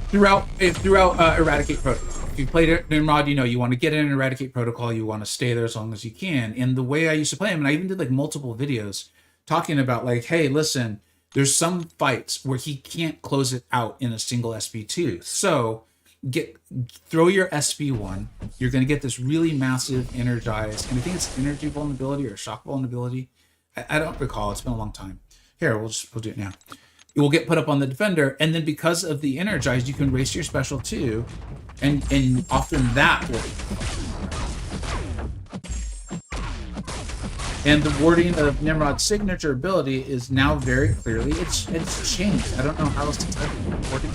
Throughout Eradicate protocol. If you played it, Nimrod, you know you want to get in an Eradicate protocol, you want to stay there as long as you can. And the way I used to play him, and I even did like multiple videos talking about like, hey, listen, there's some fights where he can't close it out in a single SP2. So throw your SP1. You're going to get this really massive energized, and I think it's energy vulnerability or shock vulnerability. I don't recall. It's been a long time. Here, we'll do it now. It will get put up on the defender, and then because of the energized, you can race your special too, and often that will. And the wording of Nimrod's signature ability is now very clearly it's changed. I don't know how else to type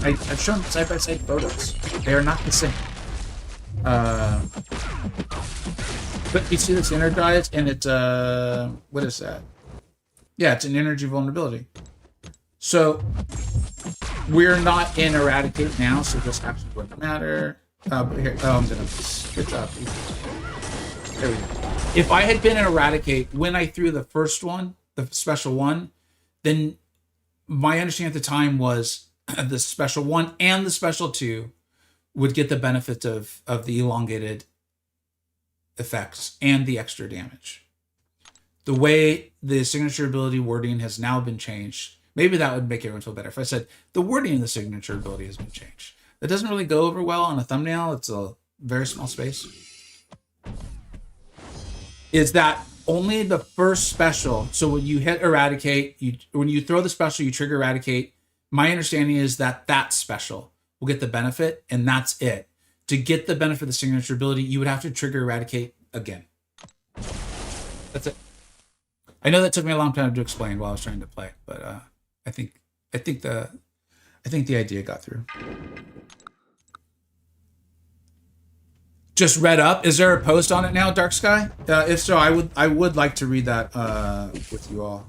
it. I've shown side-by-side photos. They are not the same. But you see this energized, and it's what is that? Yeah, it's an energy vulnerability. So we're not in Eradicate now, so this actually wouldn't matter. But here, I'm gonna. Good job. There we go. If I had been in Eradicate when I threw the first one, the special one, then my understanding at the time was the special one and the special two would get the benefit of the elongated effects and the extra damage. The way the signature ability wording has now been changed, maybe that would make everyone feel better. If I said the wording of the signature ability has been changed, that doesn't really go over well on a thumbnail. It's a very small space. Is that only the first special? So when you hit Eradicate, when you throw the special, you trigger Eradicate. My understanding is that special will get the benefit, and that's it. To get the benefit of the signature ability, you would have to trigger Eradicate again. That's it. I know that took me a long time to explain while I was trying to play, but I think the idea got through. Just read up. Is there a post on it now, Dark Sky? If so, I would like to read that with you all.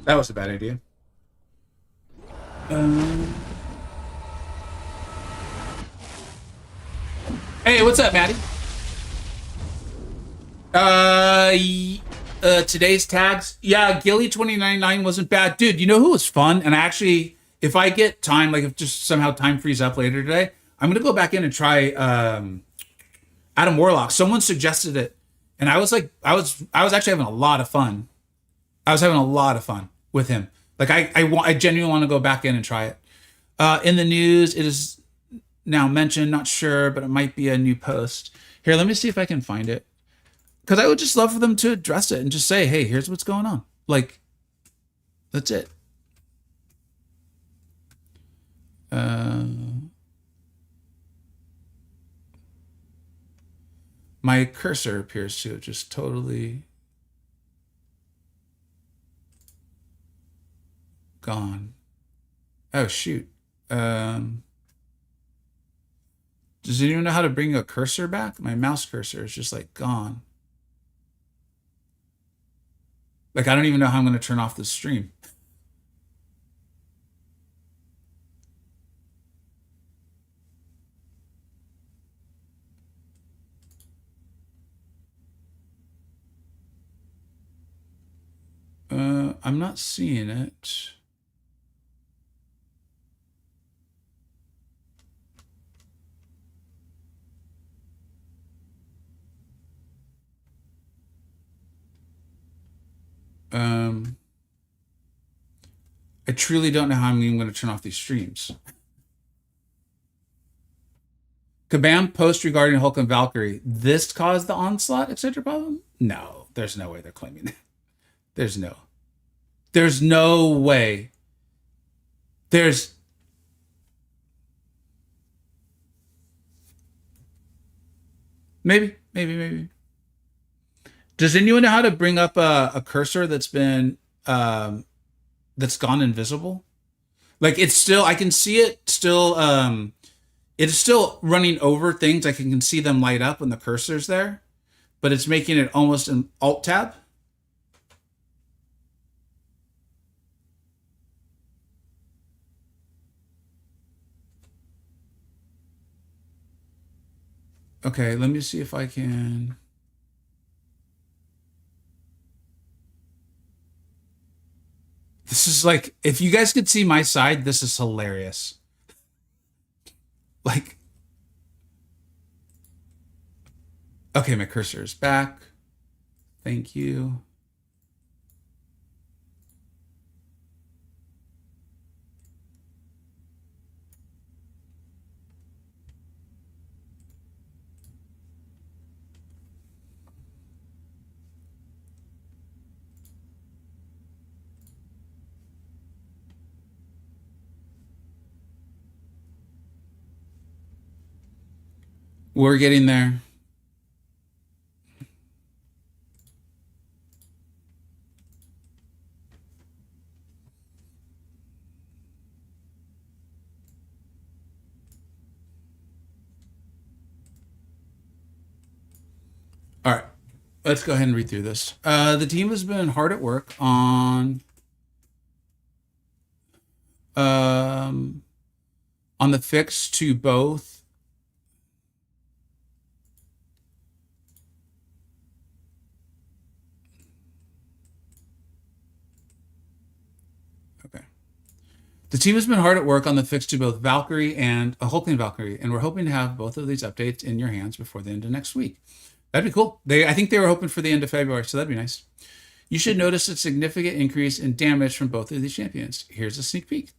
That was a bad idea. Um, hey, what's up, Maddie? Today's tags. Yeah, Gilly 2099 wasn't bad. Dude, you know who was fun? And I actually, if I get time, like if just somehow time frees up later today, I'm gonna go back in and try Adam Warlock. Someone suggested it, and I was like, I was actually having a lot of fun. I was having a lot of fun with him. Like I genuinely want to go back in and try it. In the news, it is now mentioned, not sure, but it might be a new post. Here, let me see if I can find it. Because I would just love for them to address it and just say, hey, here's what's going on. Like, that's it. Uh, my cursor appears to have just totally gone. Oh, shoot. Does anyone know how to bring a cursor back? My mouse cursor is just like gone. Like, I don't even know how I'm going to turn off the stream. I'm not seeing it. I truly don't know how I'm even going to turn off these streams. Kabam post regarding Hulk and Valkyrie. This caused the onslaught, etc. problem? No, there's no way they're claiming that. There's no. There's no way. There's maybe. Does anyone know how to bring up a cursor that's been that's gone invisible? Like it's still, I can see it still. It's still running over things. I can see them light up when the cursor's there, but it's making it almost an alt tab. Okay, let me see if I can. This is like, if you guys could see my side, this is hilarious. Like, okay, my cursor is back. Thank you. We're getting there. All right, let's go ahead and read through this. The team has been hard at work um, on the fix to both. Okay. The team has been hard at work on the fix to both Valkyrie and a Hulkling Valkyrie, and we're hoping to have both of these updates in your hands before the end of next week. That'd be cool. I think they were hoping for the end of February, so that'd be nice. You should notice a significant increase in damage from both of these champions. Here's a sneak peek.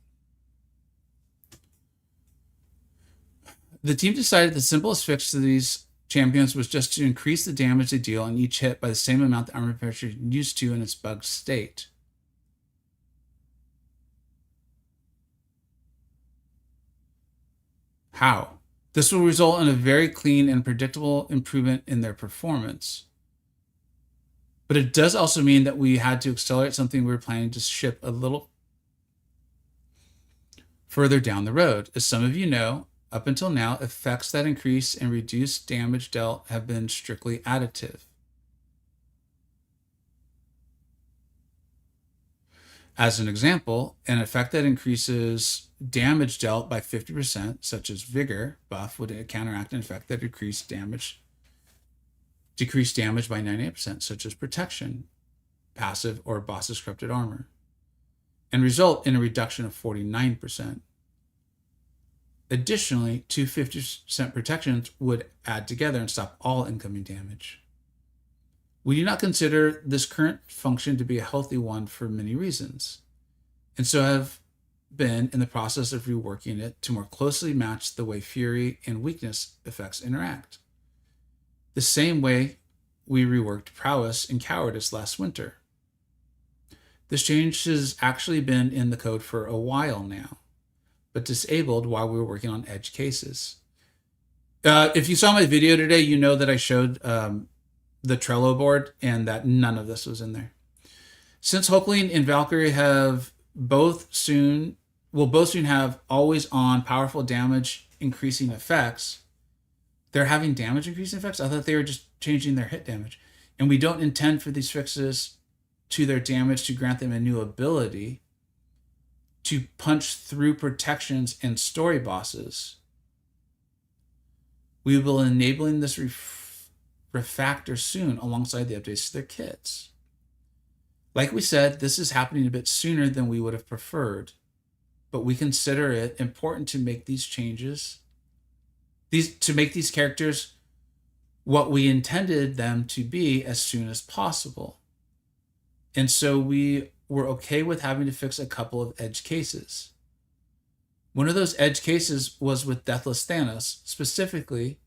The team decided the simplest fix to these champions was just to increase the damage they deal on each hit by the same amount the armor pressure used to in its bugged state. How? This will result in a very clean and predictable improvement in their performance. But it does also mean that we had to accelerate something we were planning to ship a little further down the road. As some of you know, up until now, effects that increase and reduce damage dealt have been strictly additive. As an example, an effect that increases damage dealt by 50%, such as Vigor buff, would counteract an effect that decreased damage by 98%, such as Protection, passive, or Boss's Corrupted Armor, and result in a reduction of 49%. Additionally, two 50% protections would add together and stop all incoming damage. We do not consider this current function to be a healthy one for many reasons, and so have been in the process of reworking it to more closely match the way Fury and Weakness effects interact. The same way we reworked Prowess and Cowardice last winter. This change has actually been in the code for a while now, but disabled while we were working on edge cases. If you saw my video today, you know that I showed the Trello board and that none of this was in there. Since Hulkling and Valkyrie will both soon have always on powerful damage increasing effects, they're having damage increasing effects? I thought they were just changing their hit damage. And we don't intend for these fixes to their damage to grant them a new ability to punch through protections and story bosses. We will be enabling this refactor soon alongside the updates to their kits. Like we said, this is happening a bit sooner than we would have preferred, but we consider it important to make these changes, to make these characters what we intended them to be as soon as possible. And so we were okay with having to fix a couple of edge cases. One of those edge cases was with Deathless Thanos, specifically,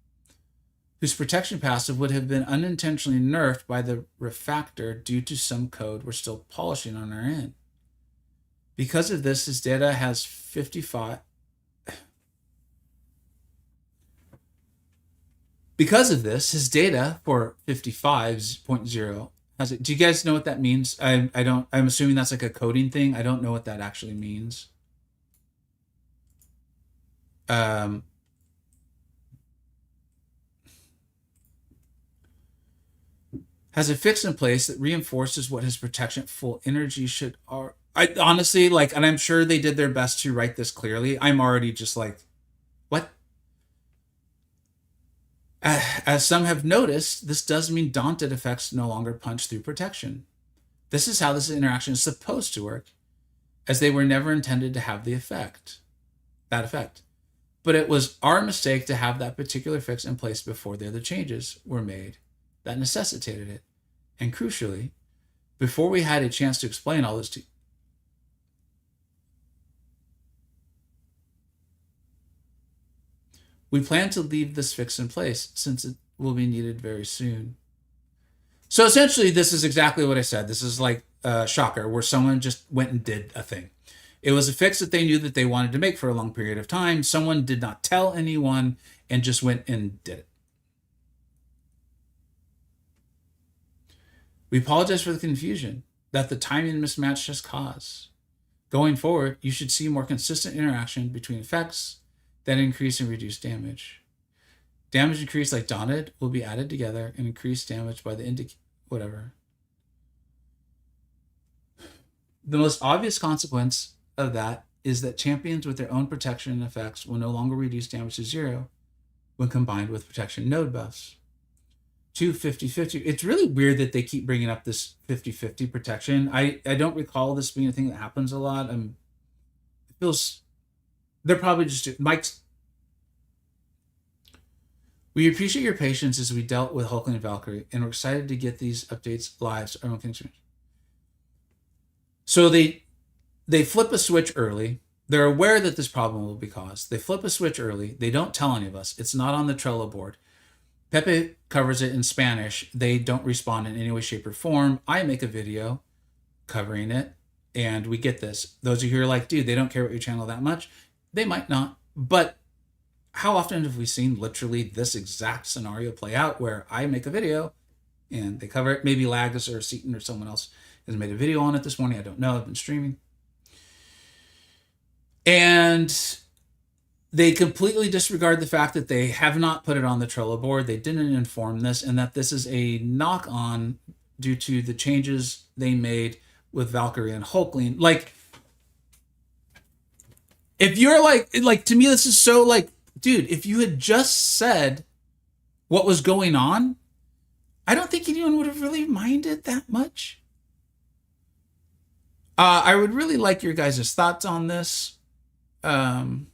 whose protection passive would have been unintentionally nerfed by the refactor due to some code we're still polishing on our end. Because of this, his data has 55. Because of this, his data for 55.0 has it. Do you guys know what that means? I don't. I'm assuming that's like a coding thing. I don't know what that actually means. Has a fix in place that reinforces what his protection full energy should are. I honestly like, and I'm sure they did their best to write this clearly. I'm already just like, what? As some have noticed, this does mean daunted effects no longer punch through protection. This is how this interaction is supposed to work, as they were never intended to have that effect. But it was our mistake to have that particular fix in place before the other changes were made that necessitated it. And crucially, before we had a chance to explain all this to you. We plan to leave this fix in place since it will be needed very soon. So essentially, this is exactly what I said. This is like a Shocker, where someone just went and did a thing. It was a fix that they knew that they wanted to make for a long period of time. Someone did not tell anyone and just went and did it. We apologize for the confusion that the timing mismatch has caused. Going forward, you should see more consistent interaction between effects that increase and reduce damage. Damage increase like Daunted will be added together and increase damage by the whatever. The most obvious consequence of that is that champions with their own protection effects will no longer reduce damage to 0 when combined with protection node buffs. 50-50. It's really weird that they keep bringing up this 50-50 protection. I don't recall this being a thing that happens a lot. It feels they're probably just Mike's. We appreciate your patience as we dealt with Hulkling and Valkyrie, and we're excited to get these updates live. So they flip a switch early. They're aware that this problem will be caused. They flip a switch early. They don't tell any of us. It's not on the Trello board. Pepe covers it in Spanish. They don't respond in any way, shape, or form. I make a video covering it, and we get this. Those of you who are like, dude, they don't care about your channel that much. They might not, but how often have we seen literally this exact scenario play out where I make a video and they cover it? Maybe Lagus or Seaton or someone else has made a video on it this morning. I don't know. I've been streaming. And they completely disregard the fact that they have not put it on the Trello board. They didn't inform this, and that this is a knock-on due to the changes they made with Valkyrie and Hulkling. Like, if you're like to me, this is so like, dude, if you had just said what was going on, I don't think anyone would have really minded that much. I would really like your guys' thoughts on this. Damn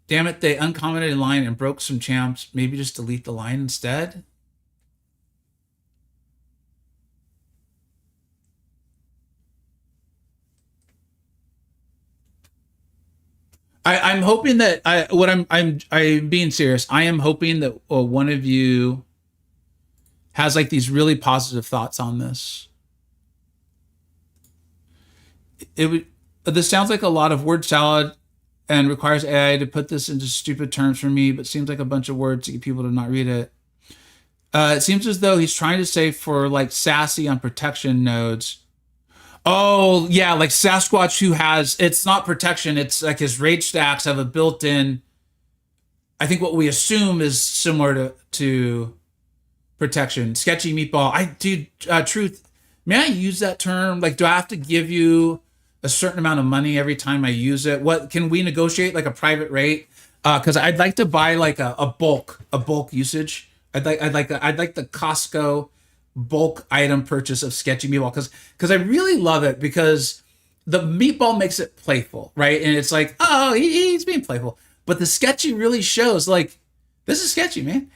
it, they uncommented a line and broke some champs. Maybe just delete the line instead. I'm hoping that I'm being serious. I am hoping that one of you has like these really positive thoughts on this. It would. This sounds like a lot of word salad and requires AI to put this into stupid terms for me, but seems like a bunch of words to get people to not read it. It seems as though he's trying to say for like sassy on protection nodes. Oh, yeah, like Sasquatch who has, it's not protection, it's like his rage stacks have a built-in, I think what we assume is similar to protection. Sketchy meatball. Truth, may I use that term? Like, do I have to give you a certain amount of money every time I use it? What, can we negotiate like a private rate? Because I'd like to buy like a bulk usage. I'd like the Costco bulk item purchase of sketchy meatball because I really love it because the meatball makes it playful, right? And it's like, oh, he's being playful, but the sketchy really shows like this is sketchy, man.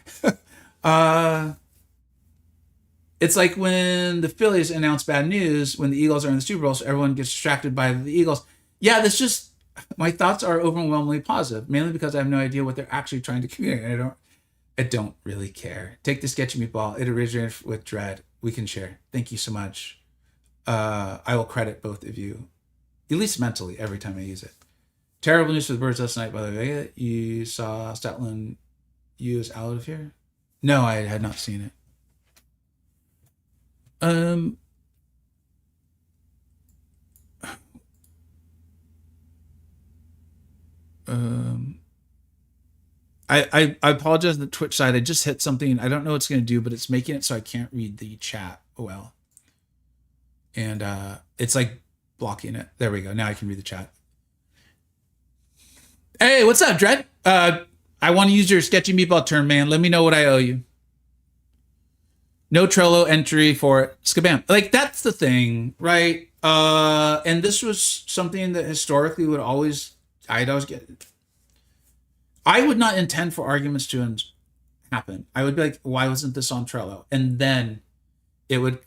It's like when the Phillies announce bad news when the Eagles are in the Super Bowl, so everyone gets distracted by the Eagles. Yeah, that's just my thoughts are overwhelmingly positive, mainly because I have no idea what they're actually trying to communicate. I don't really care. Take the sketchy meatball. It originated with Dread. We can share. Thank you so much. I will credit both of you, at least mentally, every time I use it. Terrible news for the birds last night, by the way. You saw Statland use Out of Here? No, I had not seen it. I apologize on the Twitch side. I just hit something. I don't know what it's going to do, but it's making it so I can't read the chat well. And it's like blocking it. There we go. Now I can read the chat. Hey, what's up, Dread? I want to use your sketchy meatball term, man. Let me know what I owe you. No Trello entry for it. Skabam. Like, that's the thing, right? And this was something that historically I'd always get. I would not intend for arguments to happen. I would be like, why wasn't this on Trello? And then it would,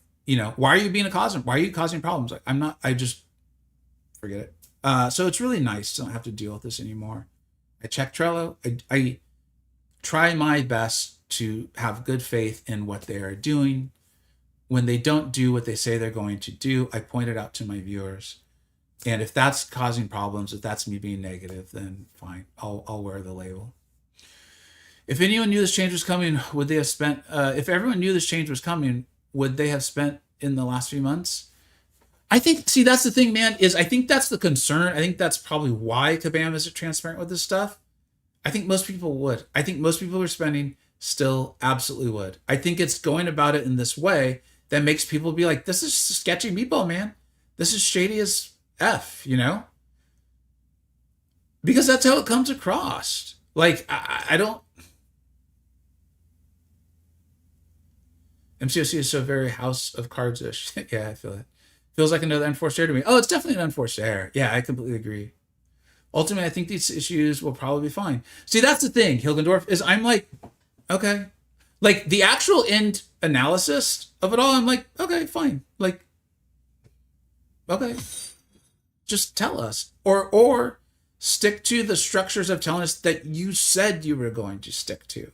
why are you being a causer? Why are you causing problems? Like, I just forget it. So it's really nice to not have to deal with this anymore. I check Trello. I try my best to have good faith in what they are doing. When they don't do what they say they're going to do, I point it out to my viewers. And if that's causing problems, if that's me being negative, then fine. I'll wear the label. If anyone knew this change was coming, would they have spent, if everyone knew this change was coming, would they have spent in the last few months? I think, see, that's the thing, man, is I think that's the concern. I think that's probably why Kabam isn't transparent with this stuff. I think most people would. I think most people who are spending still absolutely would. I think it's going about it in this way that makes people be like, this is sketchy meatball, man. This is shady as F, because that's how it comes across. Like, I don't. MCoC is so very House of Cards-ish. Yeah, I feel it. Feels like another unforced error to me. Oh, it's definitely an unforced error. Yeah, I completely agree. Ultimately, I think these issues will probably be fine. See, that's the thing, Hilgendorf, is I'm like, okay. Like, the actual end analysis of it all, I'm like, okay, fine. Like, okay. Just tell us. Or stick to the structures of telling us that you said you were going to stick to.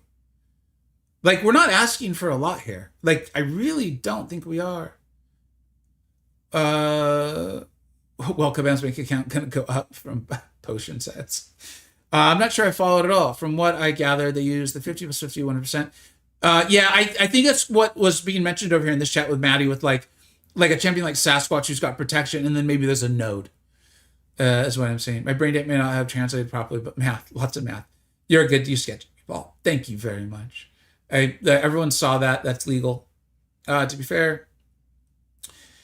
Like, we're not asking for a lot here. Like, I really don't think we are. Well, Kabam's bank account gonna go up from potion sets. I'm not sure I followed it all. From what I gather, they use the 50 plus 50, 100%. Yeah, I think that's what was being mentioned over here in this chat with Maddie, with like a champion like Sasquatch who's got protection, and then maybe there's a node. Is what I'm saying. My brain date may not have translated properly, but math, lots of math. You're a good, you sketch. Well, thank you very much. Everyone saw that. That's legal. To be fair,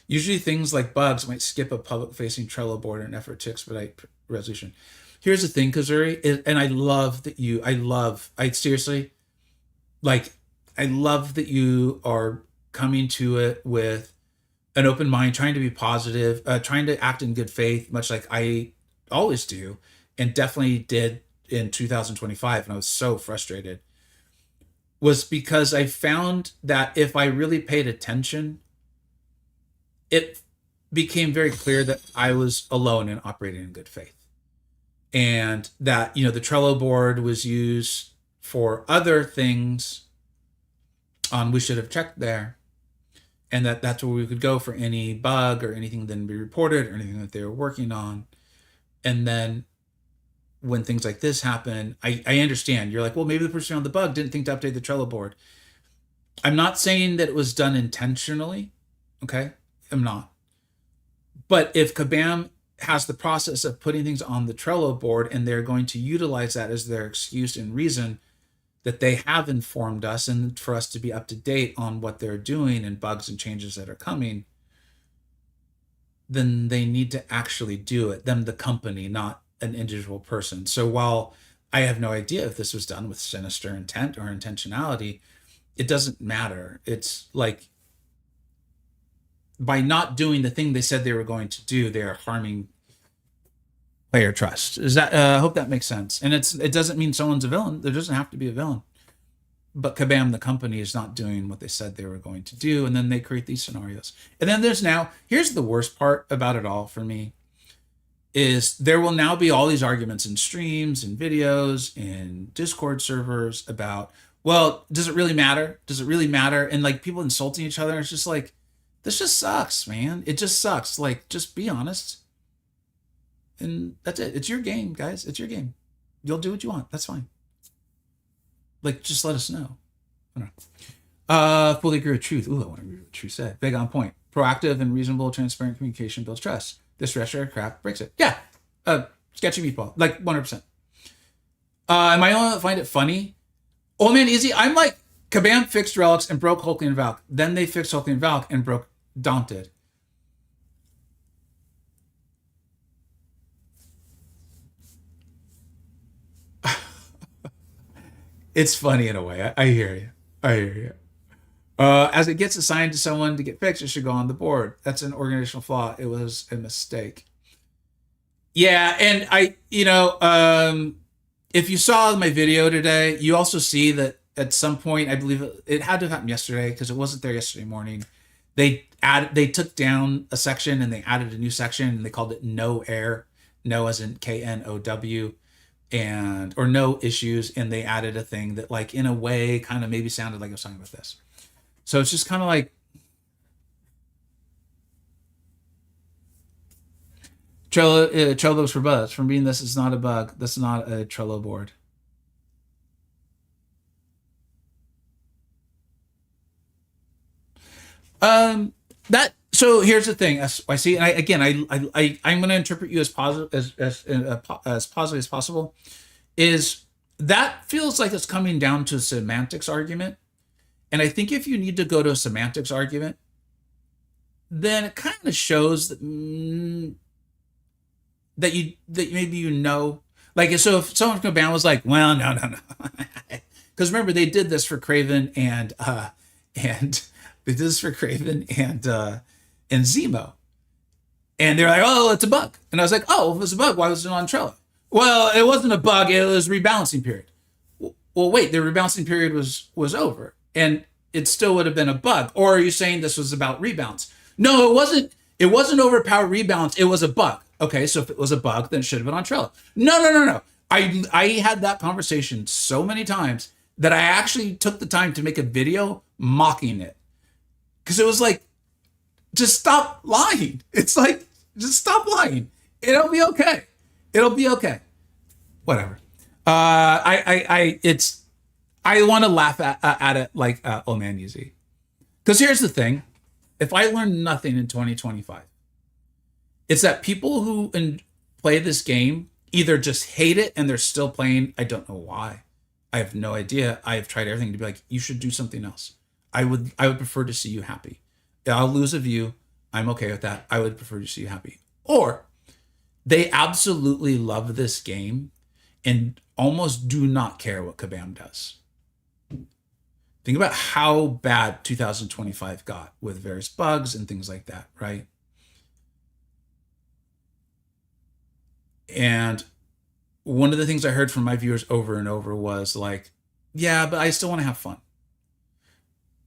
usually things like bugs might skip a public-facing Trello board in an effort to expedite resolution. Here's the thing, Kazuri, and I love that I seriously, like, I love that you are coming to it with an open mind, trying to be positive, trying to act in good faith, much like I always do, and definitely did in 2025. And I was so frustrated, was because I found that if I really paid attention, it became very clear that I was alone in operating in good faith. And that, the Trello board was used for other things we should have checked there. And that's where we could go for any bug or anything that didn't be reported or anything that they were working on. And then when things like this happen, I understand. You're like, well, maybe the person on the bug didn't think to update the Trello board. I'm not saying that it was done intentionally. Okay? I'm not. But if Kabam has the process of putting things on the Trello board and they're going to utilize that as their excuse and reason that they have informed us and for us to be up to date on what they're doing and bugs and changes that are coming, then they need to actually do it. Them, the company, not an individual person. So while I have no idea if this was done with sinister intent or intentionality, it doesn't matter. It's like, by not doing the thing they said they were going to do, they are harming player trust. Is that? I hope that makes sense. And it doesn't mean someone's a villain. There doesn't have to be a villain. But Kabam, the company, is not doing what they said they were going to do, and then they create these scenarios. And then here's the worst part about it all for me, is there will now be all these arguments in streams and videos and Discord servers about, well, does it really matter? Does it really matter? And like people insulting each other. It's just like, this just sucks, man. It just sucks. Like, just be honest. And that's it. It's your game, guys. It's your game. You'll do what you want. That's fine. Like, just let us know. I don't know. Fully agree with Truth. Ooh, I want to agree with what Truth said. Big on point. Proactive and reasonable, transparent communication builds trust. This retro crap breaks it. Yeah. Sketchy meatball. Like, 100%. Am I the only one that find it funny? Oh, man, easy. I'm like, Kabam fixed Relics and broke Hulkling and Valk. Then they fixed Hulkling and Valk and broke Daunted. It's funny in a way. I hear you. I hear you. As it gets assigned to someone to get fixed, it should go on the board. That's an organizational flaw. It was a mistake. Yeah, and if you saw my video today, you also see that at some point, I believe it had to have happened yesterday because it wasn't there yesterday morning. They took down a section and they added a new section and they called it no error, no as in KNOW, or no issues, and they added a thing that, like, in a way kind of maybe sounded like I was talking about this. So it's just kind of like Trello looks for bugs. From being this is not a bug. That's not a Trello board. That so here's the thing. I see, and I'm going to interpret you as positive as positive as possible. Is that feels like it's coming down to a semantics argument, and I think if you need to go to a semantics argument, then it kind of shows that that maybe like, so if someone from Kabam was like, well, no, because remember they did this for Craven and they did this for Craven and Zemo. And they're like, oh, it's a bug. And I was like, oh, if it was a bug, why was it on Trello? Well, it wasn't a bug, it was rebalancing period. Well, wait, the rebalancing period was over. And it still would have been a bug. Or are you saying this was about rebalance? No, it wasn't. It wasn't overpowered rebalance. It was a bug. Okay, so if it was a bug, then it should have been on Trello. No. I had that conversation so many times that I actually took the time to make a video mocking it. Because it was like, just stop lying. It's like, just stop lying. It'll be okay. It'll be okay. Whatever. I want to laugh at it like, oh man, easy. Because here's the thing. If I learned nothing in 2025, it's that people who play this game either just hate it and they're still playing. I don't know why. I have no idea. I have tried everything to be like, you should do something else. I would prefer to see you happy. I'll lose a view. I'm okay with that. I would prefer to see you happy. Or they absolutely love this game and almost do not care what Kabam does. Think about how bad 2025 got with various bugs and things like that, right? And one of the things I heard from my viewers over and over was like, yeah, but I still want to have fun.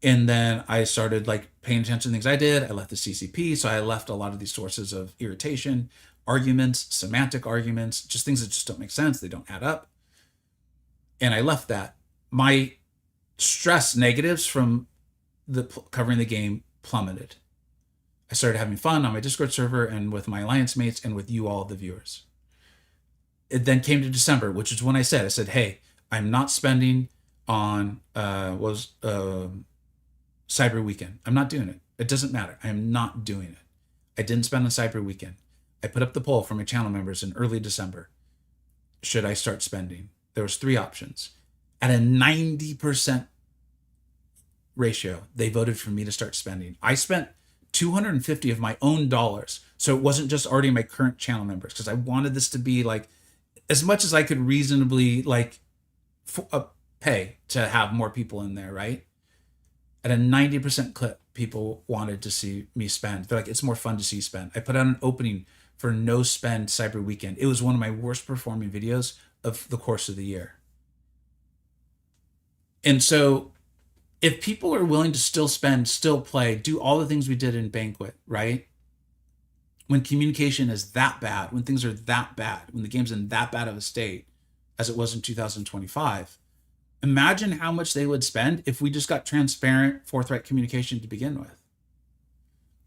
And then I started like paying attention to things I did. I left the CCP. So I left a lot of these sources of irritation, arguments, semantic arguments, just things that just don't make sense. They don't add up. And I left that. My stress negatives from covering the game plummeted. I started having fun on my Discord server and with my alliance mates and with you all, the viewers. It then came to December, which is when I said, hey, I'm not spending on Cyber Weekend. I'm not doing it. It doesn't matter. I am not doing it. I didn't spend on Cyber Weekend. I put up the poll for my channel members in early December. Should I start spending? There was 3 options. At a 90% ratio, they voted for me to start spending. I spent 250 of my own dollars. So it wasn't just already my current channel members, because I wanted this to be like as much as I could reasonably like pay to have more people in there, right? At a 90% clip, people wanted to see me spend. They're like, it's more fun to see spend. I put out an opening for no spend Cyber Weekend. It was one of my worst performing videos of the course of the year. And so if people are willing to still spend, still play, do all the things we did in Banquet, right? When communication is that bad, when things are that bad, when the game's in that bad of a state as it was in 2025, imagine how much they would spend if we just got transparent, forthright communication to begin with.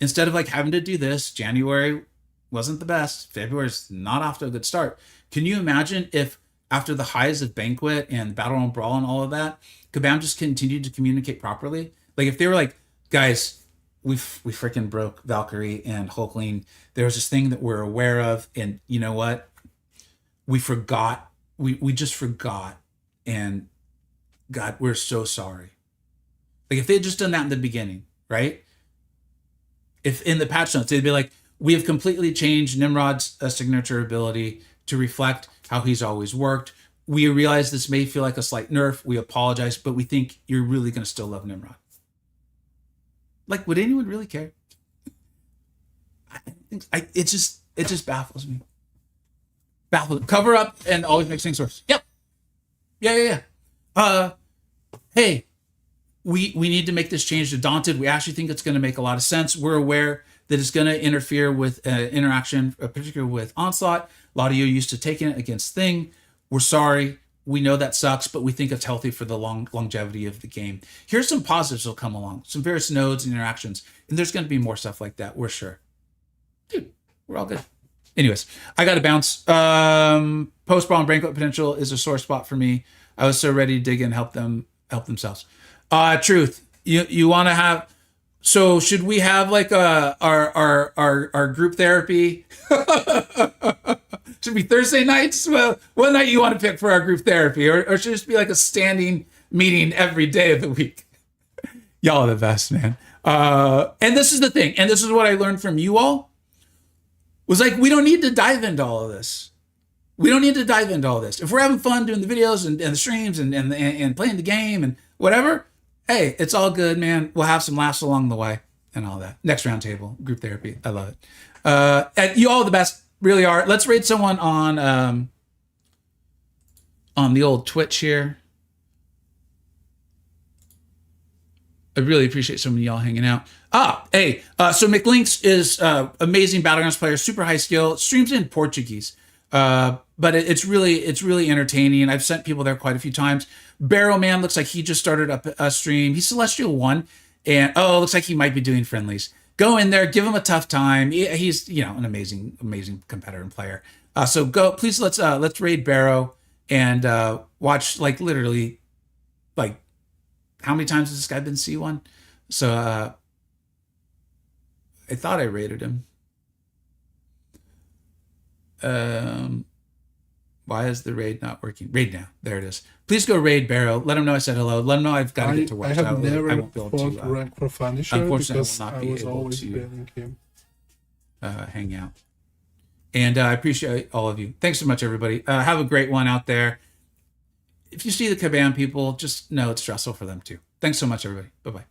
Instead of like having to do this, January wasn't the best, February's not off to a good start. Can you imagine if after the highs of Banquet and Battle and Brawl and all of that, Kabam just continued to communicate properly? Like if they were like, guys, we freaking broke Valkyrie and Hulkling. There was this thing that we're aware of, and you know what? We forgot. We just forgot, and God, we're so sorry. Like if they had just done that in the beginning, right? If in the patch notes, they'd be like, we have completely changed Nimrod's signature ability to reflect how he's always worked. We realize this may feel like a slight nerf. We apologize, but we think you're really going to still love Nimrod. Like, would anyone really care? It just baffles me. Cover up and always make things worse. Yep. Yeah. Hey, we need to make this change to Daunted. We actually think it's going to make a lot of sense. We're aware that it's going to interfere with interaction, particularly with Onslaught. A lot of you are used to taking it against Thing. We're sorry. We know that sucks, but we think it's healthy for the longevity of the game. Here's some positives that'll come along, some various nodes and interactions, and there's going to be more stuff like that, we're sure. Dude, we're all good. Anyways, I got to bounce. Post-Brawl and Banquet potential is a sore spot for me. I was so ready to dig in and help themselves. Truth, you want to have... So should we have like our group therapy? Should be Thursday nights? Well, what night you want to pick for our group therapy? Or should it just be like a standing meeting every day of the week? Y'all are the best, man. And this is the thing. And this is what I learned from you all. Was like, we don't need to dive into all of this. We don't need to dive into all this. If we're having fun doing the videos and the streams and playing the game and whatever, hey, it's all good, man. We'll have some laughs along the way and all that. Next round table, group therapy. I love it. And you all are the best, really are. Let's raid someone on the old Twitch here. I really appreciate so many of y'all hanging out. Hey, so McLinks is amazing Battlegrounds player, super high skill, streams in Portuguese. But it's really entertaining. I've sent people there quite a few times. Barrow Man looks like he just started up a stream. He's Celestial 1, and looks like he might be doing friendlies. Go in there, give him a tough time. He's an amazing competitor and player. So go, please. Let's raid Barrow and watch like literally like how many times has this guy been C1? So I thought I rated him. Why is the raid not working? Raid now. There it is. Please go raid Barrow. Let him know I said hello. Let him know I've got to get to work. I have never I won't be able fought to, rank for finisher unfortunately, because I will not I be was able always to banning him. hang out. And I appreciate all of you. Thanks so much, everybody. Have a great one out there. If you see the Kabam people, just know it's stressful for them too. Thanks so much, everybody. Bye-bye.